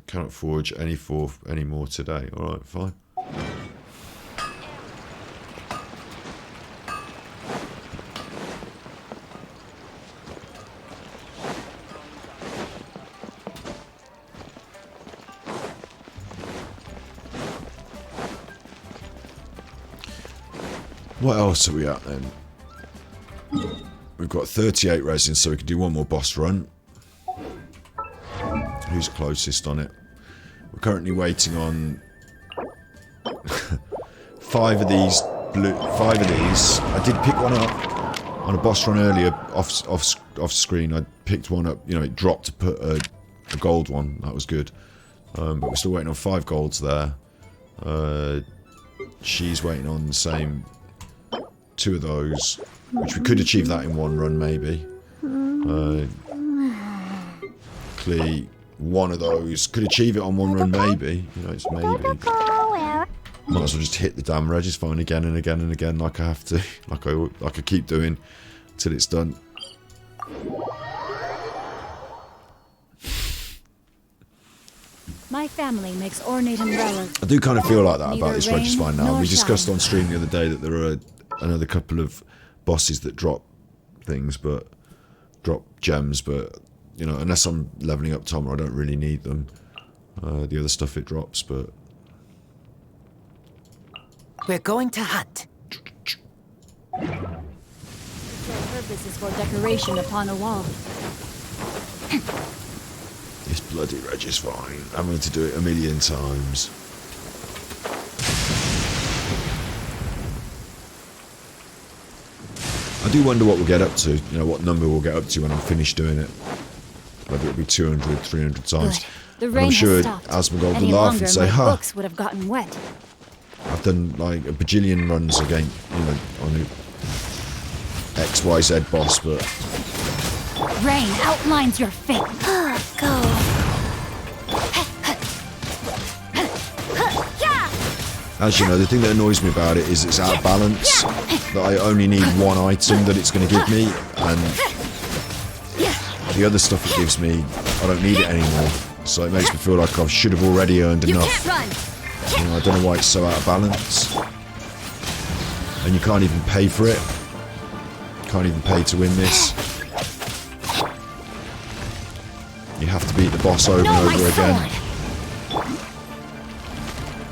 Cannot forge any more today. Alright, fine. What else are we at then? We've got 38 resins, so we can do one more boss run. Who's closest on it? We're currently waiting on 5 of these. 5 of these. I did pick one up on a boss run earlier, off screen. I picked one up. It dropped to put a gold one. That was good. But we're still waiting on 5 golds there. She's waiting on the same 2 of those, which we could achieve that in one run maybe. Clee one of those. Could achieve it on one run, maybe. You know, it's maybe. Might as well just hit the damn Regis-Fine again and again and again, like I have to, like I keep doing, till it's done. My family makes ornate umbrellas. I do kind of feel like that Neither about this rain Regis-Fine now. nor We discussed shine. on stream the other day that there are another couple of bosses that drop things, but drop gems, but you know, unless I'm leveling up Tom, I don't really need them. The other stuff it drops, but We're going to hunt. Their purpose is for decoration upon a wall. this bloody Regis-Fine, I'm going to do it a million times. I do wonder what we'll get up to, you know, what number we'll get up to when I'm finished doing it. Whether it'll be 200, 300 times. Good. The And rain I'm sure has stopped. Asmongold Any will laugh longer, and say, my ha, books would have gotten wet. I've done like a bajillion runs again, you know, on the XYZ boss, but Rain outlines your fate. Go. as you know, the thing that annoys me about it is it's out of balance. That I only need one item that it's going to give me, and the other stuff it gives me, I don't need it anymore. So it makes me feel like I should have already earned You enough. can't run. You know, I don't know why it's so out of balance. And you can't even pay for it. Can't even pay to win this. You have to beat the boss over and over again.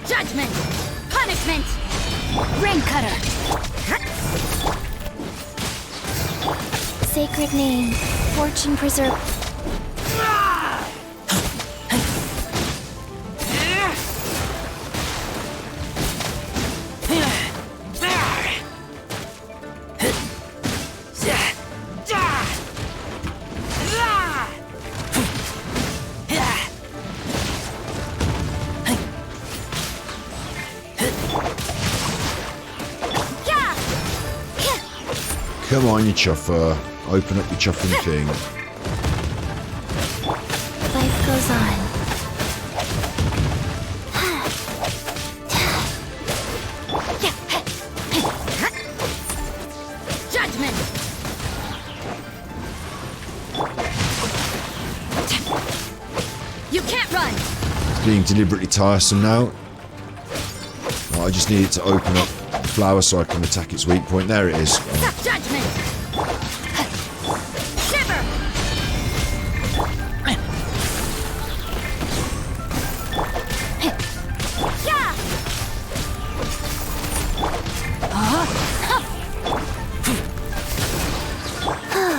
Judgment. Punishment. Rain cutter. Sacred name. Fortune preserve. Come on, you chuffer. Open up your chuffing thing. Life goes on. Judgment. You can't run. It's being deliberately tiresome now. I just need it to open up the flower so I can attack its weak point. There it is. Judgment. Shiver.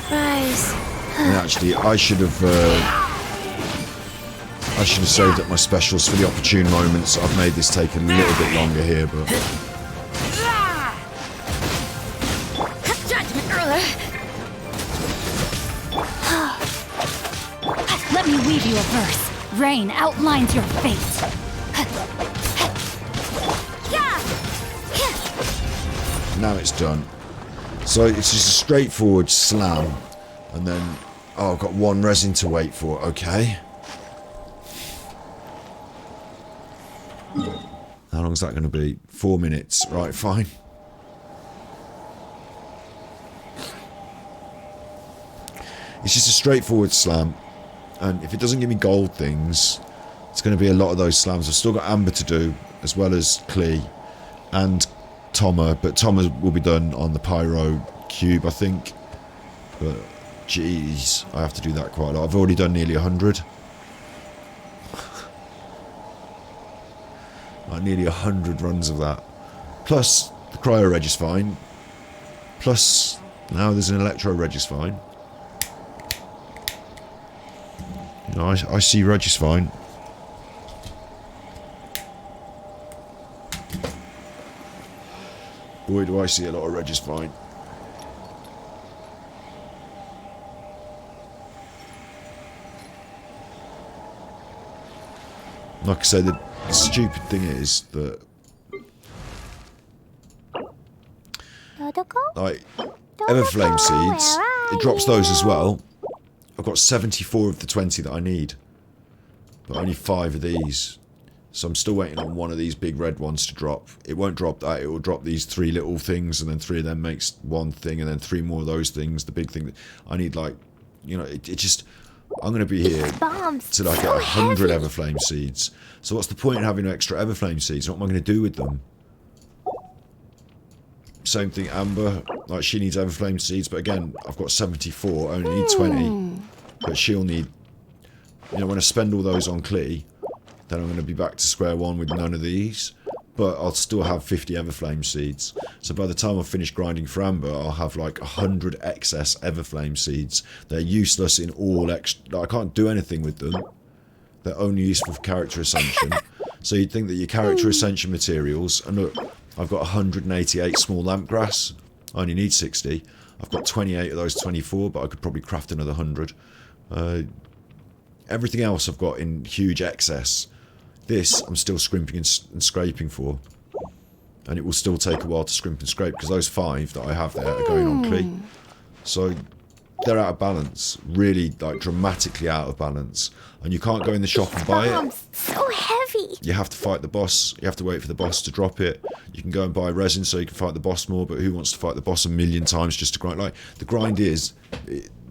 Rise. And actually, I should have saved up my specials for the opportune moments. I've made this take a little bit longer here, but Judgment. Let me weave you a verse. Rain outlines your fate. now it's done. So it's just a straightforward slam, and then oh, I've got one resin to wait for. Okay. How long is that going to be? 4 minutes. Right, fine. It's just a straightforward slam. And if it doesn't give me gold things, it's going to be a lot of those slams. I've still got Amber to do, as well as Klee and Toma. But Toma will be done on the Pyro Cube, I think. But, jeez, I have to do that quite a lot. I've already done nearly 100. Like nearly 100 runs of that. Plus the Cryo Regis-Fine. Plus now there's an Electro Regis-Fine. You know, I see Regis-Fine. Boy, do I see a lot of Regis-Fine. Like I said, the stupid thing is that, like, Everflame Seeds, it drops those as well. I've got 74 of the 20 that I need. but only 5 of these. So I'm still waiting on one of these big red ones to drop. It won't drop that, it will drop these 3 little things, and then 3 of them makes one thing, and then 3 more of those things, the big thing. I need, like, you know, it just... I'm going to be here till I get 100 Everflame seeds. So what's the point in having extra Everflame seeds? What am I going to do with them? Same thing, Amber. Like, she needs Everflame seeds, but again, I've got 74. I only need 20. But she'll need... You know, when I spend all those on Klee, then I'm going to be back to square one with none of these. But I'll still have 50 Everflame seeds. So by the time I finish grinding for Amber, I'll have like 100 excess Everflame seeds. They're useless in all extra... I can't do anything with them. They're only useful for character ascension. So you'd think that your character ascension materials... And look, I've got 188 small lamp grass. I only need 60. I've got 28 of those 24, but I could probably craft another 100. Everything else I've got in huge excess. This, I'm still scrimping and scraping for. And it will still take a while to scrimp and scrape, because those 5 that I have there are going on Klee. So, they're out of balance. Really, like, dramatically out of balance. And you can't go in the shop and buy it. So heavy. You have to fight the boss. You have to wait for the boss to drop it. You can go and buy resin so you can fight the boss more, but who wants to fight the boss a million times just to grind? Like, the grind is...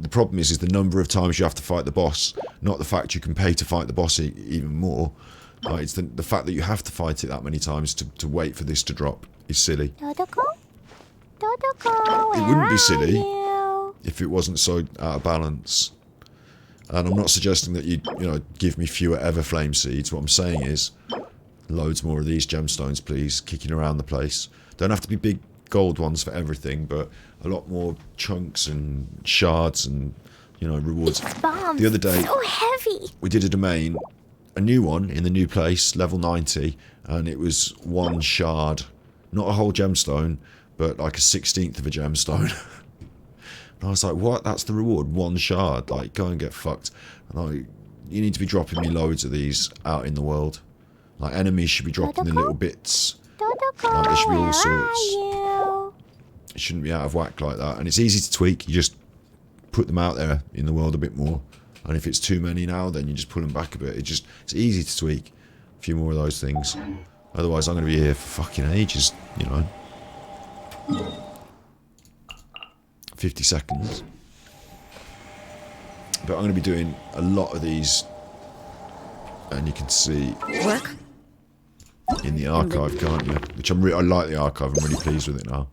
The problem is the number of times you have to fight the boss, not the fact you can pay to fight the boss even more. It's the fact that you have to fight it that many times to wait for this to drop is silly. Dodoko? Dodoko, It wouldn't be silly you? if it wasn't so out of balance. And I'm not suggesting that you know, give me fewer Everflame seeds. What I'm saying is, loads more of these gemstones, please, kicking around the place. Don't have to be big gold ones for everything, but a lot more chunks and shards and, you know, rewards. The other day, so heavy. we did a domain, a new one in the new place, level 90, and it was 1 shard. Not a whole gemstone, but like a 16th of a gemstone. And I was like, what? That's the reward? 1 shard? Like, go and get fucked. And like, you need to be dropping me loads of these out in the world. Like, enemies should be dropping the little bits. Dodoko, Like, there should be all where sorts. are you? It shouldn't be out of whack like that. And it's easy to tweak. You just put them out there in the world a bit more. And if it's too many now, then you just pull them back a bit. It's easy to tweak a few more of those things. Otherwise, I'm going to be here for fucking ages, you know. 50 seconds. But I'm going to be doing a lot of these. And you can see Work? in the archive, can't you? Which I like the archive. I'm really pleased with it now.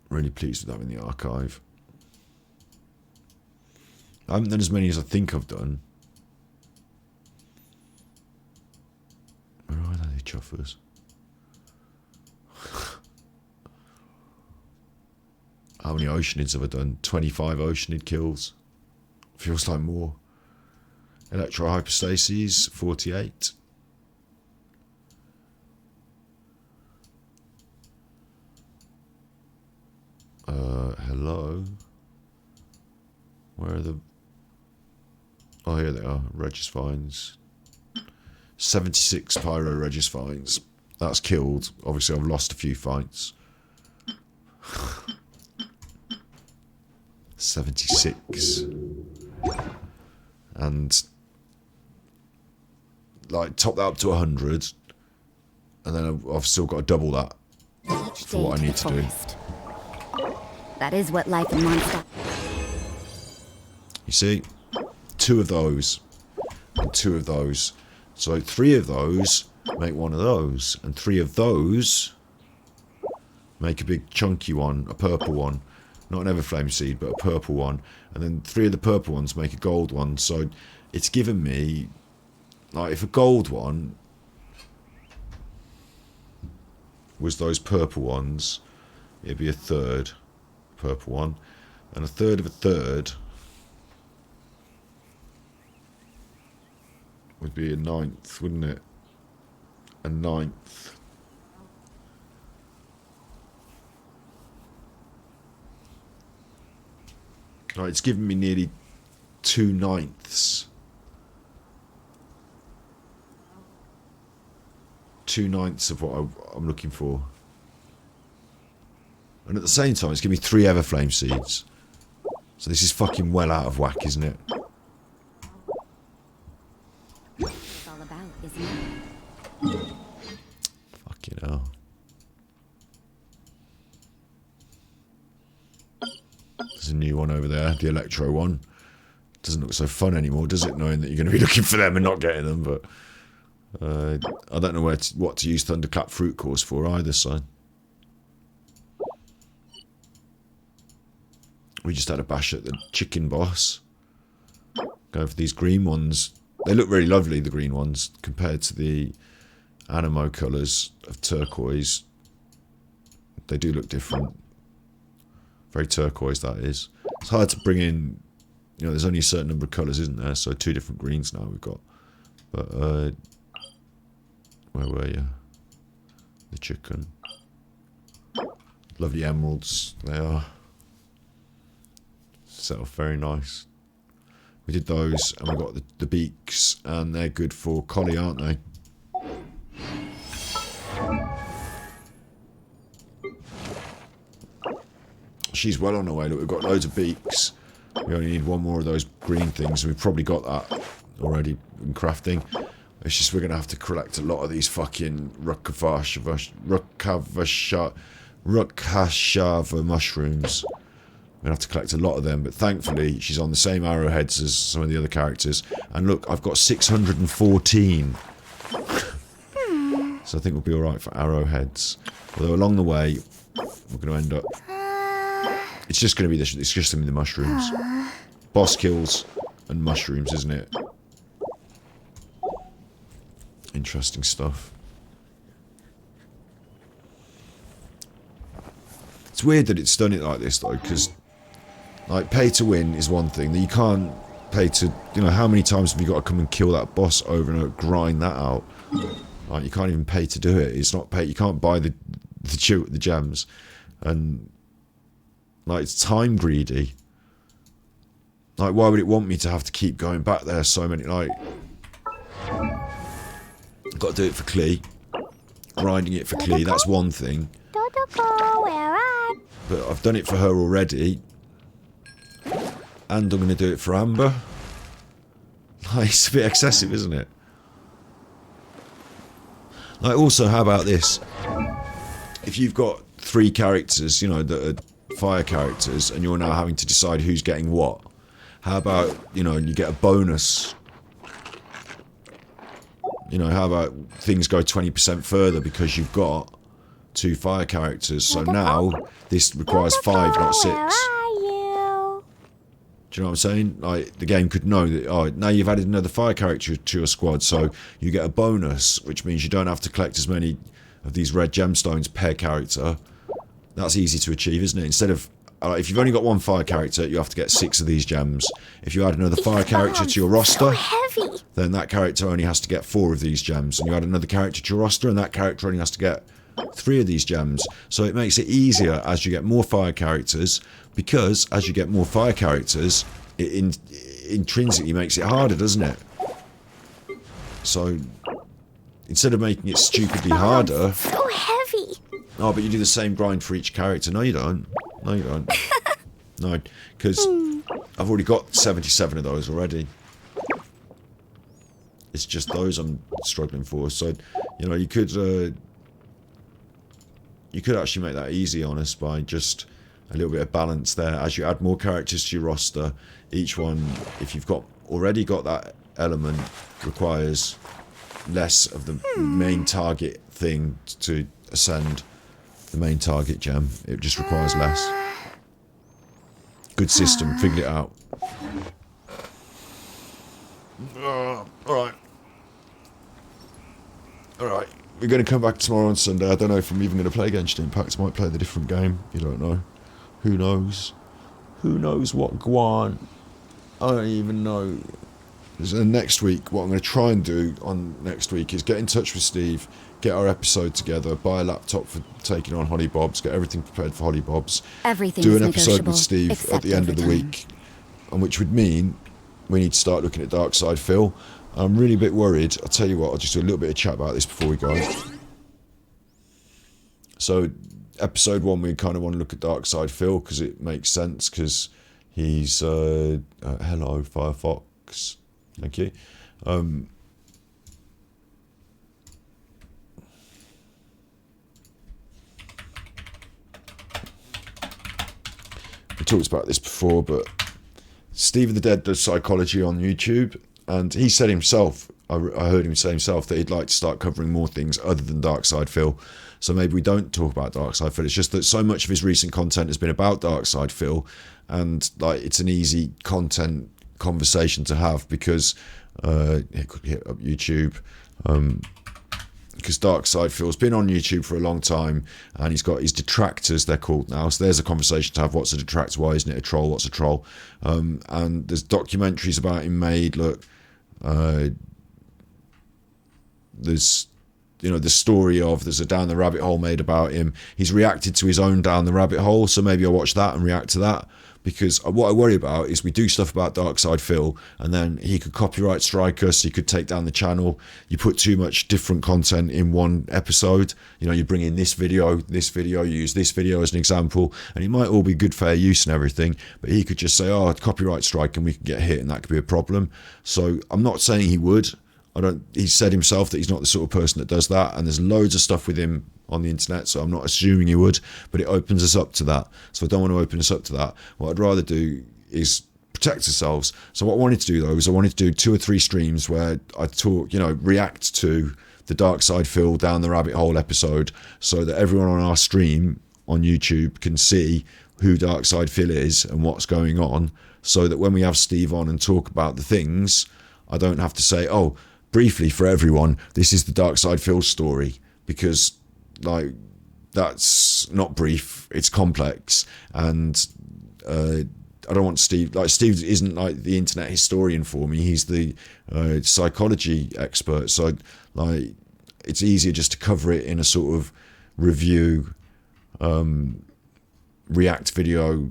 Really pleased with having the archive. I haven't done as many as I think I've done. Where are they, chuffers? How many oceanids have I done? 25 oceanid kills. Feels like more. Electro hypostases, 48. Hello? Where are the... Oh, here they are. Regisvines. 76 Pyro Regisvines. That's killed. Obviously, I've lost a few fights. 76. And... like, top that up to 100. And then I've still got to double that for what I need to do. That is what life in Monster. You see? 2 of those. And 2 of those. So 3 of those make 1 of those. And 3 of those make a big chunky one, a purple one. Not an Everflame seed, but a purple one. And then 3 of the purple ones make a gold one. So it's given me... like, if a gold one was those purple ones, it'd be a third purple one. And a third of a third would be a 9th, wouldn't it? A 9th. Right, it's given me nearly 2 9ths. 2 9ths of what I'm looking for. And at the same time, it's giving me 3 Everflame seeds. So this is fucking well out of whack, isn't it? There's a new one over there, the Electro one. Doesn't look so fun anymore, does it? Knowing that you're going to be looking for them and not getting them. But I don't know what to use Thunderclap Fruit Cores for either. So we just had a bash at the chicken boss. Go for these green ones. They look really lovely, the green ones, compared to the Animo colours of turquoise. They do look different. Very turquoise, that is. It's hard to bring in, you know, there's only a certain number of colours, isn't there? So 2 different greens now we've got. But, where were you? The chicken. Lovely emeralds, they are. Set off very nice. We did those, and we got the beaks, and they're good for collie, aren't they? She's well on her way. Look, we've got loads of beaks. We only need one more of those green things. We've probably got that already in crafting. It's just we're going to have to collect a lot of these fucking Rukkashava mushrooms. We're going to have to collect a lot of them, but thankfully she's on the same arrowheads as some of the other characters. And look, I've got 614. So I think we'll be alright for arrowheads. Although along the way, we're going to end up... It's just going to be the mushrooms. Boss kills and mushrooms, isn't it? Interesting stuff. It's weird that it's done it like this, though, because... Like, pay to win is one thing. That you can't pay to... You know, how many times have you got to come and kill that boss over and over, grind that out? Like, you can't even pay to do it. It's not pay... You can't buy the gems. And... Like, it's time greedy. Like, why would it want me to have to keep going back there so many... Like... I've got to do it for Klee. Grinding it for Klee, that's one thing. But I've done it for her already. And I'm going to do it for Amber. Like, it's a bit excessive, isn't it? Like, also, how about this? If you've got 3 characters, you know, that are fire characters, and you're now having to decide who's getting what, how about, you know, you get a bonus? You know, how about things go 20% further because you've got 2 fire characters? So now, this requires 5, not 6. Do you know what I'm saying? Like, the game could know that, oh, now you've added another fire character to your squad, so you get a bonus, which means you don't have to collect as many of these red gemstones per character. That's easy to achieve, isn't it? Instead of, if you've only got 1 fire character, you have to get 6 of these gems. If you add another fire character to your roster, then that character only has to get 4 of these gems. And you add another character to your roster, and that character only has to get 3 of these gems. So it makes it easier as you get more fire characters, because as you get more fire characters, it intrinsically makes it harder, doesn't it? So instead of making it stupidly harder... So heavy. Oh, but you do the same grind for each character. No, you don't. No, you don't. No, because I've already got 77 of those already. It's just those I'm struggling for. So, you know, you could actually make that easy on us by just a little bit of balance there. As you add more characters to your roster, each one, if you've already got that element, requires less of the main target thing to ascend the main target gem. It just requires less. Good system, figured it out. Alright. Alright. We're going to come back tomorrow on Sunday. I don't know if I'm even going to play Genshin Impact. I might play the different game. You don't know. Who knows? Who knows what Guan? I don't even know. So next week, what I'm going to try and do on next week is get in touch with Steve, get our episode together, buy a laptop for taking on Holly Bobs, get everything prepared for Holly Bobs, do an episode with Steve at the end of the week, and which would mean we need to start looking at Dark Side Phil. I'm really a bit worried. I'll tell you what, I'll just do a little bit of chat about this before we go. So, episode 1, we kind of want to look at Dark Side Phil, because it makes sense, because he's... hello, Firefox. Thank you. we talked about this before, but Steve the Dead does psychology on YouTube, and he said himself, I heard him say himself, that he'd like to start covering more things other than Darkside Phil. So maybe we don't talk about Darkside Phil. It's just that so much of his recent content has been about Darkside Phil, and like it's an easy content conversation to have because hit up YouTube. Because Darkside Phil's been on YouTube for a long time, and he's got his detractors, they're called now. So there's a conversation to have. What's a detractor? Why isn't it a troll? What's a troll? And there's documentaries about him made. Look, there's the story of, there's a Down the Rabbit Hole made about him. He's reacted to his own Down the Rabbit Hole, so maybe I'll watch that and react to that. Because what I worry about is we do stuff about Darkside Phil, and then he could copyright strike us, he could take down the channel. You put too much different content in one episode. You bring in this video, you use this video as an example, and it might all be good fair use and everything, but he could just say, oh, copyright strike, and we could get hit, and that could be a problem. So I'm not saying he would. He said himself that he's not the sort of person that does that, and there's loads of stuff with him on the internet, so I'm not assuming he would, but it opens us up to that. So I don't want to open us up to that. What I'd rather do is protect ourselves. So what I wanted to do, though, is I wanted to do 2 or 3 streams where I talk, react to the Darkside Phil Down the Rabbit Hole episode, so that everyone on our stream on YouTube can see who Darkside Phil is and what's going on, so that when we have Steve on and talk about the things, I don't have to say, oh, briefly for everyone, this is the Darkside Phil story, because that's not brief, it's complex, and I don't want Steve isn't like the internet historian for me, he's the psychology expert, so it's easier just to cover it in a sort of review react video,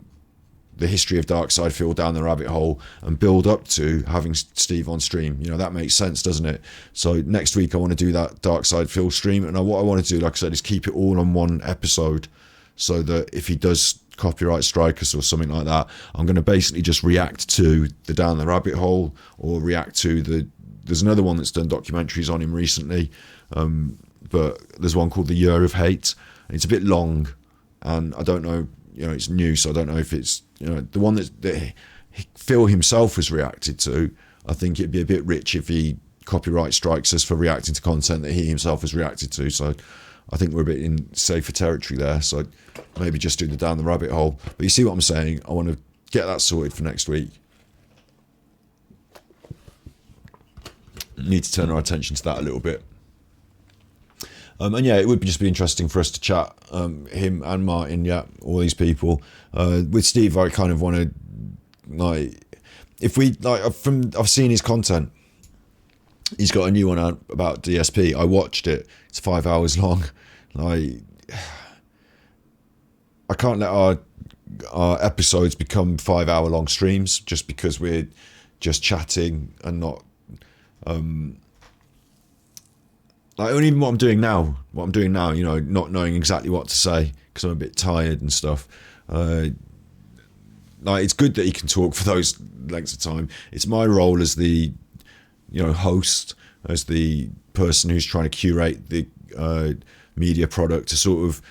the history of Darkside Phil Down the Rabbit Hole, and build up to having Steve on stream. That makes sense, doesn't it? So next week I want to do that Darkside Phil stream, and what I want to do, like I said, is keep it all on one episode, so that if he does copyright strike us or something like that, I'm going to basically just react to the Down the Rabbit Hole, or react to there's another one that's done documentaries on him recently, but there's one called The Year of Hate, and it's a bit long, and I don't know, it's new, so I don't know if it's the one that Phil himself has reacted to. I think it'd be a bit rich if he copyright strikes us for reacting to content that he himself has reacted to. So I think we're a bit in safer territory there. So maybe just do the Down the Rabbit Hole. But you see what I'm saying? I want to get that sorted for next week. Need to turn our attention to that a little bit. And yeah, it would just be interesting for us to chat, him and Martin, all these people. With Steve, I kind of want to, I've seen his content. He's got a new one out about DSP. I watched it. It's 5 hours long. I can't let our episodes become 5 hour long streams just because we're just chatting and not... even what I'm doing now, not knowing exactly what to say because I'm a bit tired and stuff. It's good that he can talk for those lengths of time. It's my role as the, host, as the person who's trying to curate the media product, to sort of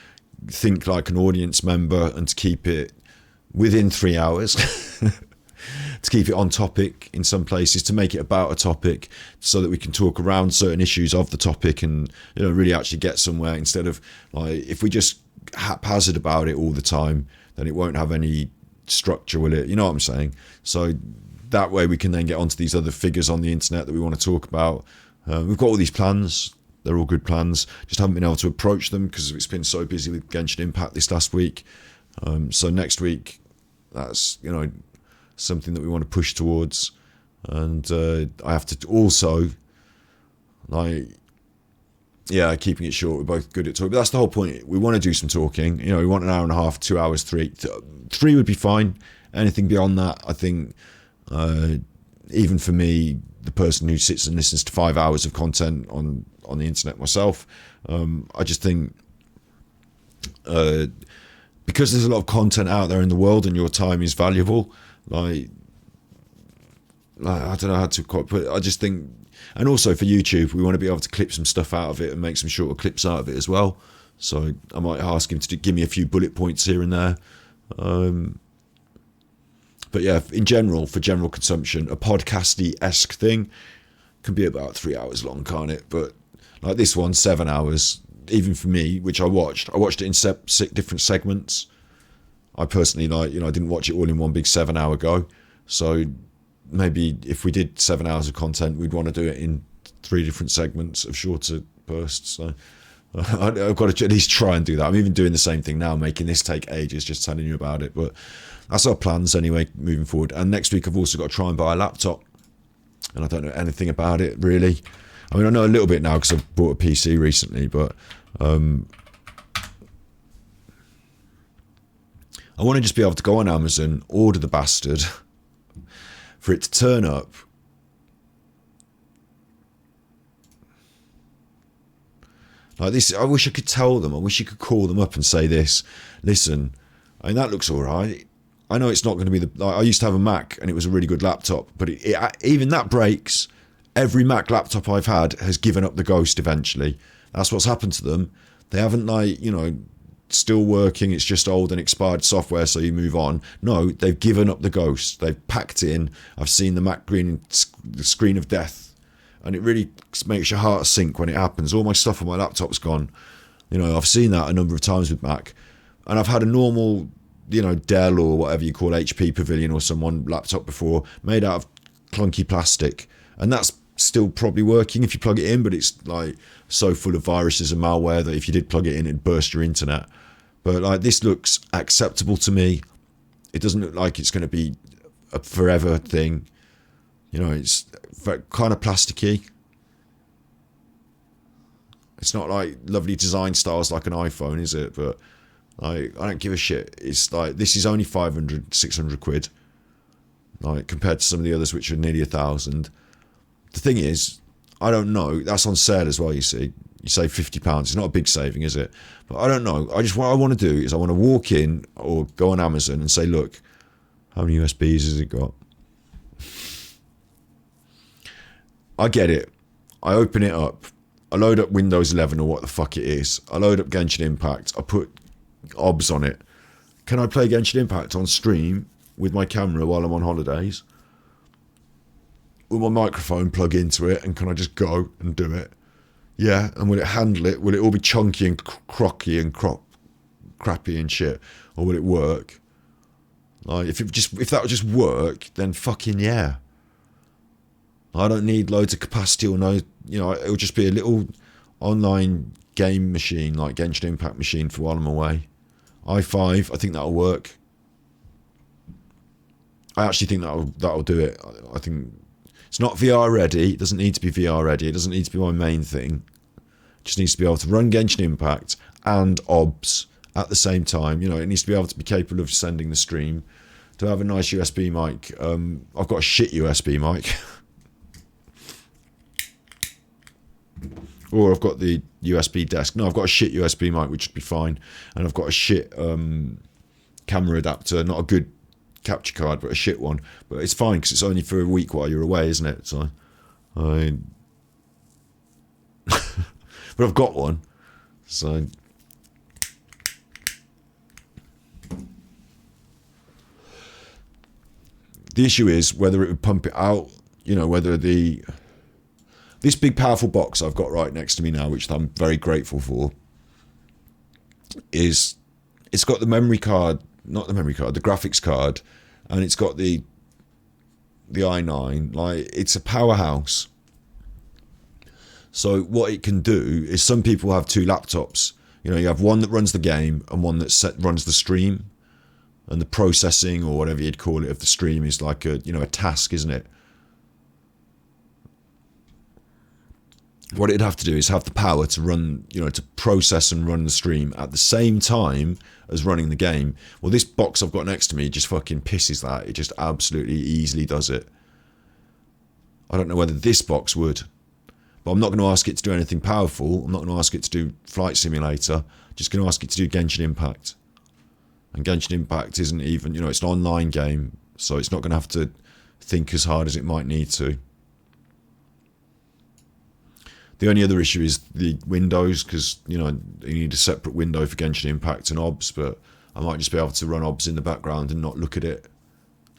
think like an audience member and to keep it within 3 hours. To keep it on topic in some places, to make it about a topic so that we can talk around certain issues of the topic and really actually get somewhere, instead of if we just haphazard about it all the time, then it won't have any structure, will it? You know what I'm saying? So that way we can then get onto these other figures on the internet that we want to talk about. We've got all these plans, they're all good plans, just haven't been able to approach them because it's been so busy with Genshin Impact this last week. So next week, that's something that we want to push towards, and I have to also keeping it short. We're both good at talking, but that's the whole point. We want to do some talking. We want an hour and a half, 2 hours, three would be fine. Anything beyond that, I think, even for me, the person who sits and listens to 5 hours of content on the internet myself, I just think because there's a lot of content out there in the world and your time is valuable. I don't know how to quite put it. I just think, and also for YouTube, we want to be able to clip some stuff out of it and make some shorter clips out of it as well. So I might ask him to give me a few bullet points here and there. But yeah, in general, for general consumption, a podcasty-esque thing can be about 3 hours long, can't it? But like this one, 7 hours, even for me, which I watched it in different segments. I personally, like, you know, I didn't watch it all in one big 7 hour go. So maybe if we did 7 hours of content, we'd want to do it in 3 different segments of shorter bursts. So I've got to at least try and do that. I'm even doing the same thing now, making this take ages, just telling you about it. But that's our plans anyway, moving forward. And next week I've also got to try and buy a laptop. And I don't know anything about it, really. I mean, I know a little bit now because I bought a PC recently, but I want to just be able to go on Amazon, order the bastard, for it to turn up. Like this, I wish I could tell them. I wish you could call them up and say this. Listen, I mean, that looks all right. I know it's not going to be the... Like, I used to have a Mac and it was a really good laptop, but even that breaks. Every Mac laptop I've had has given up the ghost eventually. That's what's happened to them. They haven't, like, you know, still working. It's just old and expired software, so you move on. No, they've given up the ghost. They've packed it in. I've seen the Mac green, the screen of death, and it really makes your heart sink when it happens. All my stuff on my laptop's gone. You know, I've seen that a number of times with Mac, and I've had a normal, you know, Dell or whatever you call HP Pavilion or someone laptop before, made out of clunky plastic, and that's still probably working if you plug it in, but it's like so full of viruses and malware that if you did plug it in, it'd burst your internet. But like, this looks acceptable to me. It doesn't look like it's going to be a forever thing. You know, it's kind of plasticky. It's not like lovely design styles like an iPhone, is it? But like, I don't give a shit. It's like, this is only 500, 600 quid. Like, compared to some of the others, which are nearly 1,000. The thing is, I don't know. That's on sale as well, you see. You save £50. It's not a big saving, is it? But I don't know. What I want to do is I want to walk in or go on Amazon and say, look, how many USBs has it got? I get it. I open it up. I load up Windows 11 or what the fuck it is. I load up Genshin Impact. I put OBS on it. Can I play Genshin Impact on stream with my camera while I'm on holidays? Will my microphone plug into it, and can I just go and do it? Yeah, and will it handle it? Will it all be chunky and crocky and crappy and shit? Or will it work? Like, if that would just work, then fucking yeah. I don't need loads of capacity or no, you know, it'll just be a little online game machine, like Genshin Impact machine for while I'm away. i5, I think that'll work. I actually think that'll do it. I think it's not VR ready. It doesn't need to be VR ready. It doesn't need to be my main thing. It just needs to be able to run Genshin Impact and OBS at the same time. You know, it needs to be able to be capable of sending the stream. To have a nice USB mic. I've got a shit USB mic. Or I've got the USB desk. No, I've got a shit USB mic, which would be fine. And I've got a shit camera adapter. Not a good capture card, but a shit one. But it's fine because it's only for a week while you're away, isn't it? So, but I've got one. So, the issue is whether it would pump it out. You know, whether this big powerful box I've got right next to me now, which I'm very grateful for, it's got the memory card, not the memory card, the graphics card, and it's got the i9. Like, it's a powerhouse. So what it can do is, some people have 2 laptops. You know, you have one that runs the game and one that runs the stream, and the processing or whatever you'd call it of the stream is like a, you know, a task, isn't it? What it'd have to do is have the power to run, you know, to process and run the stream at the same time as running the game. Well, this box I've got next to me just fucking pisses that. It just absolutely easily does it. I don't know whether this box would, but I'm not going to ask it to do anything powerful. I'm not going to ask it to do Flight Simulator. I'm just going to ask it to do Genshin Impact. And Genshin Impact isn't even, you know, it's an online game, so it's not going to have to think as hard as it might need to. The only other issue is the Windows, because, you know, you need a separate window for Genshin Impact and OBS, but I might just be able to run OBS in the background and not look at it.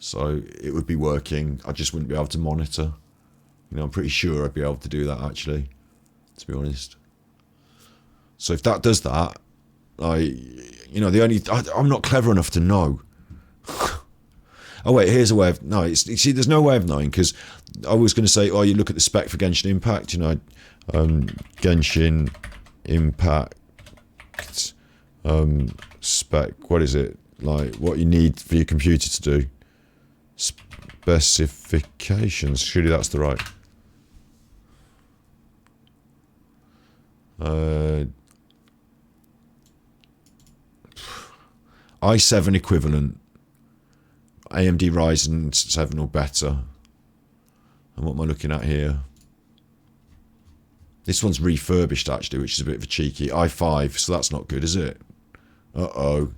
So it would be working. I just wouldn't be able to monitor. You know, I'm pretty sure I'd be able to do that, actually, to be honest. So if that does that, you know, I'm not clever enough to know. Oh wait, here's a way of, no, you see, there's no way of knowing, because I was going to say, oh, you look at the spec for Genshin Impact, you know, Genshin Impact spec, what is it? Like, what you need for your computer to do. Specifications, surely that's the right. i7 equivalent. AMD Ryzen 7 or better. And what am I looking at here? This one's refurbished, actually, which is a bit of a cheeky. i5, so that's not good, is it? Uh-oh.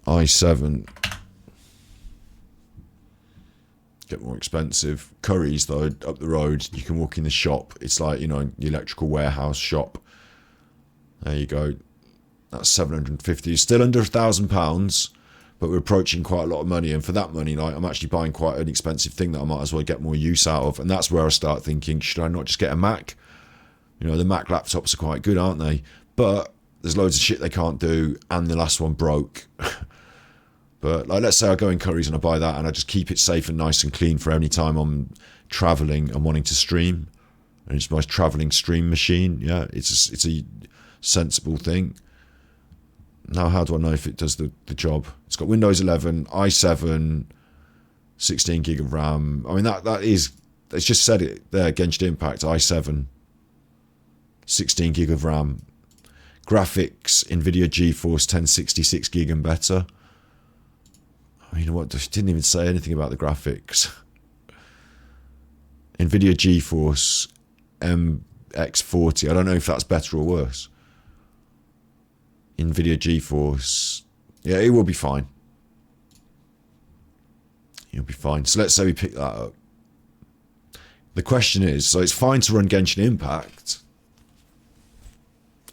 i7. Get more expensive. Curry's, though, up the road. You can walk in the shop. It's like, you know, the electrical warehouse shop. There you go. That's 750. Still under £1,000. But we're approaching quite a lot of money, and for that money, like, I'm actually buying quite an expensive thing that I might as well get more use out of. And that's where I start thinking, should I not just get a Mac? You know, the Mac laptops are quite good, aren't they? But there's loads of shit they can't do, and the last one broke. But like, let's say I go in Curry's and I buy that, and I just keep it safe and nice and clean for any time I'm traveling and wanting to stream. And it's my traveling stream machine. Yeah, it's a sensible thing. Now, how do I know if it does the job? It's got Windows 11, i7, 16 gig of RAM. I mean, that is, it's just said it there, Genshin Impact, i7, 16 gig of RAM. Graphics, NVIDIA GeForce 1066 gig and better. I mean, what? Didn't even say anything about the graphics. NVIDIA GeForce MX40. I don't know if that's better or worse. NVIDIA GeForce, yeah, it will be fine. It'll be fine. So let's say we pick that up. The question is, so it's fine to run Genshin Impact.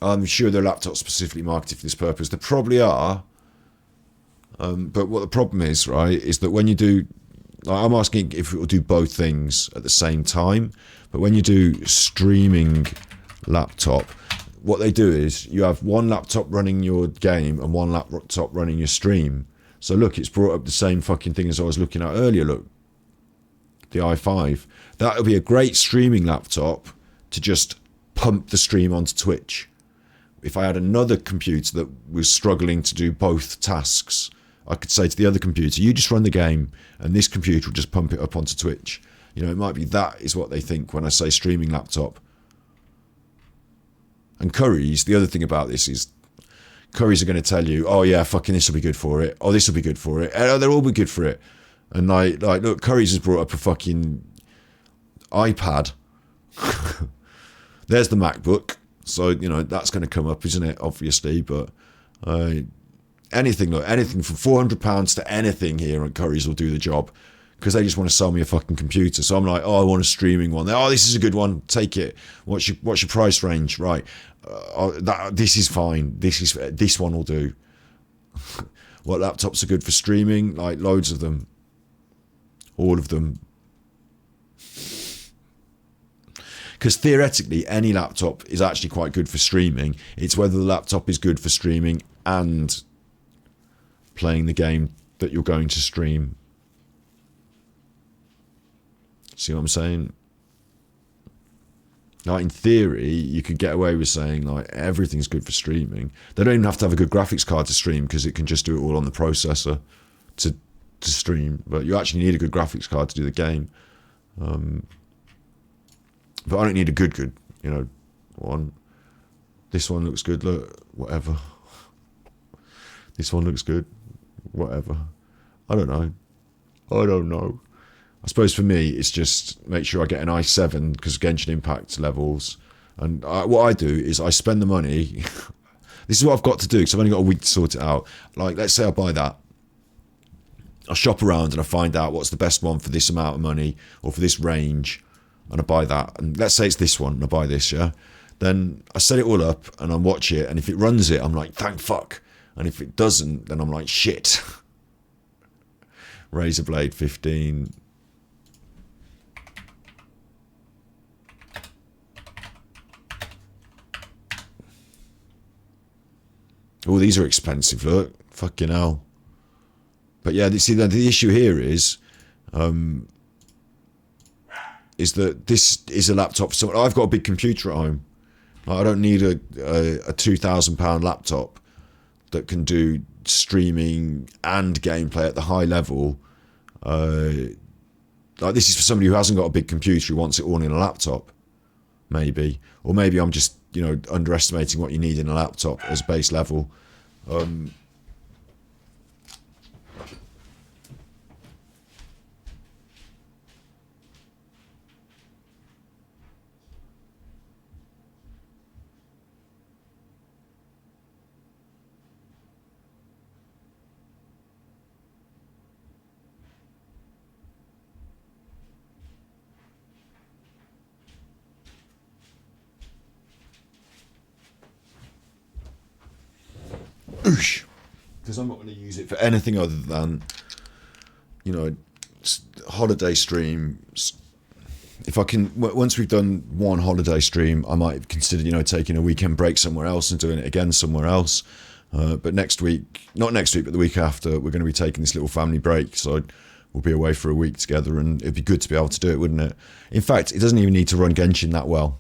I'm sure there are laptops specifically marketed for this purpose. There probably are. But what the problem is, right, is that when you do, like, I'm asking if it will do both things at the same time. But when you do streaming laptop, what they do is you have one laptop running your game and one laptop running your stream. So look, it's brought up the same fucking thing as I was looking at earlier. Look, the i5. That would be a great streaming laptop to just pump the stream onto Twitch. If I had another computer that was struggling to do both tasks, I could say to the other computer, you just run the game and this computer will just pump it up onto Twitch. You know, it might be that is what they think when I say streaming laptop. And Curry's, the other thing about this is, Curry's are going to tell you, oh yeah, fucking this will be good for it. Oh, this will be good for it. Oh, they'll all be good for it. And like, look, Curry's has brought up a fucking iPad. There's the MacBook. So, you know, that's going to come up, isn't it? Obviously, but anything from £400 to anything here at Curry's will do the job. Because they just want to sell me a fucking computer. So I'm like, oh, I want a streaming one. Oh, this is a good one. Take it. What's your price range? Right. This is fine. This one will do. What laptops are good for streaming? Like, loads of them. All of them. Because theoretically, any laptop is actually quite good for streaming. It's whether the laptop is good for streaming and playing the game that you're going to stream. See what I'm saying? Like, in theory, you could get away with saying, like, everything's good for streaming. They don't even have to have a good graphics card to stream, because it can just do it all on the processor to stream. But you actually need a good graphics card to do the game. But I don't need a good, you know, one. This one looks good, look, whatever. This one looks good, whatever. I don't know. I suppose for me, it's just make sure I get an i7 because Genshin Impact levels. And what I do is I spend the money. This is what I've got to do because I've only got a week to sort it out. Like, let's say I buy that. I shop around and I find out what's the best one for this amount of money or for this range. And I buy that. And let's say it's this one and I buy this, yeah? Then I set it all up and I watch it. And if it runs it, I'm like, thank fuck. And if it doesn't, then I'm like, shit. Razor Blade 15. Oh, these are expensive, look. Fucking hell. But yeah, see, the issue here is that this is a laptop. So I've got a big computer at home. I don't need a £2,000 laptop that can do streaming and gameplay at the high level. Like, this is for somebody who hasn't got a big computer, who wants it all in a laptop, maybe. Or maybe I'm just, you know, underestimating what you need in a laptop as base level. Because I'm not going to use it for anything other than, you know, holiday streams. If I can, once we've done one holiday stream, I might consider, you know, taking a weekend break somewhere else and doing it again somewhere else. But next week, not next week, but the week after, we're going to be taking this little family break. So we'll be away for a week together, and it'd be good to be able to do it, wouldn't it? In fact, it doesn't even need to run Genshin that well.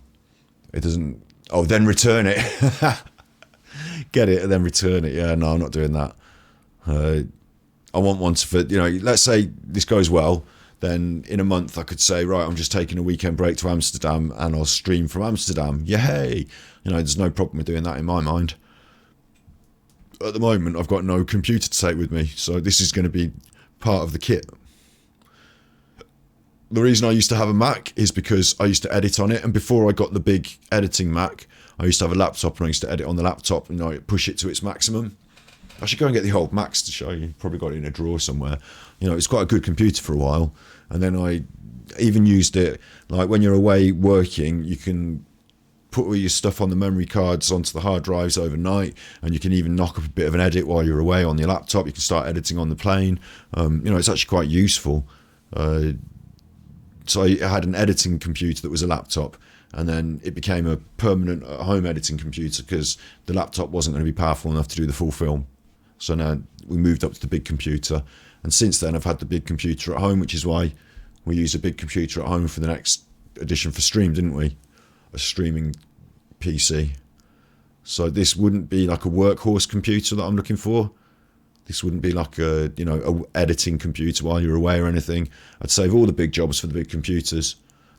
It doesn't. Oh, then return it. Get it and then return it. Yeah, no, I'm not doing that. I want one for, you know, let's say this goes well, then in a month I could say, right, I'm just taking a weekend break to Amsterdam and I'll stream from Amsterdam. Yay! You know, there's no problem with doing that in my mind. At the moment, I've got no computer to take with me, so this is going to be part of the kit. The reason I used to have a Mac is because I used to edit on it, and before I got the big editing Mac, I used to have a laptop and I used to edit on the laptop and, you know, push it to its maximum. I should go and get the old Macs to show you. Probably got it in a drawer somewhere. You know, it's quite a good computer for a while. And then I even used it, like when you're away working, you can put all your stuff on the memory cards onto the hard drives overnight, and you can even knock up a bit of an edit while you're away on your laptop. You can start editing on the plane. You know, it's actually quite useful. So I had an editing computer that was a laptop, and then it became a permanent home editing computer because the laptop wasn't going to be powerful enough to do the full film. So now we moved up to the big computer, and since then I've had the big computer at home, which is why we used a big computer at home for the next edition for stream, didn't we? A streaming PC. So this wouldn't be like a workhorse computer that I'm looking for. This wouldn't be like a, you know, a editing computer while you're away or anything. I'd save all the big jobs for the big computers.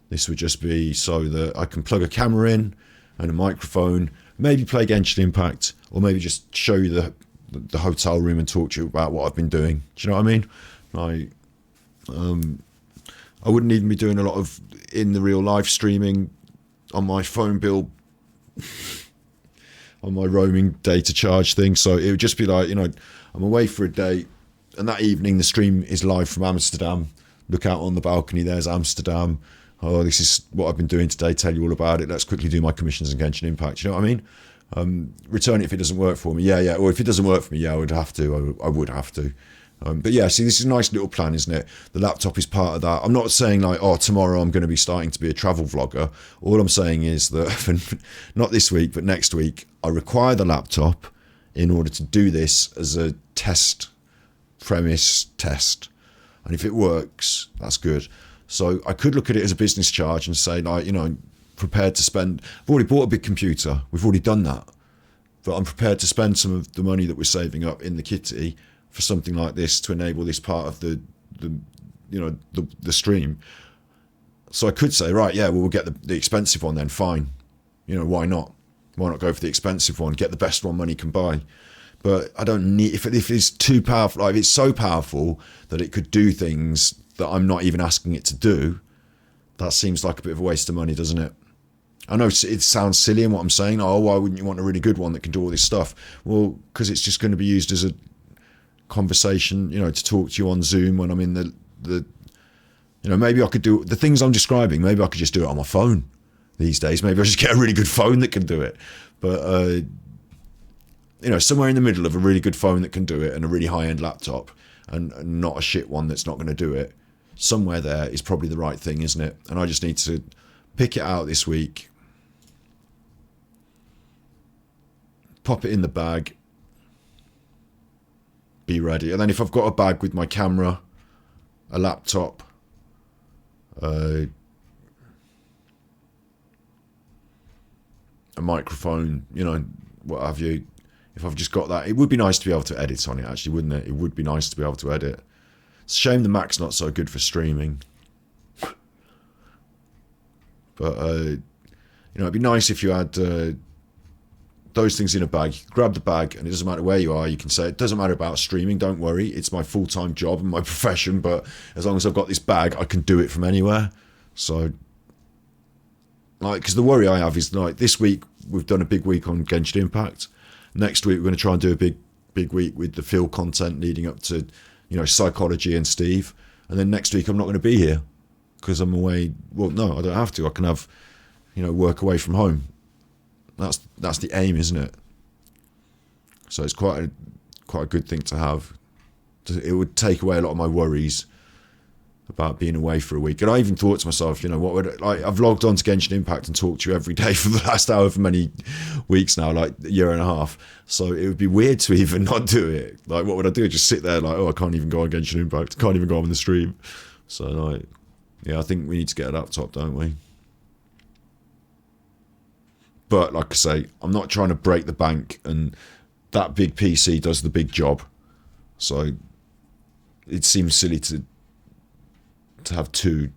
This would just be so that I can plug a camera in and a microphone, maybe play Genshin Impact, or maybe just show you the hotel room and talk to you about what I've been doing. Do you know what I mean? I wouldn't even be doing a lot of in the real life streaming on my phone bill, on my roaming data charge thing. So it would just be like, you know, I'm away for a day, and that evening the stream is live from Amsterdam. Look out on the balcony, there's Amsterdam. Oh, this is what I've been doing today, tell you all about it. Let's quickly do my commissions and Genshin Impact. You know what I mean? Return it if it doesn't work for me. Yeah. Or if it doesn't work for me, yeah, I would have to. I would have to. But yeah, see, this is a nice little plan, isn't it? The laptop is part of that. I'm not saying like, oh, tomorrow I'm going to be starting to be a travel vlogger. All I'm saying is that, not this week, but next week, I require the laptop in order to do this as a test, premise test. And if it works, that's good. So I could look at it as a business charge and say, like, you know, prepared to spend. I've already bought a big computer. We've already done that. But I'm prepared to spend some of the money that we're saving up in the kitty for something like this to enable this part of the stream. So I could say, right, yeah, well, we'll get the expensive one then, fine. You know, why not? Why not go for the expensive one, get the best one money can buy? But I don't need, if it's too powerful, like if it's so powerful that it could do things that I'm not even asking it to do, that seems like a bit of a waste of money, doesn't it? I know it sounds silly in what I'm saying. Oh, why wouldn't you want a really good one that can do all this stuff? Well, because it's just going to be used as a conversation, you know, to talk to you on Zoom when I'm in the you know, maybe I could do the things I'm describing. Maybe I could just do it on my phone these days. Maybe I just get a really good phone that can do it. But you know, somewhere in the middle of a really good phone that can do it and a really high-end laptop and not a shit one that's not going to do it. Somewhere there is probably the right thing, isn't it? And I just need to pick it out this week, pop it in the bag, be ready. And then if I've got a bag with my camera, a laptop, a microphone, you know, what have you, if I've just got that, it would be nice to be able to edit on it, actually, wouldn't it? It would be nice to be able to edit. It's a shame the Mac's not so good for streaming. But, you know, it'd be nice if you had those things in a bag. You grab the bag, and it doesn't matter where you are. You can say, it doesn't matter about streaming, don't worry. It's my full-time job and my profession, but as long as I've got this bag, I can do it from anywhere. So, like, because the worry I have is, like, this week, we've done a big week on Genshin Impact. Next week, we're going to try and do a big week with the field content leading up to, you know, psychology and Steve. And then next week, I'm not going to be here because I'm away. Well, no, I don't have to. I can have, you know, work away from home. That's the aim, isn't it? So it's quite a good thing to have. It would take away a lot of my worries about being away for a week. And I even thought to myself, you know, what would, like, I've logged on to Genshin Impact and talked to you every day for the last however many weeks now, like a year and a half. So it would be weird to even not do it. Like, what would I do? Just sit there like, oh, I can't even go on Genshin Impact. I can't even go on the stream. So, like, yeah, I think we need to get a laptop, don't we? But like I say, I'm not trying to break the bank, and that big PC does the big job. So it seems silly to have two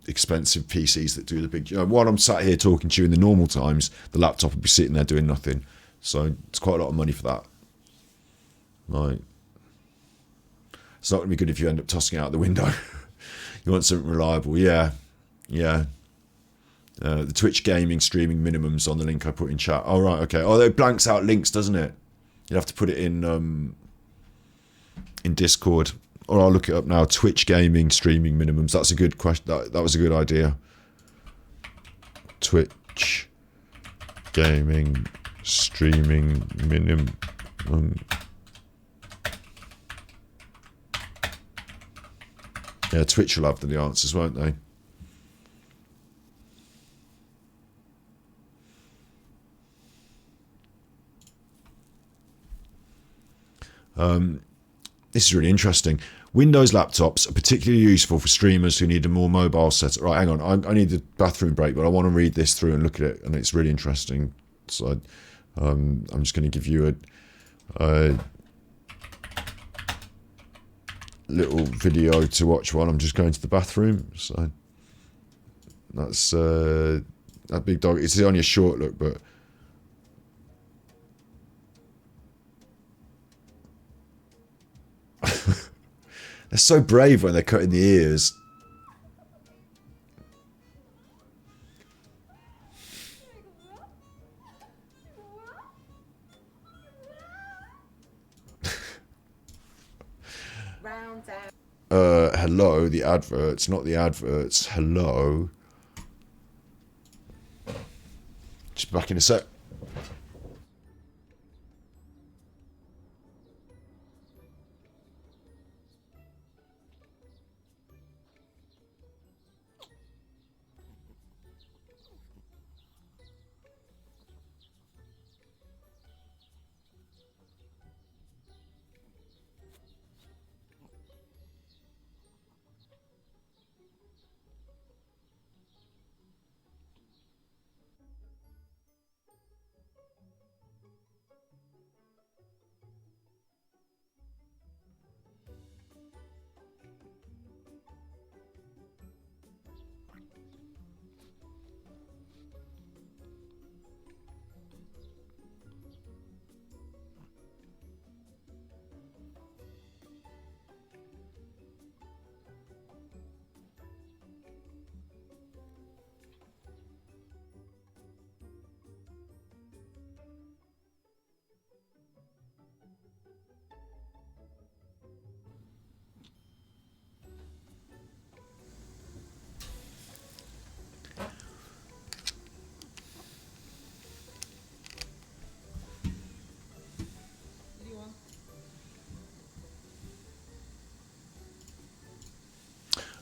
expensive PCs that do the big job. While I'm sat here talking to you in the normal times, the laptop would be sitting there doing nothing. So it's quite a lot of money for that. Right. It's not going to be good if you end up tossing it out the window. You want something reliable. Yeah. Yeah. The Twitch gaming streaming minimums on the link I put in chat. Oh, right, okay. Oh, it blanks out links, doesn't it? You'd have to put it in Discord. Or I'll look it up now. Twitch gaming streaming minimums. That's a good question. That was a good idea. Twitch gaming streaming minimum. Yeah, Twitch will have the answers, won't they? This is really interesting. Windows laptops are particularly useful for streamers who need a more mobile setup. Right, hang on. I need a bathroom break, but I want to read this through and look at it, and it's really interesting. So I'm just going to give you a little video to watch while I'm just going to the bathroom. So that's that big dog. It's only a short look, but they're so brave when they're cutting the ears. Hello, the adverts, not the adverts. Hello. Just back in a sec.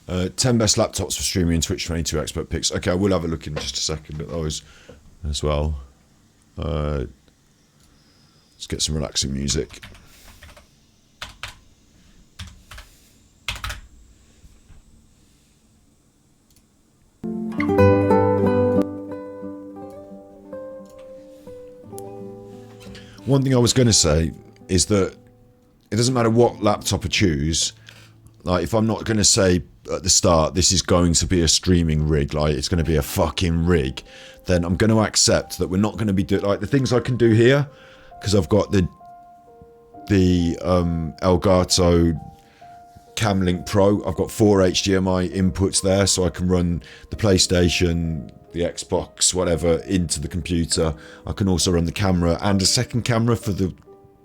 10 best laptops for streaming and Twitch 22 expert picks. Okay, I will have a look in just a second at those as well. Let's get some relaxing music. One thing I was going to say is that it doesn't matter what laptop I choose. Like, if I'm not going to say at the start, this is going to be a streaming rig, like it's going to be a fucking rig, then I'm going to accept that we're not going to be doing, like, the things I can do here, because I've got the Elgato Camlink Pro. I've got 4 HDMI inputs there, so I can run the PlayStation, the Xbox, whatever, into the computer. I can also run the camera and a second camera for the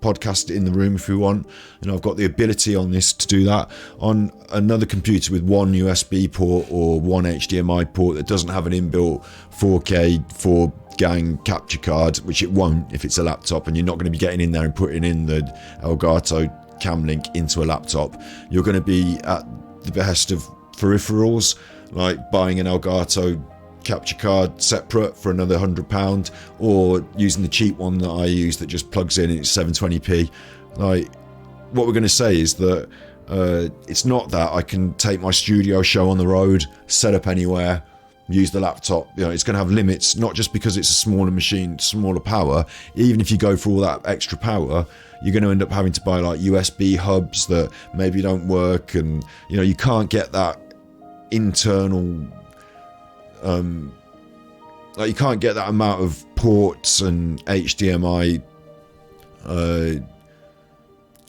podcast in the room if we want. And I've got the ability on this to do that. On another computer with one USB port or one HDMI port that doesn't have an inbuilt 4K 4-gang capture card, which it won't if it's a laptop, and you're not going to be getting in there and putting in the Elgato Camlink into a laptop. You're going to be at the behest of peripherals, like buying an Elgato capture card separate for another £100, or using the cheap one that I use that just plugs in and it's 720p. Like, what we're going to say is that it's not that I can take my studio show on the road, set up anywhere, use the laptop. You know, it's going to have limits, not just because it's a smaller machine, smaller power. Even if you go for all that extra power, you're going to end up having to buy like USB hubs that maybe don't work, and you know, you can't get that internal like, you can't get that amount of ports and HDMI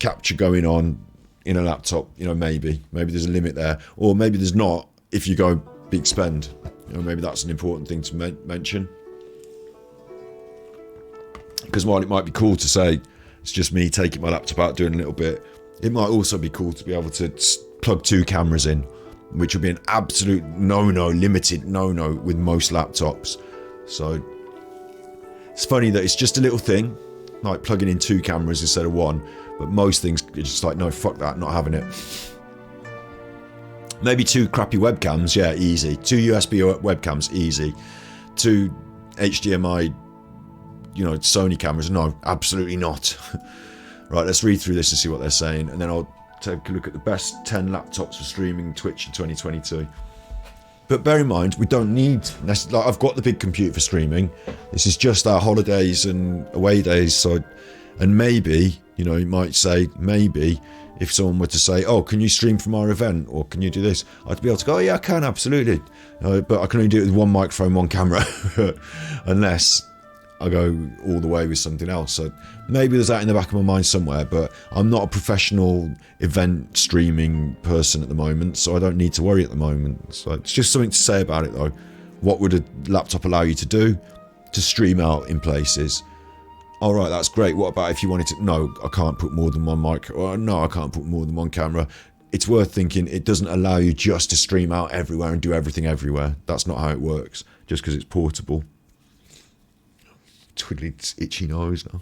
capture going on in a laptop. You know, maybe there's a limit there, or maybe there's not if you go big spend. You know, maybe that's an important thing to mention, because while it might be cool to say it's just me taking my laptop out doing a little bit, it might also be cool to be able to plug 2 cameras in, which would be an absolute no-no, limited no-no with most laptops. So it's funny that it's just a little thing, like plugging in 2 cameras instead of 1, but most things are just like, no, fuck that, not having it. Maybe 2 crappy webcams, yeah, easy. 2 USB webcams, easy. 2 HDMI, you know, Sony cameras, no, absolutely not. Right, let's read through this and see what they're saying, and then I'll take a look at the best 10 laptops for streaming Twitch in 2022. But bear in mind, we don't need, like, I've got the big computer for streaming. This is just our holidays and away days. So, and maybe, you know, you might say, maybe if someone were to say, oh, can you stream from our event, or can you do this, I'd be able to go, oh yeah, I can, absolutely. But I can only do it with 1 microphone, 1 camera, unless I go all the way with something else. So maybe there's that in the back of my mind somewhere, but I'm not a professional event streaming person at the moment, so I don't need to worry at the moment. So it's just something to say about it though. What would a laptop allow you to do? To stream out in places. All right, that's great. What about if you wanted to? No, I can't put more than 1 mic. Or no, I can't put more than 1 camera. It's worth thinking it doesn't allow you just to stream out everywhere and do everything everywhere. That's not how it works, just because it's portable. Twiddly itchy nose now.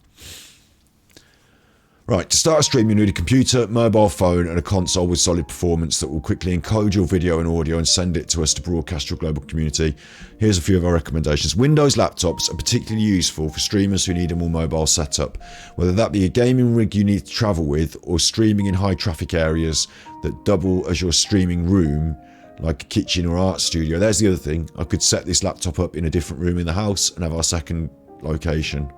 Right, to start a stream you need a computer, mobile phone and a console with solid performance that will quickly encode your video and audio and send it to us to broadcast your global community. Here's a few of our recommendations. Windows laptops are particularly useful for streamers who need a more mobile setup, whether that be a gaming rig you need to travel with or streaming in high traffic areas that double as your streaming room, like a kitchen or art studio. There's the other thing. I could set this laptop up in a different room in the house and have our second location.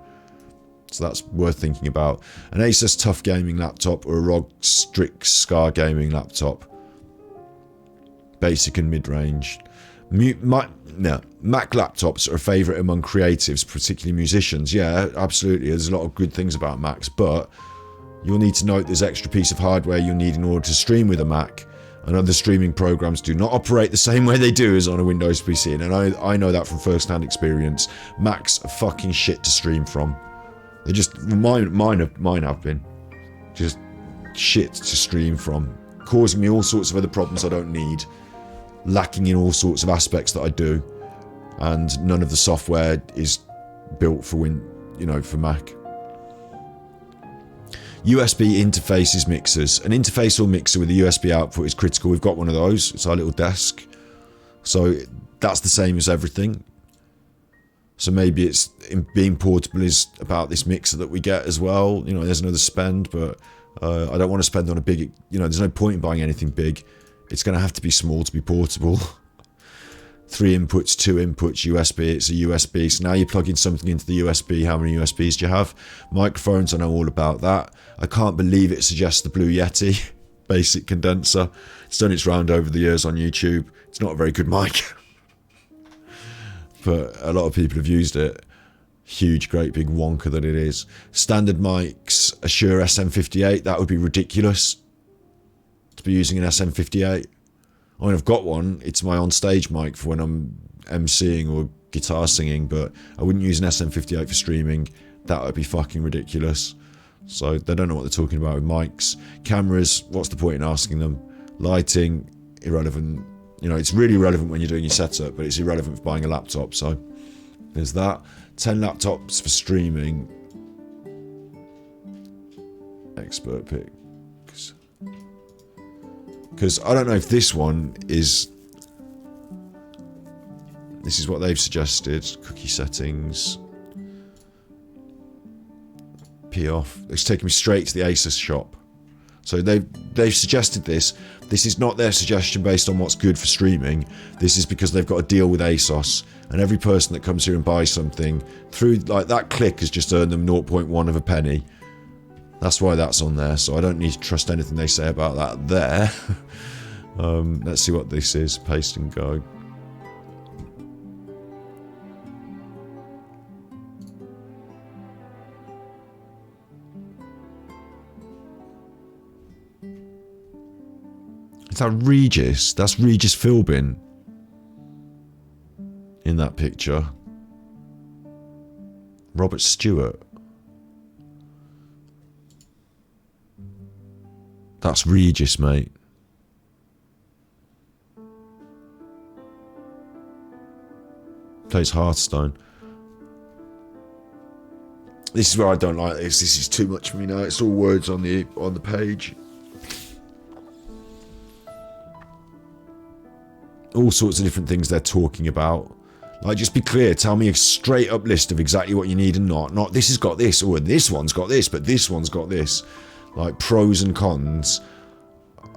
So that's worth thinking about. An Asus TUF gaming laptop or a ROG Strix Scar gaming laptop. Basic and mid-range. Mac laptops are a favourite among creatives, particularly musicians. Yeah, absolutely. There's a lot of good things about Macs, but you'll need to note there's extra piece of hardware you'll need in order to stream with a Mac. And other streaming programs do not operate the same way they do as on a Windows PC. And I know that from first-hand experience. Macs are fucking shit to stream from. They just, mine have been just shit to stream from, causing me all sorts of other problems I don't need, lacking in all sorts of aspects that I do, and none of the software is built for for Mac. USB interfaces mixers. An interface or mixer with a USB output is critical. We've got one of those. It's our little desk. So that's the same as everything. So maybe it's being portable is about this mixer that we get as well. You know, there's another spend, but I don't want to spend on a big, you know, there's no point in buying anything big. It's going to have to be small to be portable. 3 inputs, 2 inputs, USB, it's a USB. So now you're plugging something into the USB. How many USBs do you have? Microphones, I know all about that. I can't believe it suggests the Blue Yeti basic condenser. It's done its round over the years on YouTube. It's not a very good mic. But a lot of people have used it. Huge, great big wonker that it is. Standard mics, a Shure SM58, that would be ridiculous to be using an SM58. I mean, I've got one. It's my on-stage mic for when I'm emceeing or guitar singing, but I wouldn't use an SM58 for streaming. That would be fucking ridiculous. So they don't know what they're talking about with mics. Cameras, what's the point in asking them? Lighting, irrelevant. You know, it's really relevant when you're doing your setup, but it's irrelevant for buying a laptop. So there's that. 10 laptops for streaming. Expert pick. Because I don't know if this one is... This is what they've suggested. Cookie settings. P off. It's taken me straight to the Asus shop. So they've suggested this. This is not their suggestion based on what's good for streaming. This is because they've got a deal with ASOS. And every person that comes here and buys something, through like that click has just earned them 0.1 of a penny. That's why that's on there. So I don't need to trust anything they say about that there. Let's see what this is. Paste and go. Is that Regis? That's Regis Philbin in that picture. Robert Stewart. That's Regis, mate. Plays Hearthstone. This is where I don't like this. This is too much for me now. It's all words on the page. All sorts of different things they're talking about. Like, just be clear. Tell me a straight up list of exactly what you need and not. Not this has got this, or this one's got this, but this one's got this. Like, pros and cons.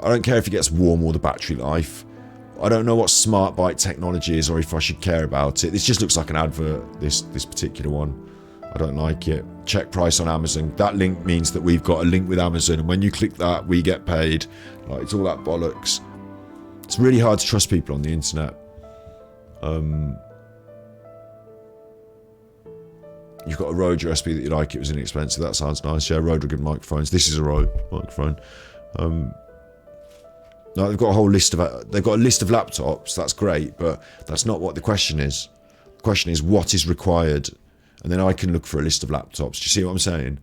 I don't care if it gets warm or the battery life. I don't know what smart bite technology is or if I should care about it. This just looks like an advert, this particular one. I don't like it. Check price on Amazon. That link means that we've got a link with Amazon, and when you click that, we get paid. Like, it's all that bollocks. It's really hard to trust people on the internet. You've got a Rode USB that you like. It was inexpensive. That sounds nice. Yeah, Rode are good microphones. This is a Rode microphone. No, they've got a whole list of laptops. That's great, but that's not what the question is. The question is what is required, and then I can look for a list of laptops. Do you see what I'm saying?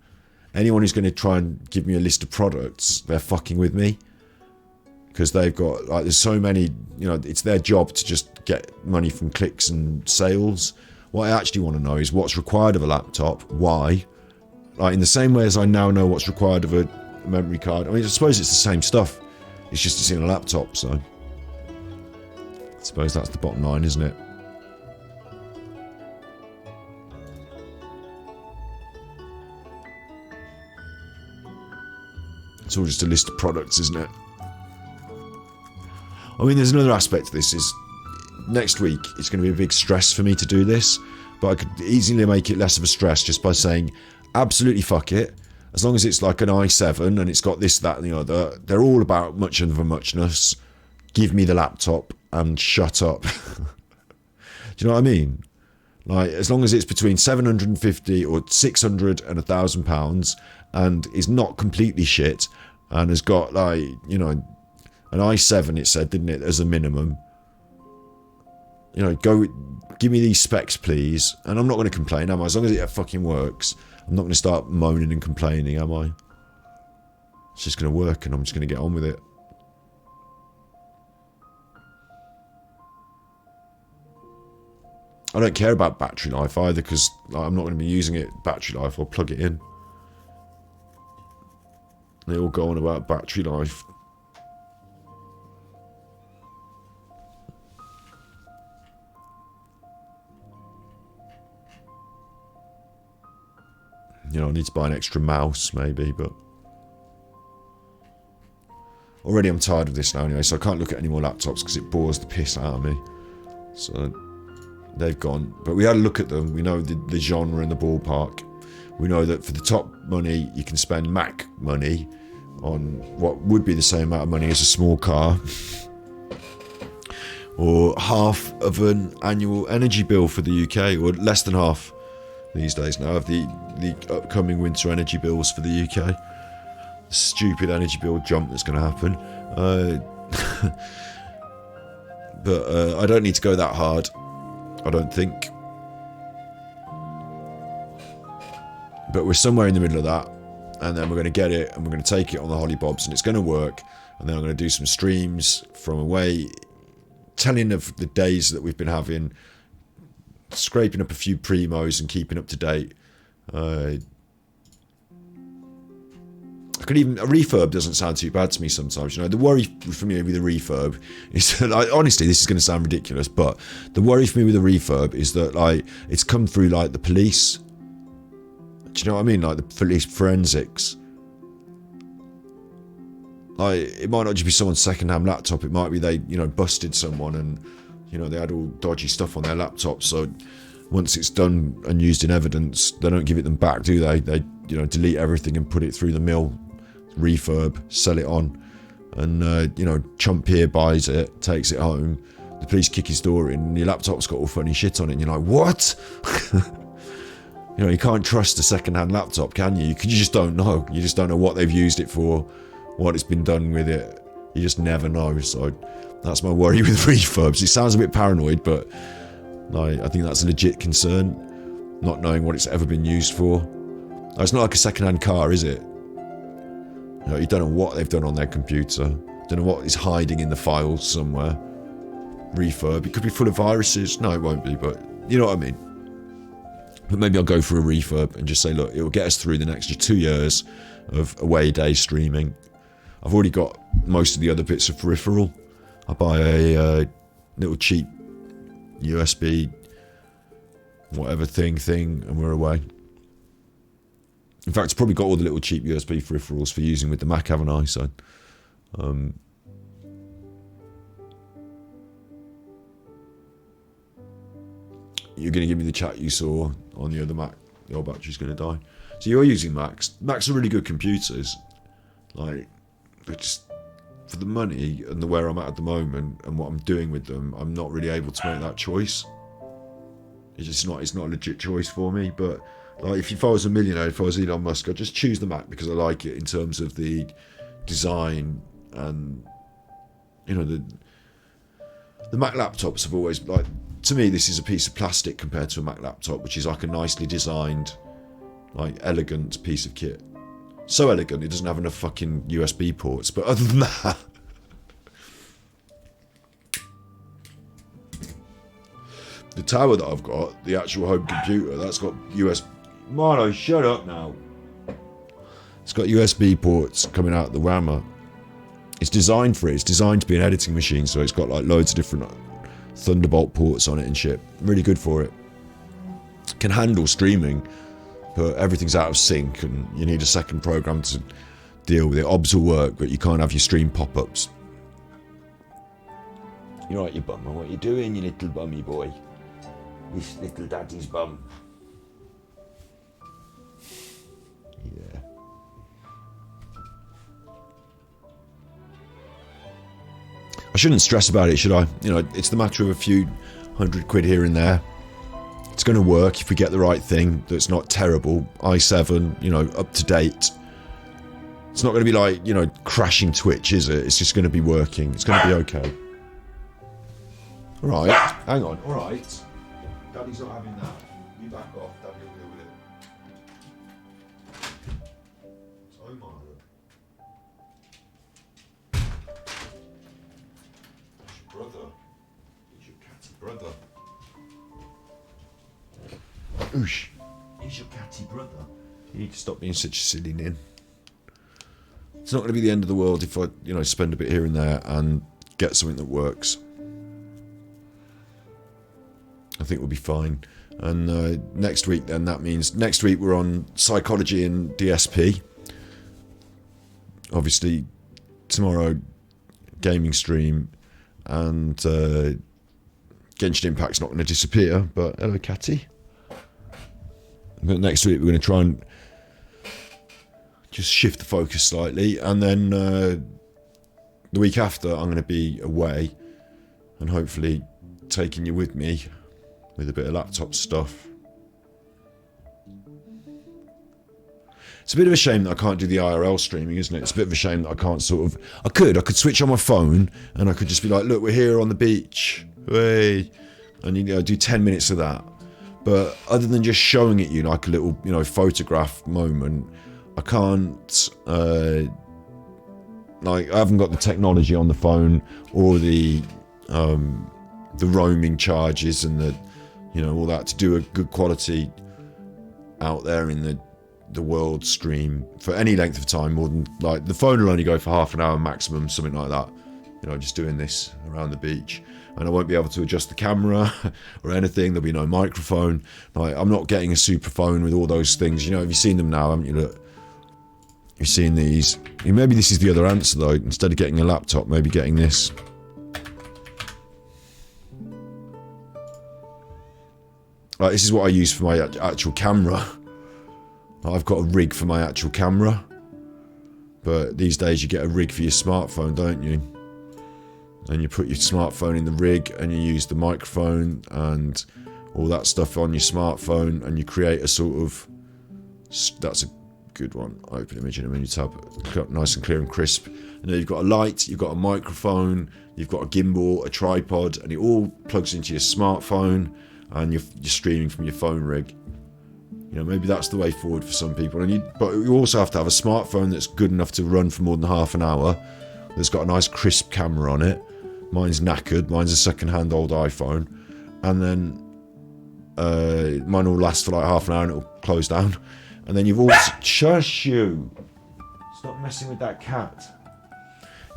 Anyone who's going to try and give me a list of products, they're fucking with me. Because they've got, like, there's so many, you know, it's their job to just get money from clicks and sales. What I actually want to know is what's required of a laptop, why. Like, in the same way as I now know what's required of a memory card. I mean, I suppose it's the same stuff. It's just it's in a laptop, so. I suppose that's the bottom line, isn't it? It's all just a list of products, isn't it? I mean, there's another aspect to this, is next week it's going to be a big stress for me to do this, but I could easily make it less of a stress just by saying, absolutely fuck it. As long as it's like an i7 and it's got this, that, and the other, they're all about much of a muchness. Give me the laptop and shut up. Do you know what I mean? Like, as long as it's between 750 or 600 and £1,000 and is not completely shit and has got, like, you know, an i7, it said, didn't it, as a minimum. You know, give me these specs, please. And I'm not going to complain, am I? As long as it fucking works. I'm not going to start moaning and complaining, am I? It's just going to work and I'm just going to get on with it. I don't care about battery life either, because I'm not going to be using it battery life. I'll plug it in. They all go on about battery life. You know, I need to buy an extra mouse, maybe, but... Already I'm tired of this now anyway, so I can't look at any more laptops because it bores the piss out of me. So, they've gone. But we had a look at them. We know the genre and the ballpark. We know that for the top money, you can spend Mac money on what would be the same amount of money as a small car. Or half of an annual energy bill for the UK, or less than half these days now of the upcoming winter energy bills for the UK. Stupid energy bill jump that's going to happen. But I don't need to go that hard, I don't think. But we're somewhere in the middle of that, and then we're going to get it, and we're going to take it on the Hollybobs, and it's going to work. And then I'm going to do some streams from away, telling of the days that we've been having, scraping up a few primos and keeping up to date. I could even, a refurb doesn't sound too bad to me sometimes. You know, the worry for me with a refurb is that, like, honestly, this is going to sound ridiculous, but the worry for me with a refurb is that, like, it's come through, like, the police. Do you know what I mean? Like, the police forensics. Like, it might not just be someone's second-hand laptop. It might be they, you know, busted someone and, you know, they had all dodgy stuff on their laptop. So once it's done and used in evidence, they don't give it them back, do they? They, you know, delete everything and put it through the mill, refurb, sell it on. And, you know, chump here buys it, takes it home. The police kick his door in and your laptop's got all funny shit on it. And you're like, what? You know, you can't trust a second-hand laptop, can you? Because you just don't know. You just don't know what they've used it for, what it's been done with it. You just never know. So that's my worry with refurbs. It sounds a bit paranoid, but like, I think that's a legit concern, not knowing what it's ever been used for. It's not like a second-hand car, is it? You know, you don't know what they've done on their computer. Don't know what is hiding in the files somewhere. Refurb. It could be full of viruses. No, it won't be, but you know what I mean. But maybe I'll go for a refurb and just say, look, it will get us through the next 2 years of away day streaming. I've already got most of the other bits of peripheral. I buy a little cheap USB whatever thing, and we're away. In fact, I've probably got all the little cheap USB peripherals for using with the Mac, haven't I? So, you're going to give me the chat you saw on the other Mac. The old battery's going to die. So you're using Macs. Macs are really good computers. Like, they're just, for the money and the where I'm at the moment and what I'm doing with them, I'm not really able to make that choice. It's not a legit choice for me. But like, if I was a millionaire, if I was Elon Musk, I'd just choose the Mac because I like it in terms of the design and, you know, the Mac laptops have always, like, to me, this is a piece of plastic compared to a Mac laptop, which is like a nicely designed, like, elegant piece of kit. So elegant, it doesn't have enough fucking USB ports, but other than that... The tower that I've got, the actual home computer, that's got USB... Marlo, shut up now. It's got USB ports coming out the whammer. It's designed for it. It's designed to be an editing machine, so it's got, like, loads of different Thunderbolt ports on it and shit. Really good for it. Can handle streaming, but everything's out of sync and you need a second program to deal with it. OBS will work, but you can't have your stream pop-ups. You're right, you bummer. What are you doing, you little bummy boy? This little daddy's bum. Yeah. I shouldn't stress about it, should I? You know, it's the matter of a few £100 here and there. It's going to work if we get the right thing that's not terrible. i7, you know, up to date. It's not going to be like, you know, crashing Twitch, is it? It's just going to be working. It's going to be okay. Alright, hang on, alright. Daddy's not having that. You back off, Daddy will deal with it. So, Margaret. It's your brother. It's your catty brother. Oosh. He's your catty brother. You need to stop being such a silly nin. It's not going to be the end of the world if I, spend a bit here and there and get something that works. I think we'll be fine. And next week, then, that means next week we're on psychology and DSP. Obviously, tomorrow, gaming stream, and Genshin Impact's not going to disappear, but hello, Catty. But next week we're going to try and just shift the focus slightly, and then the week after I'm going to be away, and hopefully taking you with me with a bit of laptop stuff. It's a bit of a shame that I can't do the IRL streaming, isn't it? It's a bit of a shame that I can't I could switch on my phone and I could just be like, look, we're here on the beach, hey, and do 10 minutes of that. But other than just showing it you like a little, photograph moment, I can't, I haven't got the technology on the phone or the roaming charges and the, all that to do a good quality out there in the world stream for any length of time, more than, the phone will only go for half an hour maximum, something like that, just doing this around the beach. And I won't be able to adjust the camera or anything. There'll be no microphone. I'm not getting a super phone with all those things. Have you seen them now, haven't you? Look, you've seen these. Maybe this is the other answer, though. Instead of getting a laptop, maybe getting this. This is what I use for my actual camera. I've got a rig for my actual camera. But these days you get a rig for your smartphone, don't you? And you put your smartphone in the rig and you use the microphone and all that stuff on your smartphone, and you create a sort of... That's a good one. Open image in a menu tab. Nice and clear and crisp. And then you've got a light, you've got a microphone, you've got a gimbal, a tripod, and it all plugs into your smartphone, and you're streaming from your phone rig. Maybe that's the way forward for some people. But you also have to have a smartphone that's good enough to run for more than half an hour, that's got a nice crisp camera on it. Mine's knackered. Mine's a second-hand old iPhone. And then mine will last for half an hour and it'll close down. And then you've also... Shush you! Stop messing with that cat.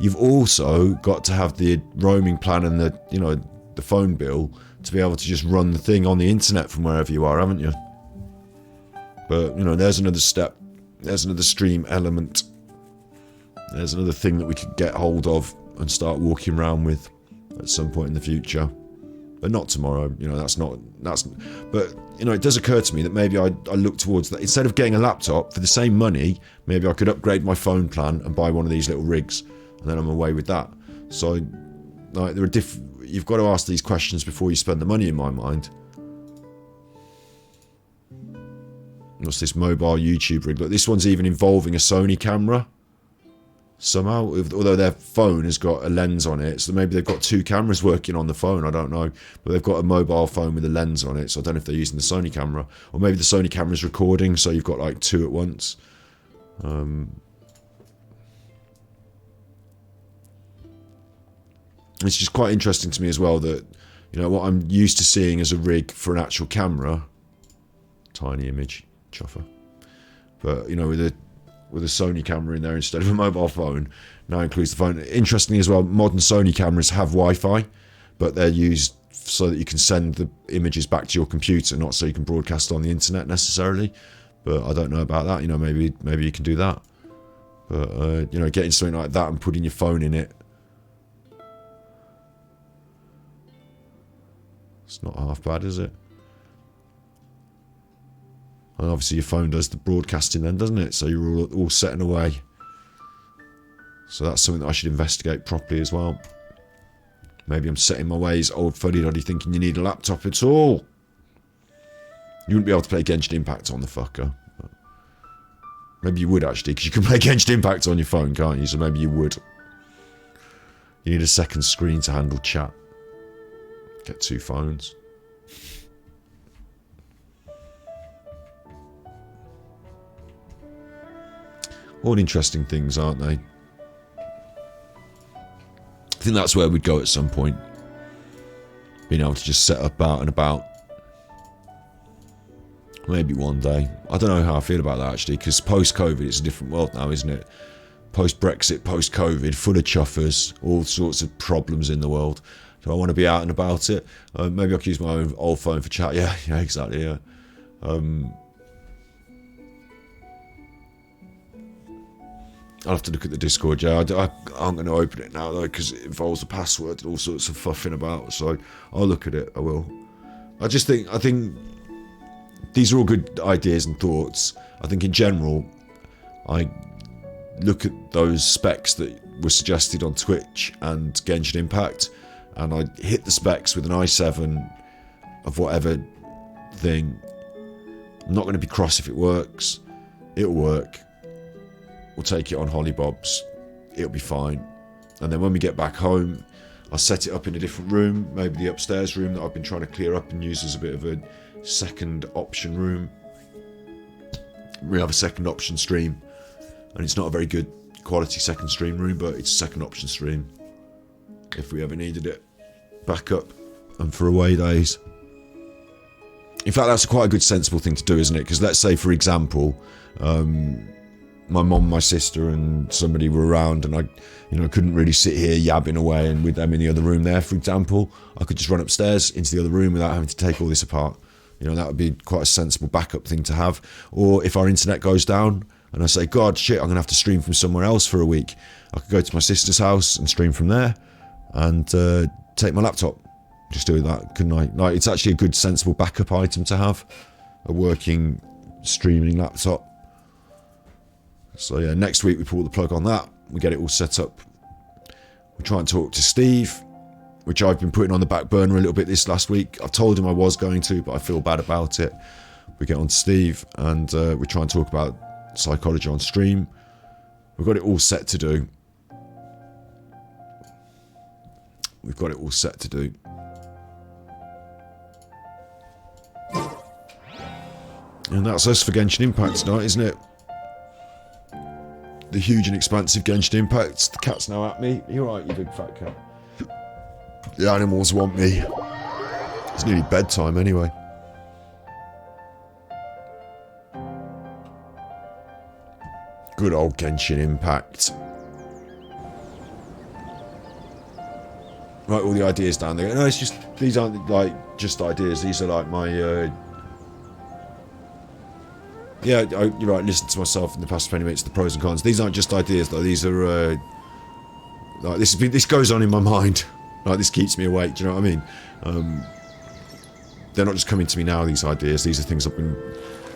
You've also got to have the roaming plan and the phone bill to be able to just run the thing on the internet from wherever you are, haven't you? But, there's another step. There's another stream element. There's another thing that we could get hold of and start walking around with at some point in the future. But not tomorrow. But, it does occur to me that maybe I look towards that. Instead of getting a laptop for the same money, maybe I could upgrade my phone plan and buy one of these little rigs. And then I'm away with that. So, there are you've got to ask these questions before you spend the money, in my mind. What's this mobile YouTube rig? Look, this one's even involving a Sony camera. Somehow, although their phone has got a lens on it, so maybe they've got two cameras working on the phone, I don't know. But they've got a mobile phone with a lens on it, so I don't know if they're using the Sony camera. Or maybe the Sony camera's recording, so you've got two at once. It's just quite interesting to me as well that, what I'm used to seeing as a rig for an actual camera. Tiny image, chuffer. But, with a Sony camera in there instead of a mobile phone. Now includes the phone. Interestingly as well, modern Sony cameras have Wi-Fi, but they're used so that you can send the images back to your computer, not so you can broadcast on the internet necessarily. But I don't know about that. Maybe you can do that. But getting something like that and putting your phone in it, it's not half bad, is it? And obviously your phone does the broadcasting then, doesn't it? So you're all set in a way. So that's something that I should investigate properly as well. Maybe I'm set in my ways, old fuddy-duddy, thinking you need a laptop at all. You wouldn't be able to play Genshin Impact on the fucker. But maybe you would actually, because you can play Genshin Impact on your phone, can't you? So maybe you would. You need a second screen to handle chat. Get two phones. All interesting things, aren't they? I think that's where we'd go at some point. Being able to just set up out and about. Maybe one day. I don't know how I feel about that actually, because post-COVID it's a different world now, isn't it? post-Brexit, post-COVID, full of chuffers, all sorts of problems in the world. Do I want to be out and about it? Maybe I could use my own old phone for chat. Yeah, exactly, yeah. I'll have to look at the Discord, yeah. I'm going to open it now, though, because it involves a password and all sorts of fuffing about. So I'll look at it, I will. I think these are all good ideas and thoughts. I think in general, I look at those specs that were suggested on Twitch and Genshin Impact, and I hit the specs with an i7 of whatever thing. I'm not going to be cross if it works. It'll work. We'll take it on hollybobs. It'll be fine. And then when we get back home, I'll set it up in a different room, maybe the upstairs room that I've been trying to clear up and use as a bit of a second option room. We have a second option stream, and it's not a very good quality second stream room, but it's a second option stream if we ever needed it. Backup and for away days. In fact, that's quite a good sensible thing to do, isn't it? Because let's say, for example, my mum, my sister, and somebody were around, and I couldn't really sit here yabbing away, and with them in the other room there, for example, I could just run upstairs into the other room without having to take all this apart. That would be quite a sensible backup thing to have. Or if our internet goes down, and I say, God, shit, I'm going to have to stream from somewhere else for a week, I could go to my sister's house and stream from there, and take my laptop. Just do that, couldn't I? Like, it's actually a good, sensible backup item to have, a working streaming laptop. So yeah, next week we pull the plug on that. We get it all set up. We try and talk to Steve, which I've been putting on the back burner a little bit this last week. I've told him I was going to, but I feel bad about it. We get on to Steve, and we try and talk about psychology on stream. We've got it all set to do. We've got it all set to do. And that's us for Genshin Impact tonight, isn't it? The huge and expansive Genshin Impact. The cat's now at me. You're right, you big fat cat. The animals want me. It's nearly bedtime anyway. Good old Genshin Impact. Right, all the ideas down there. No, it's just, these aren't like just ideas. These are like my yeah, you're right, listen to myself in the past 20 minutes, the pros and cons. These aren't just ideas, though. These are, like, this goes on in my mind. Like, this keeps me awake, do you know what I mean? They're not just coming to me now, these ideas. These are things I've been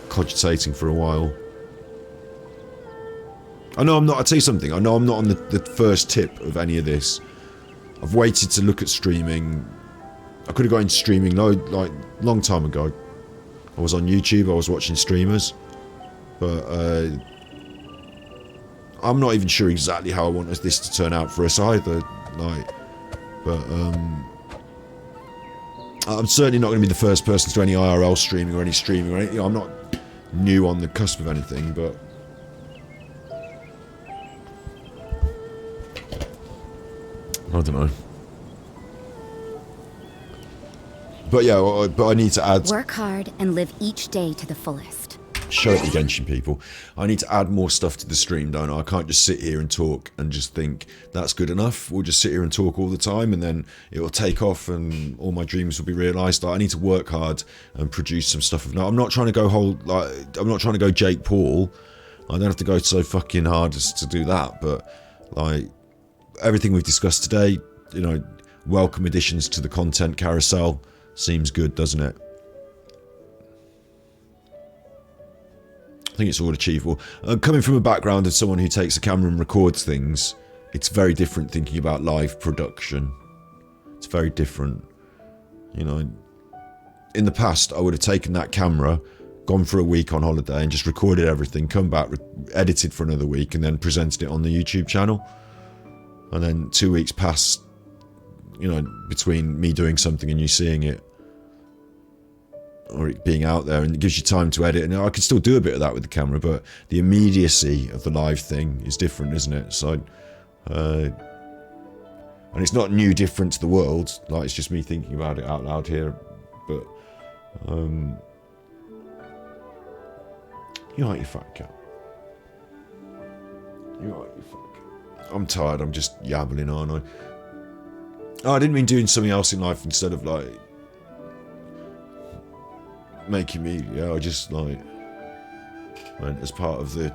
cogitating for a while. I know I'm not, I'll tell you something, I know I'm not on the first tip of any of this. I've waited to look at streaming. I could have got into streaming, like, long time ago. I was on YouTube, I was watching streamers. But I'm not even sure exactly how I want this to turn out for us either. Like, but I'm certainly not going to be the first person to do any IRL streaming or any streaming or anything. I'm not new on the cusp of anything, but I don't know. But yeah, but I need to add. Work hard and live each day to the fullest. Show it to Genshin people. I need to add more stuff to the stream, don't I? I can't just sit here and talk and just think that's good enough. We'll just sit here and talk all the time, and then it will take off, and all my dreams will be realised. I need to work hard and produce some stuff. No, I'm not trying to go I'm not trying to go Jake Paul. I don't have to go so fucking hard as to do that. But like everything we've discussed today, welcome additions to the content carousel. Seems good, doesn't it? I think it's all achievable. Coming from a background of someone who takes a camera and records things, it's very different thinking about live production. It's very different. In the past, I would have taken that camera, gone for a week on holiday and just recorded everything, come back, edited for another week, and then presented it on the YouTube channel. And then 2 weeks passed, between me doing something and you seeing it, or it being out there, and it gives you time to edit. And I could still do a bit of that with the camera, but the immediacy of the live thing is different, isn't it? So, and it's not new, different to the world. Like, it's just me thinking about it out loud here. But, you like your fat cat. You like your fat cat. I'm tired. I'm just yabbling, aren't I? Oh, I didn't mean doing something else in life instead of like making me. Yeah, I just like went as part of the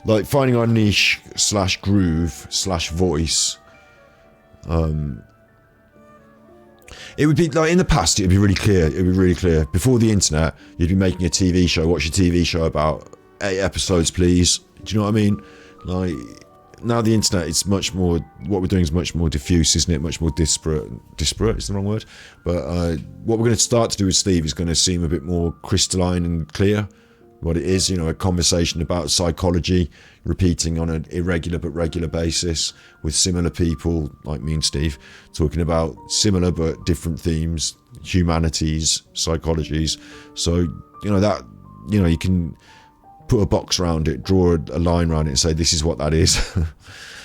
like finding our niche / groove / voice. It would be like in the past. It would be really clear. It would be really clear. Before the internet, you'd be making a TV show. What's your TV show about? 8 episodes, please. Do you know what I mean? Like now, the internet, it's much more. What we're doing is much more diffuse, isn't it? Much more disparate. Disparate is the wrong word. But what we're going to start to do with Steve is going to seem a bit more crystalline and clear. What it is, you know, a conversation about psychology, repeating on an irregular but regular basis with similar people like me and Steve, talking about similar but different themes, humanities, psychologies. So, you know, that, you know, you can put a box around it, draw a line around it and say, this is what that is.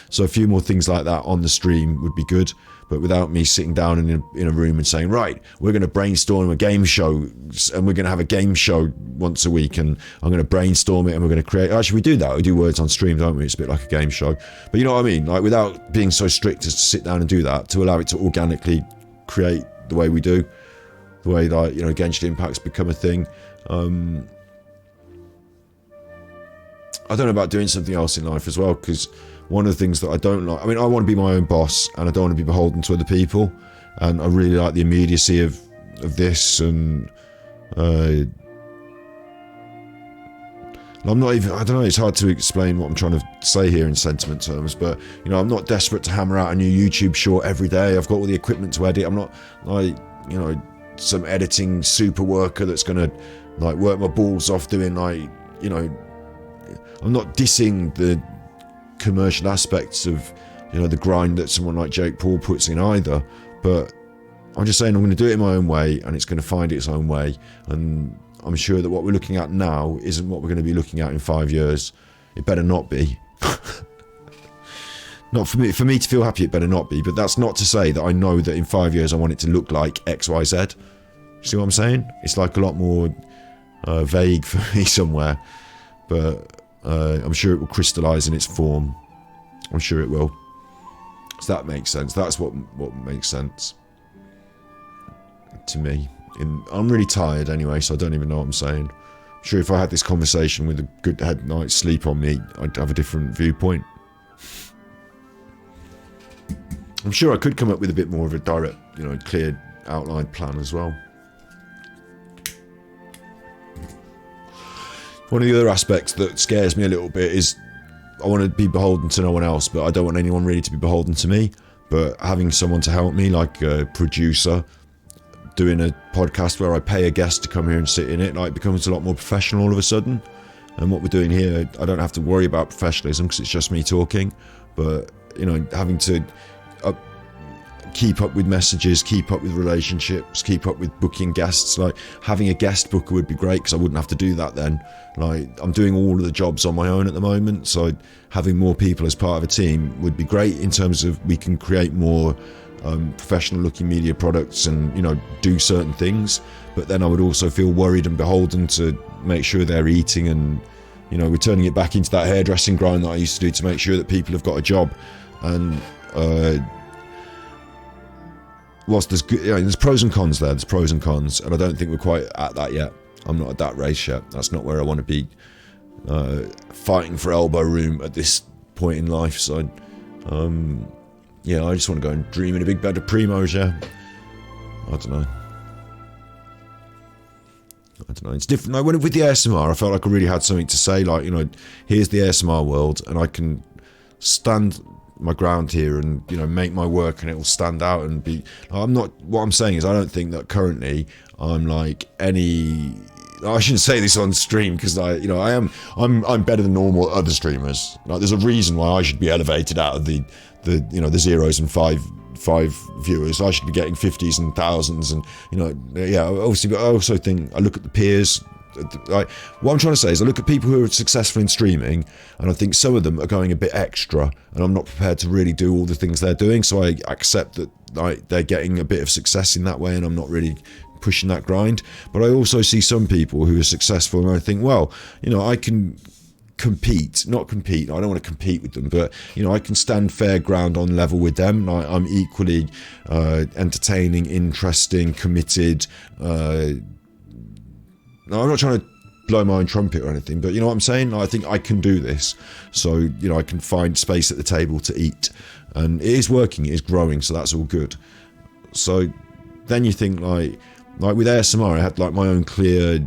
So a few more things like that on the stream would be good, but without me sitting down in a room and saying, right, we're going to brainstorm a game show and we're going to have a game show once a week and I'm going to brainstorm it and we're going to create. Actually, we do that. We do words on stream, don't we? It's a bit like a game show. But you know what I mean? Like without being so strict as to sit down and do that, to allow it to organically create the way we do, the way like, you know, Genshin Impact's become a thing. I don't know about doing something else in life as well, because one of the things that I don't like, I mean, I want to be my own boss and I don't want to be beholden to other people, and I really like the immediacy of this, and I'm not even, I don't know, it's hard to explain what I'm trying to say here in sentiment terms, but you know, I'm not desperate to hammer out a new YouTube short every day. I've got all the equipment to edit. I'm not like, you know, some editing super worker that's gonna like work my balls off doing like, you know, I'm not dissing the commercial aspects of, you know, the grind that someone like Jake Paul puts in either, but I'm just saying I'm going to do it in my own way, and it's going to find its own way, and I'm sure that what we're looking at now isn't what we're going to be looking at in 5 years. It better not be. Not for me to feel happy, it better not be, but that's not to say that I know that in 5 years I want it to look like XYZ. See what I'm saying? It's like a lot more vague for me somewhere, but I'm sure it will crystallise in its form. I'm sure it will. So that makes sense. That's what makes sense to me. I'm really tired anyway, so I don't even know what I'm saying. I'm sure if I had this conversation with a good night's sleep on me, I'd have a different viewpoint. I'm sure I could come up with a bit more of a direct, you know, clear outlined plan as well. One of the other aspects that scares me a little bit is I want to be beholden to no one else, but I don't want anyone really to be beholden to me. But having someone to help me, like a producer, doing a podcast where I pay a guest to come here and sit in it, like, becomes a lot more professional all of a sudden. And what we're doing here, I don't have to worry about professionalism because it's just me talking. But, you know, having to keep up with messages, keep up with relationships, keep up with booking guests. Like, having a guest booker would be great because I wouldn't have to do that then. Like, I'm doing all of the jobs on my own at the moment, so having more people as part of a team would be great in terms of we can create more professional looking media products and, you know, do certain things. But then I would also feel worried and beholden to make sure they're eating, and, you know, we're turning it back into that hairdressing grind that I used to do to make sure that people have got a job. And whilst there's good, you know, there's pros and cons there, there's pros and cons, and I don't think we're quite at that yet. I'm not at that race yet. That's not where I want to be fighting for elbow room at this point in life. So, yeah, I just want to go and dream in a big bed of primos, yeah. I don't know. It's different. Like, with the ASMR, I felt like I really had something to say. Like, you know, here's the ASMR world, and I can stand my ground here and, you know, make my work, and it will stand out and be. I'm not. What I'm saying is, I don't think that currently I'm like any. I shouldn't say this on stream because I'm better than normal other streamers. Like, there's a reason why I should be elevated out of the you know, the zeros and five viewers. I should be getting 50s and thousands, and, you know, yeah, obviously. But I also think I look at the peers. Like, what I'm trying to say is I look at people who are successful in streaming, and I think some of them are going a bit extra, and I'm not prepared to really do all the things they're doing. So I accept that, like, they're getting a bit of success in that way, and I'm not really pushing that grind. But I also see some people who are successful, and I think, well, you know, I can not compete, I don't want to compete with them, but, you know, I can stand fair ground on level with them. I'm equally entertaining, interesting, committed. I'm not trying to blow my own trumpet or anything, but you know what I'm saying? I think I can do this. So, you know, I can find space at the table to eat. And it is working, it is growing, so that's all good. So then you think like with ASMR, I had like my own clear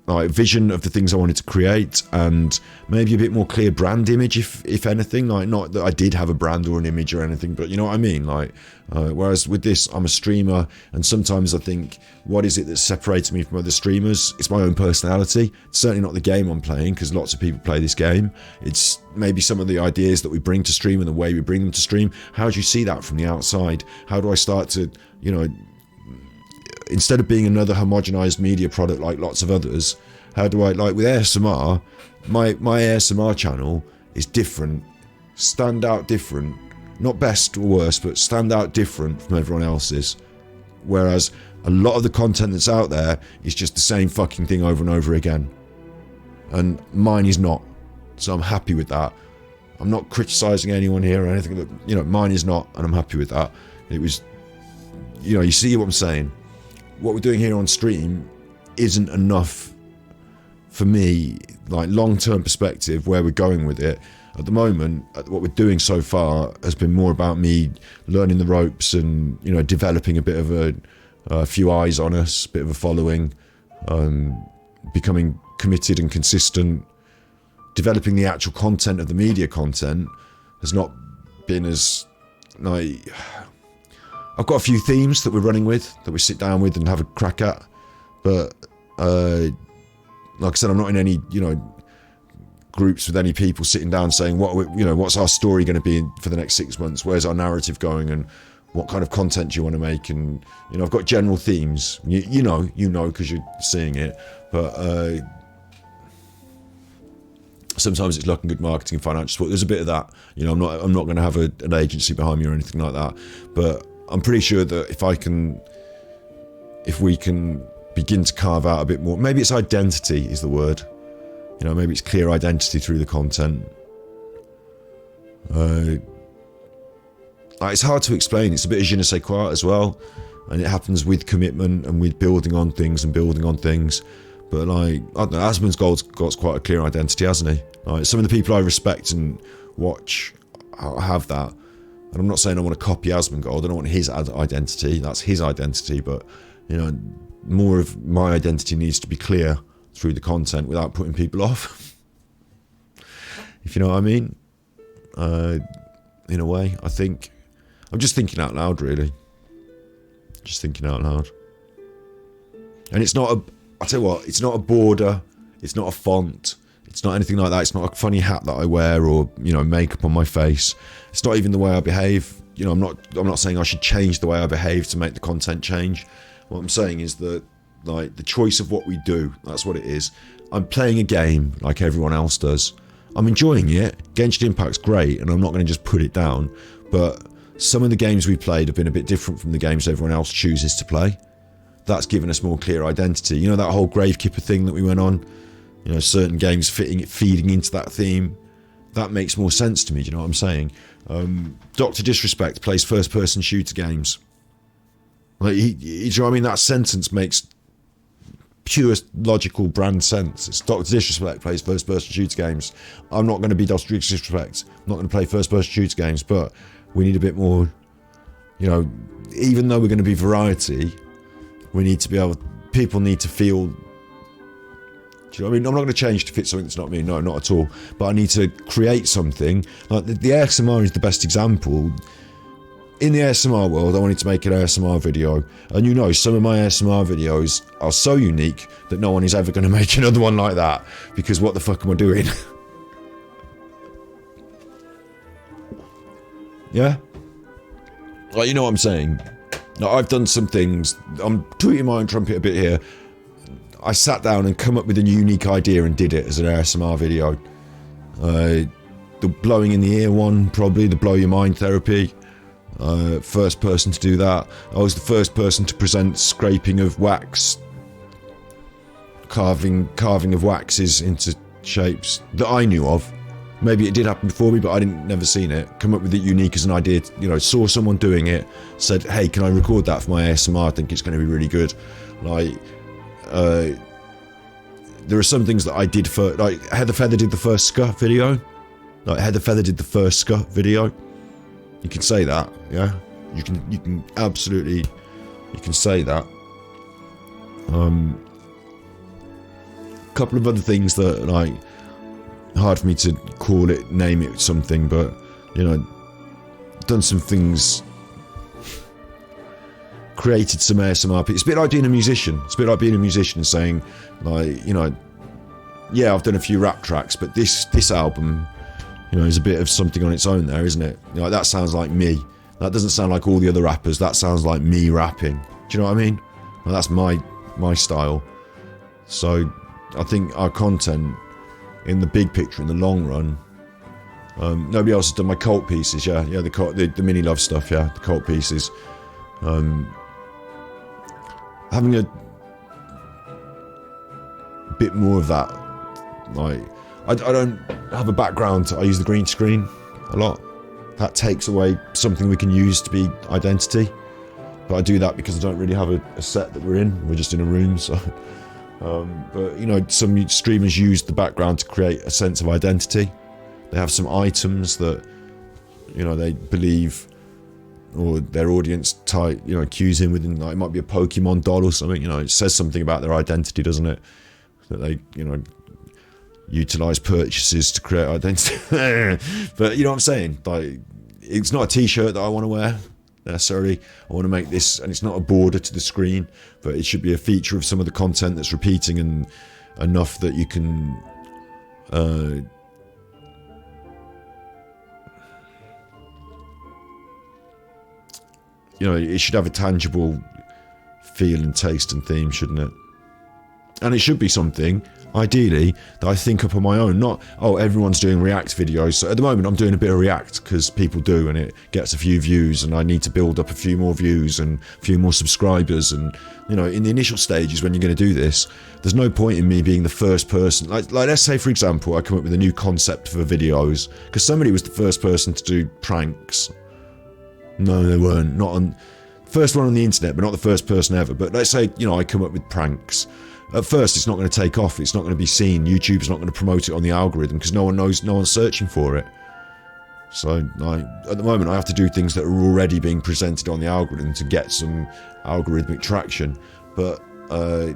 like vision of the things I wanted to create, and maybe a bit more clear brand image, if anything. Like, not that I did have a brand or an image or anything, but you know what I mean. Like, whereas with this, I'm a streamer, and sometimes I think, what is it that separates me from other streamers? It's my own personality. It's certainly not the game I'm playing, because lots of people play this game. It's maybe some of the ideas that we bring to stream and the way we bring them to stream. How do you see that from the outside? How do I start to, you know, instead of being another homogenized media product like lots of others, how do I, like with ASMR, my ASMR channel is different, stand out different, not best or worst, but stand out different from everyone else's. Whereas a lot of the content that's out there is just the same fucking thing over and over again. And mine is not. So I'm happy with that. I'm not criticizing anyone here or anything, that, you know, mine is not, and I'm happy with that. It was, you know, you see what I'm saying? What we're doing here on stream isn't enough for me, like long-term perspective, where we're going with it. At the moment, what we're doing so far has been more about me learning the ropes and, you know, developing a bit of a few eyes on us, a bit of a following, becoming committed and consistent. Developing the actual content of the media content has not been as, like, I've got a few themes that we're running with, that we sit down with and have a crack at, but like I said, I'm not in any, you know, groups with any people sitting down saying, what, you know, what's our story going to be for the next 6 months? Where's our narrative going, and what kind of content do you want to make? And, you know, I've got general themes. You know, because you're seeing it, but sometimes it's luck and good marketing and financial support. There's a bit of that. You know, I'm not going to have an agency behind me or anything like that, but I'm pretty sure that if we can begin to carve out a bit more, maybe it's identity is the word, you know, maybe it's clear identity through the content. It's hard to explain. It's a bit of je ne sais quoi as well, and it happens with commitment and with building on things. But like, I don't know, Asmon's got quite a clear identity, hasn't he? Like, some of the people I respect and watch have that. And I'm not saying I want to copy Asmongold. I don't want his identity. That's his identity. But, you know, more of my identity needs to be clear through the content without putting people off. If you know what I mean. In a way, I think. I'm just thinking out loud, really. Just thinking out loud. And it's not I tell you what, it's not a border. It's not a font. It's not anything like that. It's not a funny hat that I wear, or, you know, makeup on my face. It's not even the way I behave. You know, I'm not saying I should change the way I behave to make the content change. What I'm saying is that, like, the choice of what we do, that's what it is. I'm playing a game like everyone else does. I'm enjoying it. Genshin Impact's great, and I'm not going to just put it down. But some of the games we played have been a bit different from the games everyone else chooses to play. That's given us more clear identity. You know, that whole Gravekeeper thing that we went on? You know, certain games feeding into that theme. That makes more sense to me, do you know what I'm saying? Dr. Disrespect plays first-person shooter games. Like, do you know what I mean? That sentence makes pure logical brand sense. It's Dr. Disrespect plays first-person shooter games. I'm not going to be Dr. Disrespect. I'm not going to play first-person shooter games, but we need a bit more, you know, even though we're going to be variety, we need to be able, people need to feel, do you know what I mean? I'm not going to change to fit something that's not me, no, not at all. But I need to create something. Like the ASMR is the best example. In the ASMR world, I wanted to make an ASMR video. And you know, some of my ASMR videos are so unique that no one is ever going to make another one like that. Because what the fuck am I doing? Yeah? Like, you know what I'm saying? Now, I've done some things. I'm tooting my own trumpet a bit here. I sat down and come up with a unique idea and did it as an ASMR video. The blowing in the ear one, probably, the blow your mind therapy. First person to do that. I was the first person to present scraping of wax, carving of waxes into shapes that I knew of. Maybe it did happen before me, but I never seen it. Come up with it unique as an idea. You know, saw someone doing it, said, "Hey, can I record that for my ASMR? I think it's going to be really good." Like, there are some things that I did for, like Heather Feather did the first Scut video. Like Heather Feather did the first Scut video. You can say that, yeah. You can absolutely, you can say that. A couple of other things that, like, hard for me to call it, name it something, but, you know, done some things, created some ASMR. It's a bit like being a musician. It's a bit like being a musician saying, like, you know, yeah, I've done a few rap tracks, but this album, you know, is a bit of something on its own there, isn't it? You know, that sounds like me. That doesn't sound like all the other rappers. That sounds like me rapping. Do you know what I mean? Well, that's my style. So I think our content, in the big picture, in the long run, nobody else has done my cult pieces. Yeah, the mini love stuff. Yeah, the cult pieces. Having a bit more of that, like, I don't have a background. I use the green screen a lot. That takes away something we can use to be identity. But I do that because I don't really have a set that we're in. We're just in a room, so. But, you know, some streamers use the background to create a sense of identity. They have some items that, you know, they believe, or their audience type, you know, cues in within, like, it might be a Pokemon doll or something, you know, it says something about their identity, doesn't it? That they, you know, utilize purchases to create identity. But you know what I'm saying? Like, it's not a t-shirt that I want to wear necessarily. I want to make this, and it's not a border to the screen, but it should be a feature of some of the content that's repeating and enough that you can you know, it should have a tangible feel and taste and theme, shouldn't it? And it should be something, ideally, that I think up on my own. Not, oh, everyone's doing React videos. So at the moment, I'm doing a bit of React because people do, and it gets a few views, and I need to build up a few more views and a few more subscribers. And, you know, in the initial stages when you're going to do this, there's no point in me being the first person. Like let's say, for example, I come up with a new concept for videos because somebody was the first person to do pranks. No, they weren't. Not on first one on the internet, but not the first person ever. But let's say, you know, I come up with pranks. At first, it's not going to take off. It's not going to be seen. YouTube's not going to promote it on the algorithm because no one knows. No one's searching for it. So, at the moment, I have to do things that are already being presented on the algorithm to get some algorithmic traction. But I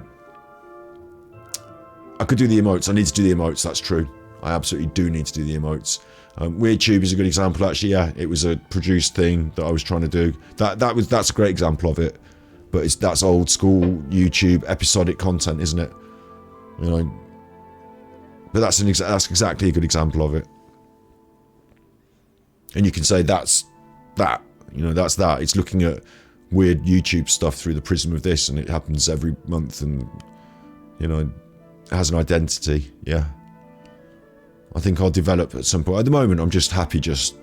could do the emotes. I need to do the emotes. That's true. I absolutely do need to do the emotes. WeirdTube is a good example, actually. Yeah, it was a produced thing that I was trying to do. That's a great example of it. But that's old school YouTube episodic content, isn't it? You know. But that's exactly a good example of it. And you can say that's that. You know, that's that. It's looking at weird YouTube stuff through the prism of this, and it happens every month, and, you know, it has an identity. Yeah. I think I'll develop at some point. At the moment, I'm just happy just,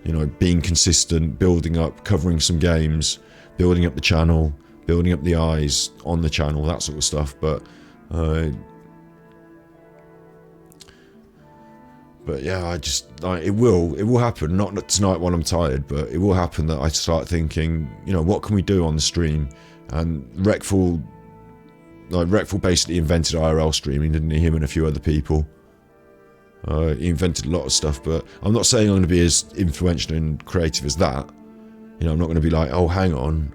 you know, being consistent, building up, covering some games, building up the channel, building up the eyes on the channel, that sort of stuff. But yeah, it will happen. Not tonight while I'm tired, but it will happen that I start thinking, you know, what can we do on the stream? And Rekful basically invented IRL streaming, didn't he? Him and a few other people. He invented a lot of stuff, but I'm not saying I'm going to be as influential and creative as that. You know, I'm not going to be like, oh, hang on,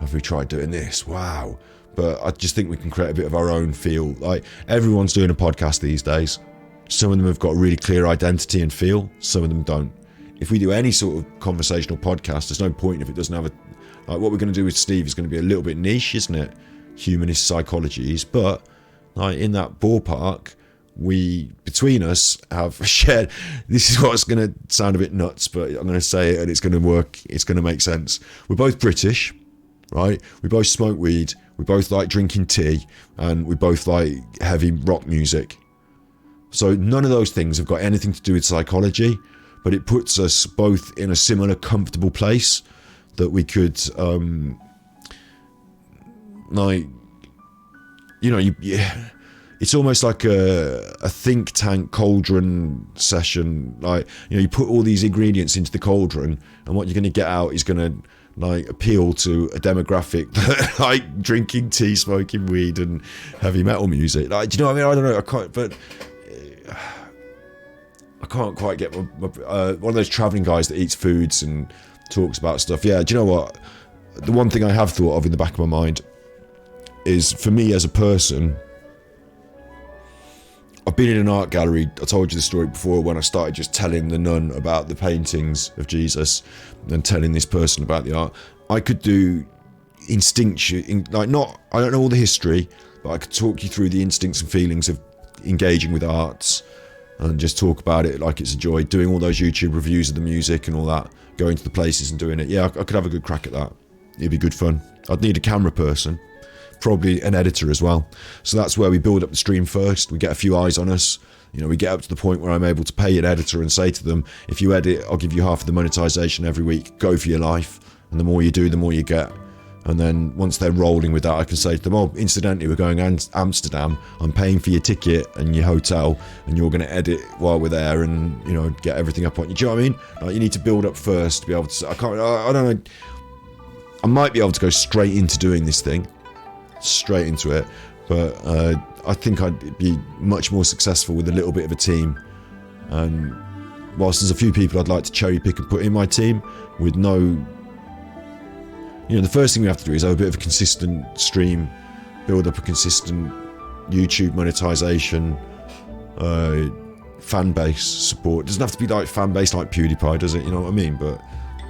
have we tried doing this? Wow. But I just think we can create a bit of our own feel. Like, everyone's doing a podcast these days. Some of them have got a really clear identity and feel. Some of them don't. If we do any sort of conversational podcast, there's no point if it doesn't have a... Like, what we're going to do with Steve is going to be a little bit niche, isn't it? Humanist psychologies. But, like, in that ballpark, we, between us, have shared... This is what's going to sound a bit nuts, but I'm going to say it and it's going to work. It's going to make sense. We're both British, right? We both smoke weed. We both like drinking tea. And we both like heavy rock music. So none of those things have got anything to do with psychology. but it puts us both in a similar comfortable place that we could, like, you know, it's almost like a think tank cauldron session. Like, you know, you put all these ingredients into the cauldron, and what you're going to get out is going to, like, appeal to a demographic that like drinking tea, smoking weed, and heavy metal music. Like, do you know what I mean? I don't know. I can't quite get one of those travelling guys that eats foods and talks about stuff. Yeah, do you know what? The one thing I have thought of in the back of my mind is, for me as a person, I've been in an art gallery. I told you the story before when I started just telling the nun about the paintings of Jesus and telling this person about the art. I could do instinctual, like, not, I don't know all the history, but I could talk you through the instincts and feelings of engaging with arts and just talk about it like it's a joy, doing all those YouTube reviews of the music and all that, going to the places and doing it. Yeah, I could have a good crack at that. It'd be good fun. I'd need a camera person, probably an editor as well. So that's where we build up the stream first. We get a few eyes on us. You know, we get up to the point where I'm able to pay an editor and say to them, if you edit, I'll give you half of the monetization every week. Go for your life. And the more you do, the more you get. And then once they're rolling with that, I can say to them, oh, incidentally, we're going to Amsterdam. I'm paying for your ticket and your hotel, and you're going to edit while we're there and, you know, get everything up on you. Do you know what I mean? Like, you need to build up first to be able to, I don't know. I might be able to go straight into doing this thing. Straight into it, but I think I'd be much more successful with a little bit of a team. And whilst there's a few people I'd like to cherry pick and put in my team, with no, you know, the first thing we have to do is have a bit of a consistent stream, build up a consistent YouTube monetization, fan base support. It doesn't have to be like fan base like PewDiePie, does it? You know what I mean? But,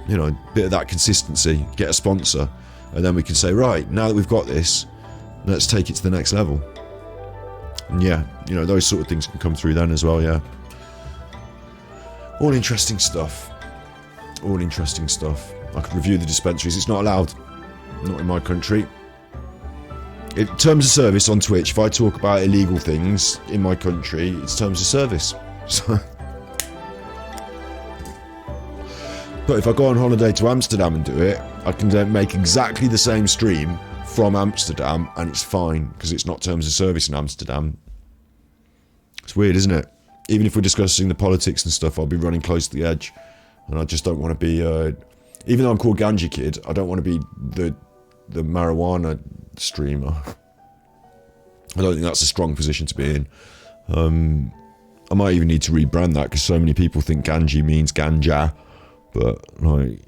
you know, a bit of that consistency, get a sponsor, and then we can say, right, now that we've got this, let's take it to the next level. And yeah, you know, those sort of things can come through then as well, yeah. All interesting stuff. All interesting stuff. I could review the dispensaries. It's not allowed. Not in my country. In terms of service on Twitch, if I talk about illegal things in my country, it's terms of service. So, but if I go on holiday to Amsterdam and do it, I can then make exactly the same stream from Amsterdam, and it's fine because it's not terms of service in Amsterdam. It's weird, isn't it? Even if we're discussing the politics and stuff, I'll be running close to the edge, and I just don't want to be, even though I'm called Ganja Kid, I don't want to be the marijuana streamer. I don't think that's a strong position to be in. I might even need to rebrand that because so many people think Ganji means ganja, but like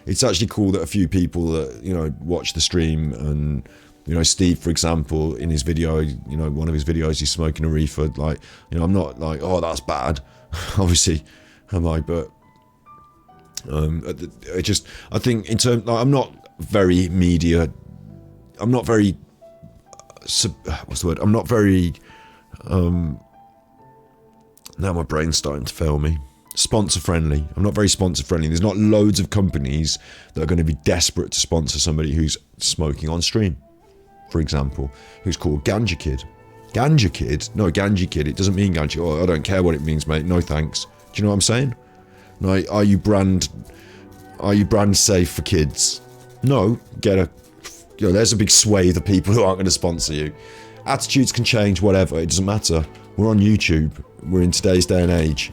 it's actually cool that a few people that, you know, watch the stream, and, you know, Steve, for example, in his video, you know, one of his videos, he's smoking a reefer. Like, you know, I'm not like, oh, that's bad. Obviously, am I? But I think in terms, like, I'm not very media. I'm not very. What's the word? I'm not very. Now my brain's starting to fail me. Sponsor friendly. I'm not very sponsor friendly. There's not loads of companies that are going to be desperate to sponsor somebody who's smoking on stream, for example, who's called Ganja Kid. Ganja Kid? No, Ganja Kid. It doesn't mean Ganja. Oh, I don't care what it means, mate. No thanks. Do you know what I'm saying? Like, are you brand safe for kids? No. There's a big swathe of people who aren't going to sponsor you. Attitudes can change, whatever. It doesn't matter. We're on YouTube. We're in today's day and age.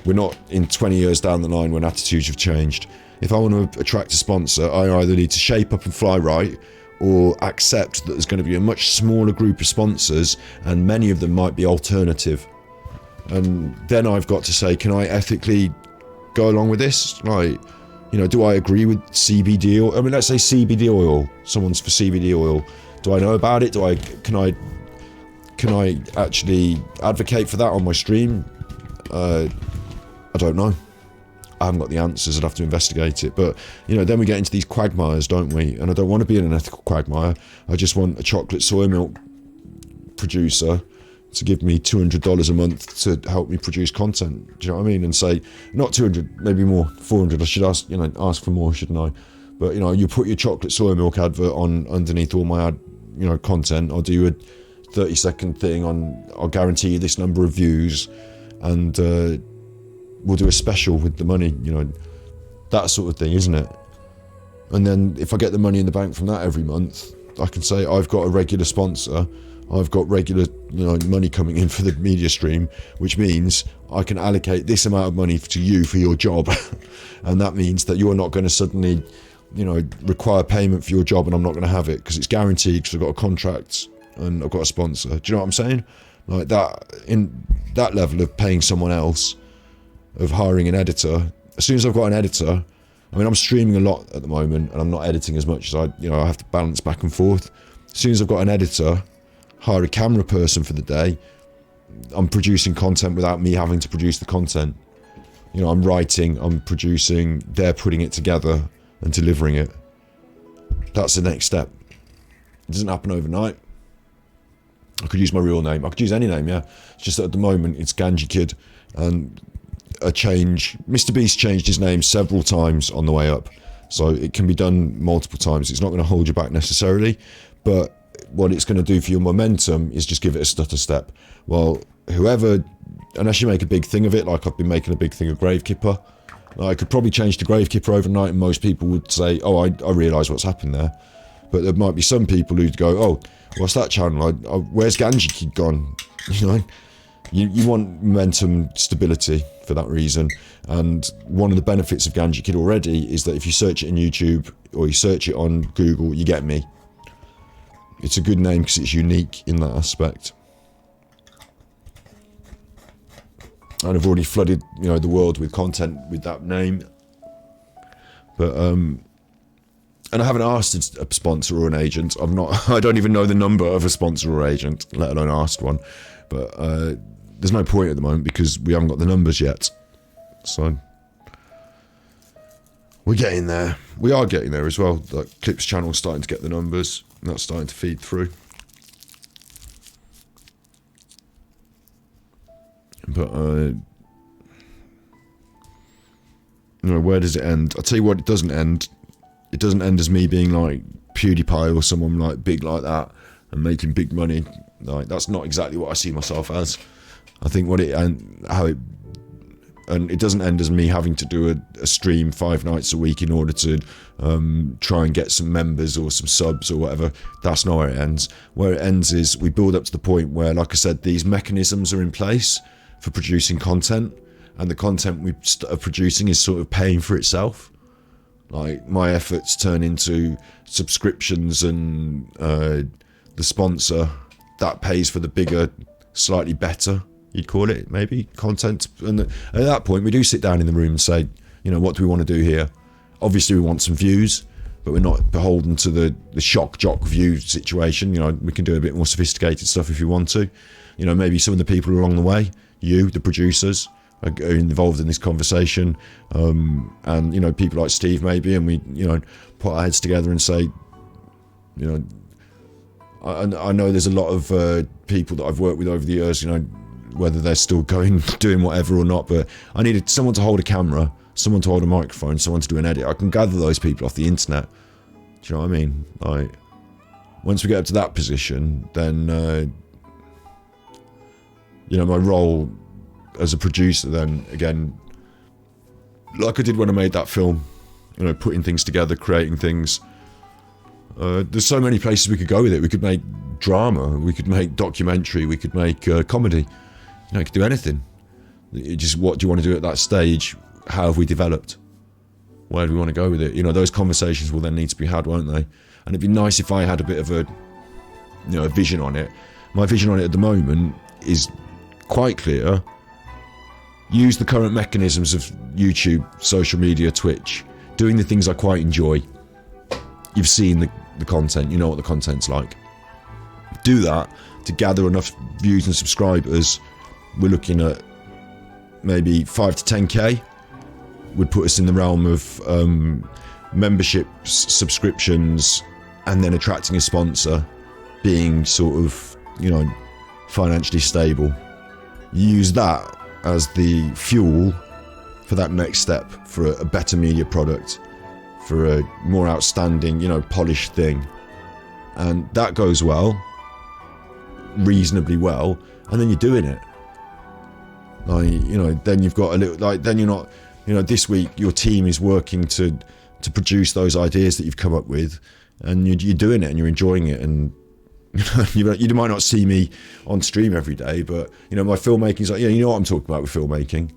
We're not in 20 years down the line when attitudes have changed. If I want to attract a sponsor, I either need to shape up and fly right, or accept that there's going to be a much smaller group of sponsors, and many of them might be alternative. And then I've got to say, can I ethically go along with this? Like, you know, do I agree with CBD oil? I mean, let's say CBD oil. Someone's for CBD oil. Do I know about it? Can I actually advocate for that on my stream? I don't know. I haven't got the answers. I'd have to investigate it. But, you know, then we get into these quagmires, don't we? And I don't want to be an unethical quagmire. I just want a chocolate soy milk producer to give me $200 a month to help me produce content. Do you know what I mean? And say, not 200, maybe more, 400. I should ask for more, shouldn't I? But, you know, you put your chocolate soy milk advert on underneath all my content. I'll do a 30-second thing on, I'll guarantee you this number of views, and we'll do a special with the money, you know, that sort of thing, isn't it? And then if I get the money in the bank from that every month, I can say I've got a regular sponsor, I've got regular, you know, money coming in for the media stream, which means I can allocate this amount of money to you for your job. And that means that you're not going to suddenly, you know, require payment for your job and I'm not going to have it because it's guaranteed because I've got a contract and I've got a sponsor. Do you know what I'm saying? Like that, in that level of paying someone else, of hiring an editor. As soon as I've got an editor, I mean, I'm streaming a lot at the moment and I'm not editing as much as I have to balance back and forth. As soon as I've got an editor, hire a camera person for the day, I'm producing content without me having to produce the content. You know, I'm writing, I'm producing, they're putting it together and delivering it. That's the next step. It doesn't happen overnight. I could use my real name. I could use any name, yeah. It's just that at the moment it's Ganji Kid, and a change. Mr. Beast changed his name several times on the way up, so it can be done multiple times. It's not going to hold you back necessarily, but what it's going to do for your momentum is just give it a stutter step. Well, whoever, unless you make a big thing of it, like I've been making a big thing of Gravekipper, I could probably change to Gravekipper overnight and most people would say, oh, I realise what's happened there. But there might be some people who'd go, oh, what's that channel? Where's Ganji Kid gone? You know, you want momentum stability for that reason. And one of the benefits of Ganji Kid already is that if you search it in YouTube or you search it on Google, you get me. It's a good name because it's unique in that aspect. And I've already flooded, you know, the world with content with that name. But and I haven't asked a sponsor or an agent. I don't even know the number of a sponsor or agent, let alone asked one. But there's no point at the moment because we haven't got the numbers yet. So we're getting there. We are getting there as well. Like Clip's channel's starting to get the numbers, and that's starting to feed through. But you know, where does it end? I'll tell you what, it doesn't end. It doesn't end as me being like PewDiePie or someone like big like that and making big money. Like that's not exactly what I see myself as. I think what it and how it and it doesn't end as me having to do a stream 5 nights a week in order to try and get some members or some subs or whatever. That's not where it ends. Where it ends is we build up to the point where, like I said, these mechanisms are in place for producing content, and the content we are producing is sort of paying for itself. Like my efforts turn into subscriptions and the sponsor that pays for the bigger, slightly better, you'd call it, maybe, content. And at that point, we do sit down in the room and say, you know, what do we want to do here? Obviously, we want some views, but we're not beholden to the shock jock view situation. You know, we can do a bit more sophisticated stuff if you want to. You know, maybe some of the people along the way, you, the producers, are involved in this conversation, and you know, people like Steve maybe, and we, you know, put our heads together and say, you know, I know there's a lot of people that I've worked with over the years, you know, whether they're still doing whatever or not, but I needed someone to hold a camera, someone to hold a microphone, someone to do an edit. I can gather those people off the internet. Do you know what I mean? Like, once we get up to that position, then you know, my role as a producer then, again, like I did when I made that film, you know, putting things together, creating things. There's so many places we could go with it. We could make drama, we could make documentary, we could make comedy. You know, we could do anything. It just, what do you want to do at that stage? How have we developed? Where do we want to go with it? You know, those conversations will then need to be had, won't they? And it'd be nice if I had a bit of a, you know, a vision on it. My vision on it at the moment is quite clear. Use the current mechanisms of YouTube, social media, Twitch, doing the things I quite enjoy. You've seen the content, you know what the content's like. Do that to gather enough views and subscribers. We're looking at maybe 5 to 10k. Would put us in the realm of memberships, subscriptions, and then attracting a sponsor, being sort of, you know, financially stable. Use that as the fuel for that next step, for a better media product, for a more outstanding, you know, polished thing. And that goes well, reasonably well, and then you're doing it. Like, you know, then you've got a little, like, then you're not, you know, this week your team is working to produce those ideas that you've come up with, and you're doing it and you're enjoying it. And you might not see me on stream every day, but, you know, my filmmaking is like, you know what I'm talking about with filmmaking.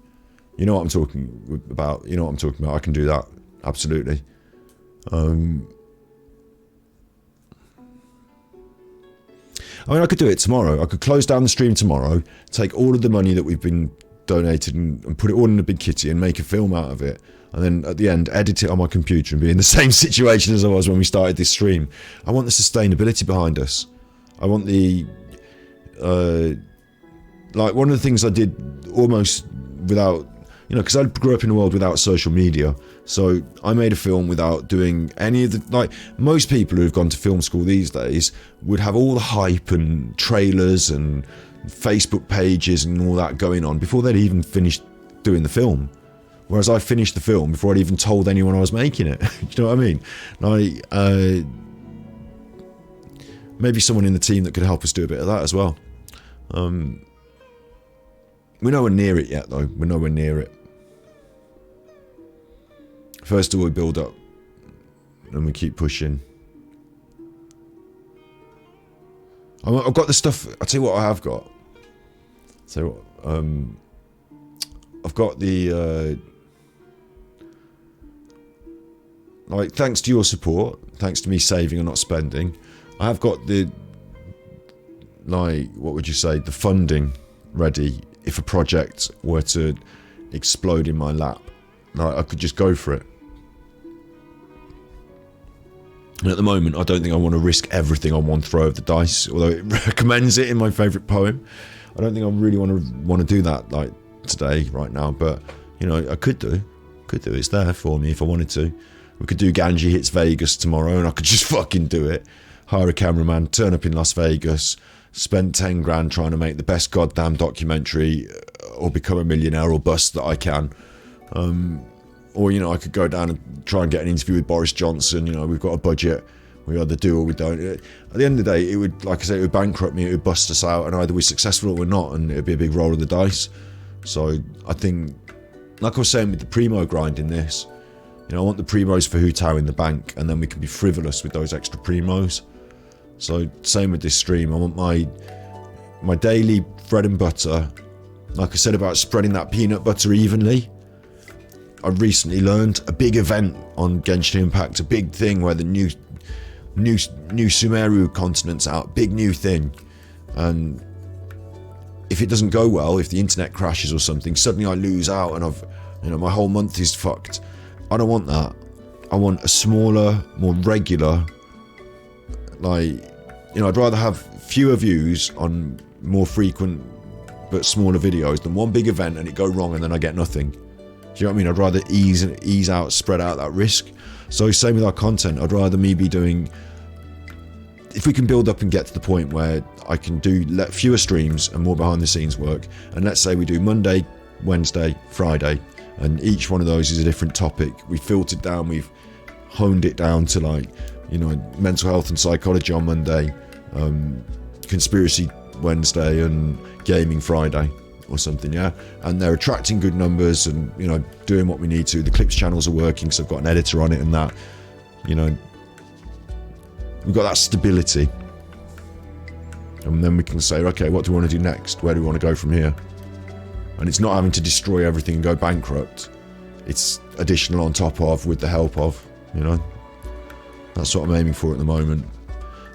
You know what I'm talking about. You know what I'm talking about. I can do that. Absolutely. I mean, I could do it tomorrow. I could close down the stream tomorrow, take all of the money that we've been donated and put it all in a big kitty and make a film out of it. And then at the end, edit it on my computer and be in the same situation as I was when we started this stream. I want the sustainability behind us. I want the... like, one of the things I did almost without... You know, because I grew up in a world without social media. So I made a film without doing any of the... Like, most people who have gone to film school these days would have all the hype and trailers and Facebook pages and all that going on before they'd even finished doing the film. Whereas I finished the film before I'd even told anyone I was making it. You know what I mean? Like, maybe someone in the team that could help us do a bit of that as well. We're nowhere near it yet, though. We're nowhere near it. First of all, we build up, and we keep pushing. I've got the stuff. I'll tell you what I have got. So, I've got the like, thanks to your support, thanks to me saving and not spending, I have got the, like, what would you say, the funding ready if a project were to explode in my lap. Like, I could just go for it. And at the moment, I don't think I want to risk everything on one throw of the dice, although it recommends it in my favourite poem. I don't think I really want to do that, like, today, right now, but, you know, I could do. It's there for me if I wanted to. We could do Ganji Hits Vegas tomorrow, and I could just fucking do it. Hire a cameraman, turn up in Las Vegas, spend 10 grand trying to make the best goddamn documentary, or become a millionaire or bust that I can. Or, you know, I could go down and try and get an interview with Boris Johnson. You know, we've got a budget. We either do or we don't. At the end of the day, it would, like I say, it would bankrupt me. It would bust us out, and either we're successful or we're not, and it'd be a big roll of the dice. So I think, like I was saying with the primo grind in this, you know, I want the primos for Hu Tao in the bank, and then we can be frivolous with those extra primos. So same with this stream. I want my daily bread and butter. Like I said about spreading that peanut butter evenly. I recently learned a big event on Genshin Impact, a big thing where the new Sumeru continent's out, big new thing. And if it doesn't go well, if the internet crashes or something, suddenly I lose out and my whole month is fucked. I don't want that. I want a smaller, more regular, like, you know, I'd rather have fewer views on more frequent but smaller videos than one big event and it go wrong and then I get nothing. Do you know what I mean? I'd rather ease out, spread out that risk. So same with our content. I'd rather me be doing, if we can build up and get to the point where I can do fewer streams and more behind the scenes work, and let's say we do Monday, Wednesday, Friday, and each one of those is a different topic. We filtered down, we've honed it down to, like, you know, mental health and psychology on Monday, conspiracy Wednesday, and gaming Friday or something, yeah? And they're attracting good numbers and, you know, doing what we need to. The clips channels are working, so I've got an editor on it and that, you know, we've got that stability. And then we can say, okay, what do we want to do next? Where do we want to go from here? And it's not having to destroy everything and go bankrupt. It's additional on top of, with the help of, you know? That's what I'm aiming for at the moment.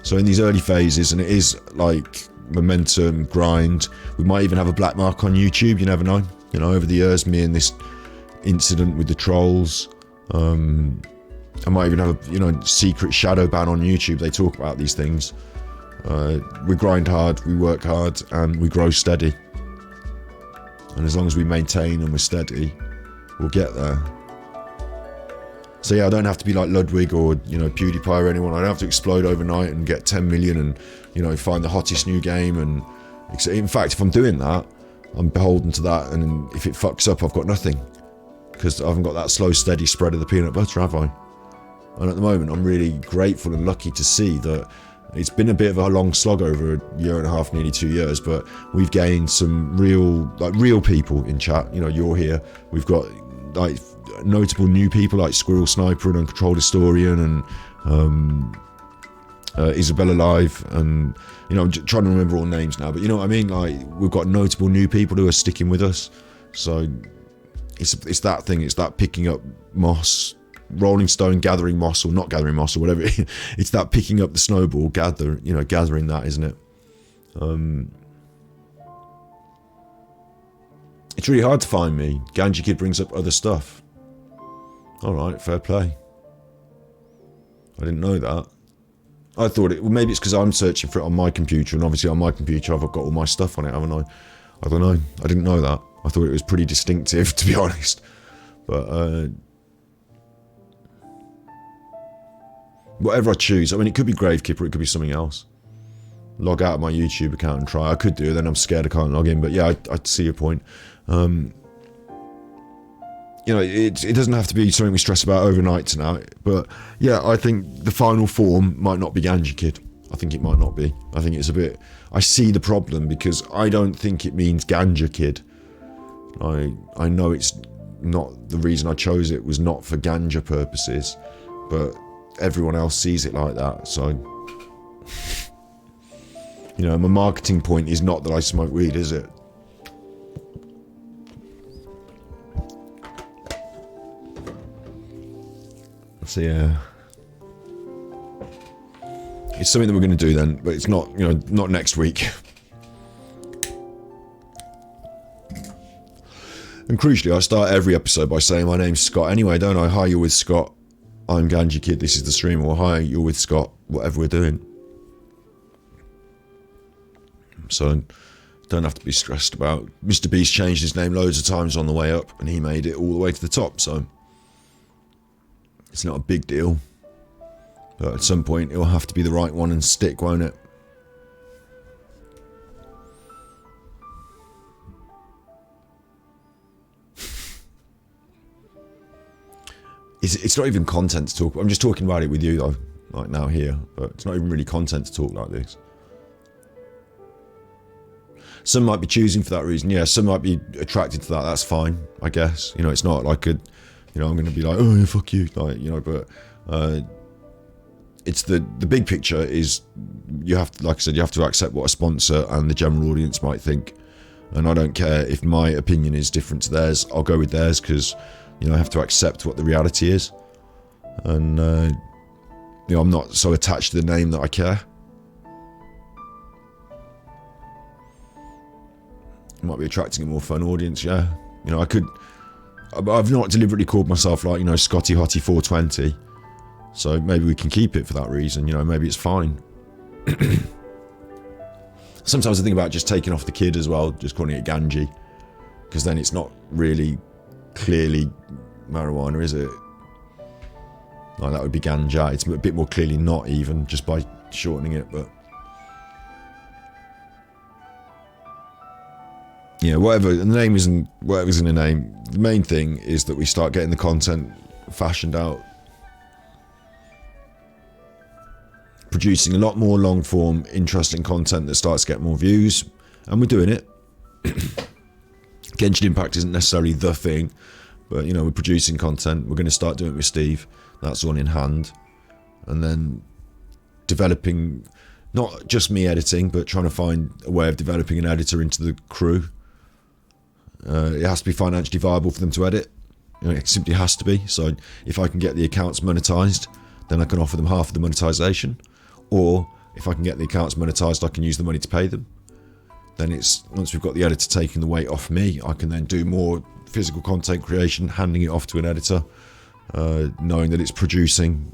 So in these early phases, and it is like momentum, grind, we might even have a black mark on YouTube, you never know. You know, over the years, me and this incident with the trolls, I might even have a, you know, secret shadow ban on YouTube. They talk about these things. We grind hard, we work hard, and we grow steady. And as long as we maintain and we're steady, we'll get there. So yeah, I don't have to be like Ludwig or, you know, PewDiePie or anyone. I don't have to explode overnight and get 10 million and, you know, find the hottest new game. And in fact, if I'm doing that, I'm beholden to that. And if it fucks up, I've got nothing, because I haven't got that slow, steady spread of the peanut butter, have I? And at the moment, I'm really grateful and lucky to see that It's been a bit of a long slog over a year and a half, nearly 2 years, but we've gained some real people in chat. You know, you're here. We've got like notable new people like Squirrel Sniper and Uncontrolled Historian and Isabella Live, and you know, I'm trying to remember all names now, but you know what I mean. Like, we've got notable new people who are sticking with us. So it's that thing. It's that picking up moss. Rolling stone gathering moss, or not gathering moss, or whatever. It's that picking up the snowball, gathering that, isn't it? It's really hard to find me. Ganji Kid brings up other stuff. Alright, fair play. I didn't know that. I thought it, well, maybe it's because I'm searching for it on my computer, and obviously on my computer I've got all my stuff on it, haven't I? I don't know. I didn't know that. I thought it was pretty distinctive, to be honest. But, whatever I choose, I mean, it could be Gravekeeper, it could be something else. Log out of my YouTube account and try. I could do, then I'm scared I can't log in, but yeah, I see your point. You know, it doesn't have to be something we stress about overnight tonight, but yeah, I think the final form might not be Ganji Kid. I think it might not be. I think it's a bit... I see the problem, because I don't think it means Ganja Kid. I know it's not... The reason I chose it was not for ganja purposes, but everyone else sees it like that, so you know, my marketing point is not that I smoke weed, is it? So yeah, it's something that we're going to do then, but it's not, you know, not next week. And crucially, I start every episode by saying my name's Scott anyway, don't I? Hi, you're with Scott. I'm Ganji Kid, this is the stream, or hi, you're with Scott, whatever we're doing. So, don't have to be stressed about... Mr. Beast changed his name loads of times on the way up, and he made it all the way to the top, so... It's not a big deal. But at some point, it'll have to be the right one and stick, won't it? It's not even content to talk. I'm just talking about it with you, though, like now here. But it's not even really content to talk like this. Some might be choosing for that reason. Yeah, some might be attracted to that. That's fine, I guess. You know, it's not like a, you know, I'm going to be like, oh, fuck you, like, you know. But it's the big picture is you have to, like I said, you have to accept what a sponsor and the general audience might think. And I don't care if my opinion is different to theirs. I'll go with theirs because, you know, I have to accept what the reality is. And, you know, I'm not so attached to the name that I care. Might be attracting a more fun audience, yeah. You know, I've not deliberately called myself, like, you know, Scotty Hottie 420. So maybe we can keep it for that reason, you know, maybe it's fine. Sometimes I think about just taking off the kid as well, just calling it Ganji. Because then it's not really clearly marijuana, is it? Like, that would be ganja. It's a bit more clearly not, even just by shortening it, but yeah, whatever. The name isn't whatever's in the name. The main thing is that we start getting the content fashioned out, producing a lot more long form, interesting content that starts to get more views, and we're doing it. Genshin Impact isn't necessarily the thing, but you know, we're producing content. We're going to start doing it with Steve. That's all in hand. And then developing, not just me editing, but trying to find a way of developing an editor into the crew. It has to be financially viable for them to edit. You know, it simply has to be. So if I can get the accounts monetized, then I can offer them half of the monetization. Or if I can get the accounts monetized, I can use the money to pay them. Then it's, once we've got the editor taking the weight off me, I can then do more physical content creation, handing it off to an editor, knowing that it's producing.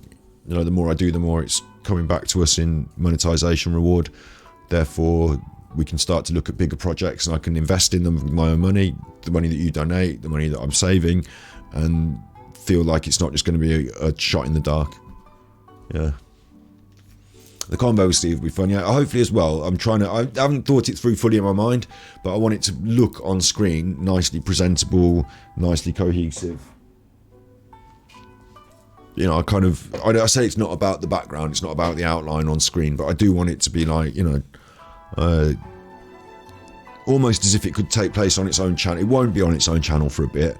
You know, the more I do, the more it's coming back to us in monetization reward. Therefore, we can start to look at bigger projects, and I can invest in them with my own money, the money that you donate, the money that I'm saving, and feel like it's not just going to be a shot in the dark. Yeah. The combo with Steve will be fun, yeah. Hopefully as well. I haven't thought it through fully in my mind, but I want it to look on screen nicely presentable, nicely cohesive. you know, I say it's not about the background, it's not about the outline on screen, but I do want it to be like, you know, almost as if it could take place on its own channel. It won't be on its own channel for a bit,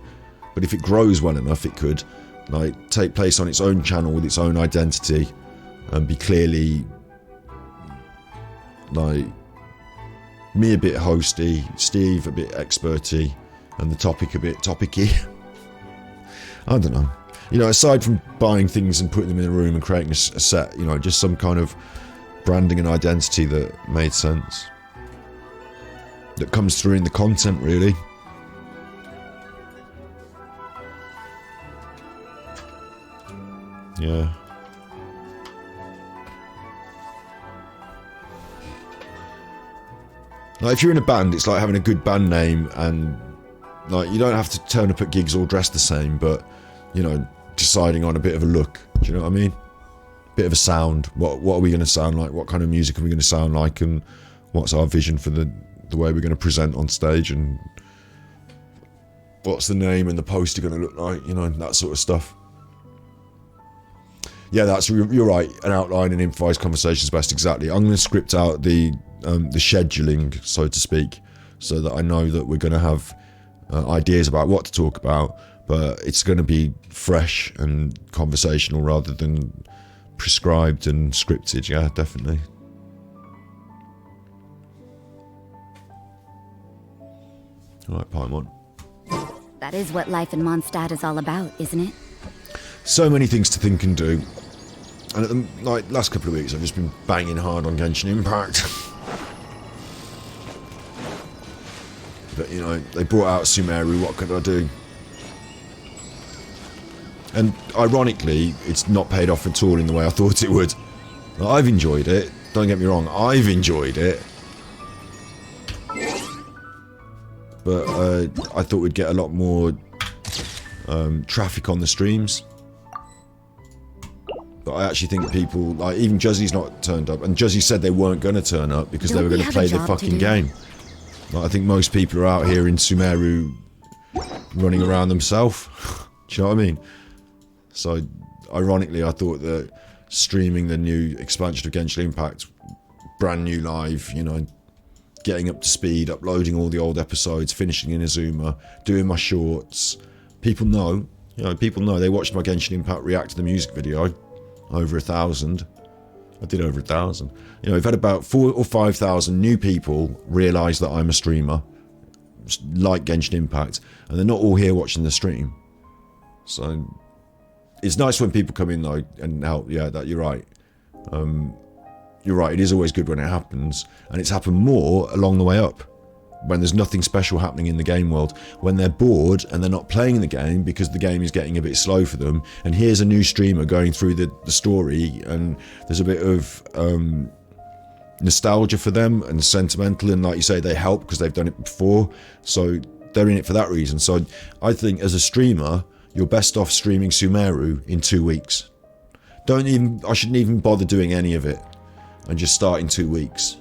but if it grows well enough, it could like take place on its own channel with its own identity and be clearly like me a bit hosty, Steve a bit experty, and the topic a bit topicky. I don't know. You know, aside from buying things and putting them in a room and creating a set, you know, just some kind of branding and identity that made sense. That comes through in the content, really. Yeah. Like, if you're in a band, it's like having a good band name, and like you don't have to turn up at gigs all dressed the same, but you know, deciding on a bit of a look. Do you know what I mean? Bit of a sound. What are we going to sound like? What kind of music are we going to sound like? And what's our vision for the way we're going to present on stage? And what's the name and the poster going to look like? You know, that sort of stuff. Yeah, you're right. An outline and improvised conversation is best. Exactly. I'm going to script out the scheduling, so to speak, so that I know that we're going to have ideas about what to talk about, but it's going to be fresh and conversational rather than prescribed and scripted. Yeah, definitely. All right, Paimon. That is what life in Mondstadt is all about, isn't it? So many things to think and do. And at the last couple of weeks, I've just been banging hard on Genshin Impact. But, you know, they brought out Sumeru, what could I do? And ironically, it's not paid off at all in the way I thought it would. I've enjoyed it, don't get me wrong, I've enjoyed it. But I thought we'd get a lot more traffic on the streams. But I actually think people, like, even Juzzy's not turned up, and Juzzy said they weren't going to turn up because they were going to play the fucking game. Like, I think most people are out here in Sumeru running around themselves. Do you know what I mean? So, ironically, I thought that streaming the new expansion of Genshin Impact, brand new live, you know, getting up to speed, uploading all the old episodes, finishing in Azuma, doing my shorts. People know, they watched my Genshin Impact react to the music video. Over 1,000. I did over 1,000. You know, we've had about 4,000 or 5,000 new people realise that I'm a streamer, like Genshin Impact, and they're not all here watching the stream. So it's nice when people come in though and help. Yeah, that you're right. You're right. It is always good when it happens, and it's happened more along the way up. When there's nothing special happening in the game world, when they're bored and they're not playing the game because the game is getting a bit slow for them, and here's a new streamer going through the story, and there's a bit of nostalgia for them and sentimental, and like you say, they help because they've done it before, so they're in it for that reason. So I think as a streamer, you're best off streaming Sumeru in 2 weeks. I shouldn't even bother doing any of it and just start in 2 weeks.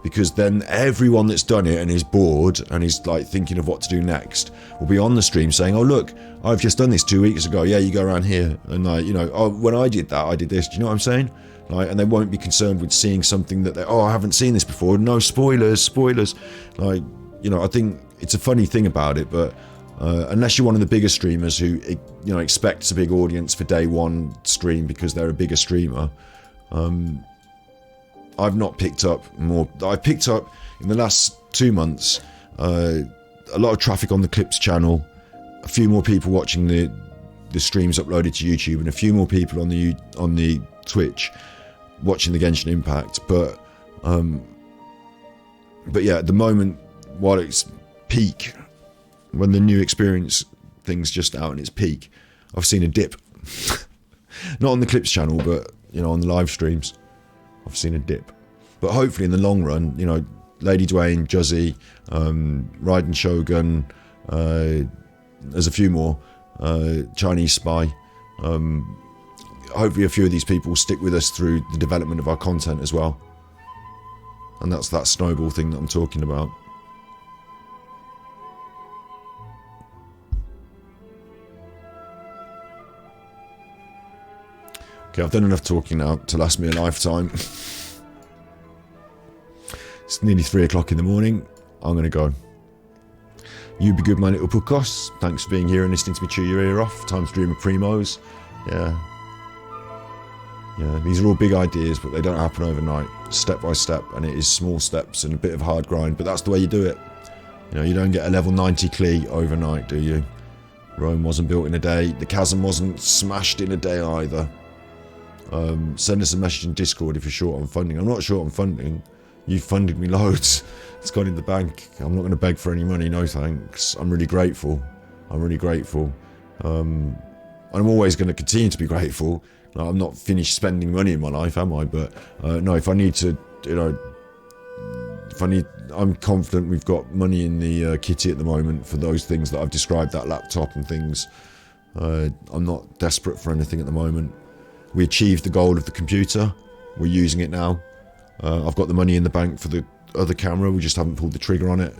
Because then everyone that's done it and is bored and is like thinking of what to do next will be on the stream saying, oh look, I've just done this 2 weeks ago. Yeah, you go around here. And like, you know, oh, when I did that, I did this. Do you know what I'm saying? Like, and they won't be concerned with seeing something that I haven't seen this before. No, spoilers. Like, you know, I think it's a funny thing about it, but unless you're one of the bigger streamers who, you know, expects a big audience for day one stream because they're a bigger streamer, I've not picked up more. I've picked up in the last 2 months a lot of traffic on the Clips channel, a few more people watching the streams uploaded to YouTube, and a few more people on the Twitch watching the Genshin Impact. But yeah, at the moment, while it's peak, when the new experience thing's just out in its peak, I've seen a dip. Not on the Clips channel, but you know, on the live streams. I've seen a dip. But hopefully in the long run, you know, Lady Dwayne, Juzzy, Raiden Shogun, there's a few more, Chinese Spy. Hopefully a few of these people will stick with us through the development of our content as well. And that's that snowball thing that I'm talking about. Okay, I've done enough talking now to last me a lifetime. It's nearly 3 o'clock in the morning. I'm going to go. You be good, my little puckos. Thanks for being here and listening to me chew your ear off. Time to dream of primos. Yeah. Yeah, these are all big ideas, but they don't happen overnight. Step by step, and it is small steps and a bit of hard grind, but that's the way you do it. You know, you don't get a level 90 Klee overnight, do you? Rome wasn't built in a day. The chasm wasn't smashed in a day either. Send us a message in Discord if you're short on funding. I'm not short on funding. You've funded me loads. It's gone in the bank. I'm not going to beg for any money, no thanks. I'm really grateful. I'm really grateful. And I'm always going to continue to be grateful. No, I'm not finished spending money in my life, am I? But no, if I need to, you know, I'm confident we've got money in the kitty at the moment for those things that I've described, that laptop and things. I'm not desperate for anything at the moment. We achieved the goal of the computer. We're using it now. I've got the money in the bank for the other camera. We just haven't pulled the trigger on it.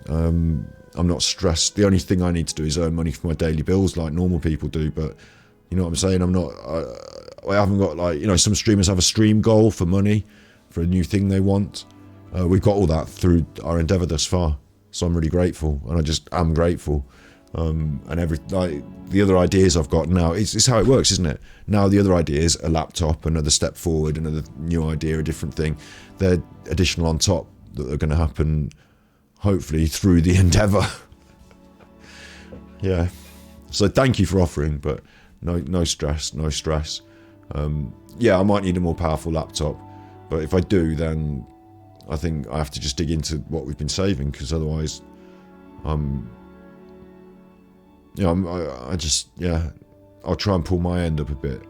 I'm not stressed. The only thing I need to do is earn money for my daily bills like normal people do, but you know what I'm saying? I haven't got, like, you know, some streamers have a stream goal for money, for a new thing they want. We've got all that through our endeavour thus far. So I'm really grateful, and I just am grateful. And the other ideas I've got now, it's how it works, isn't it? Now the other ideas, a laptop, another step forward, another new idea, a different thing, they're additional on top that are going to happen, hopefully, through the endeavour. Yeah. So thank you for offering, but no stress, no stress. Yeah, I might need a more powerful laptop, but if I do, then I think I have to just dig into what we've been saving, because otherwise, I'll try and pull my end up a bit.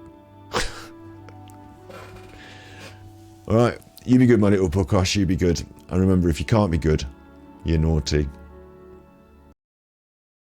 Alright, you be good, my little puckosh, you be good. And remember, if you can't be good, you're naughty.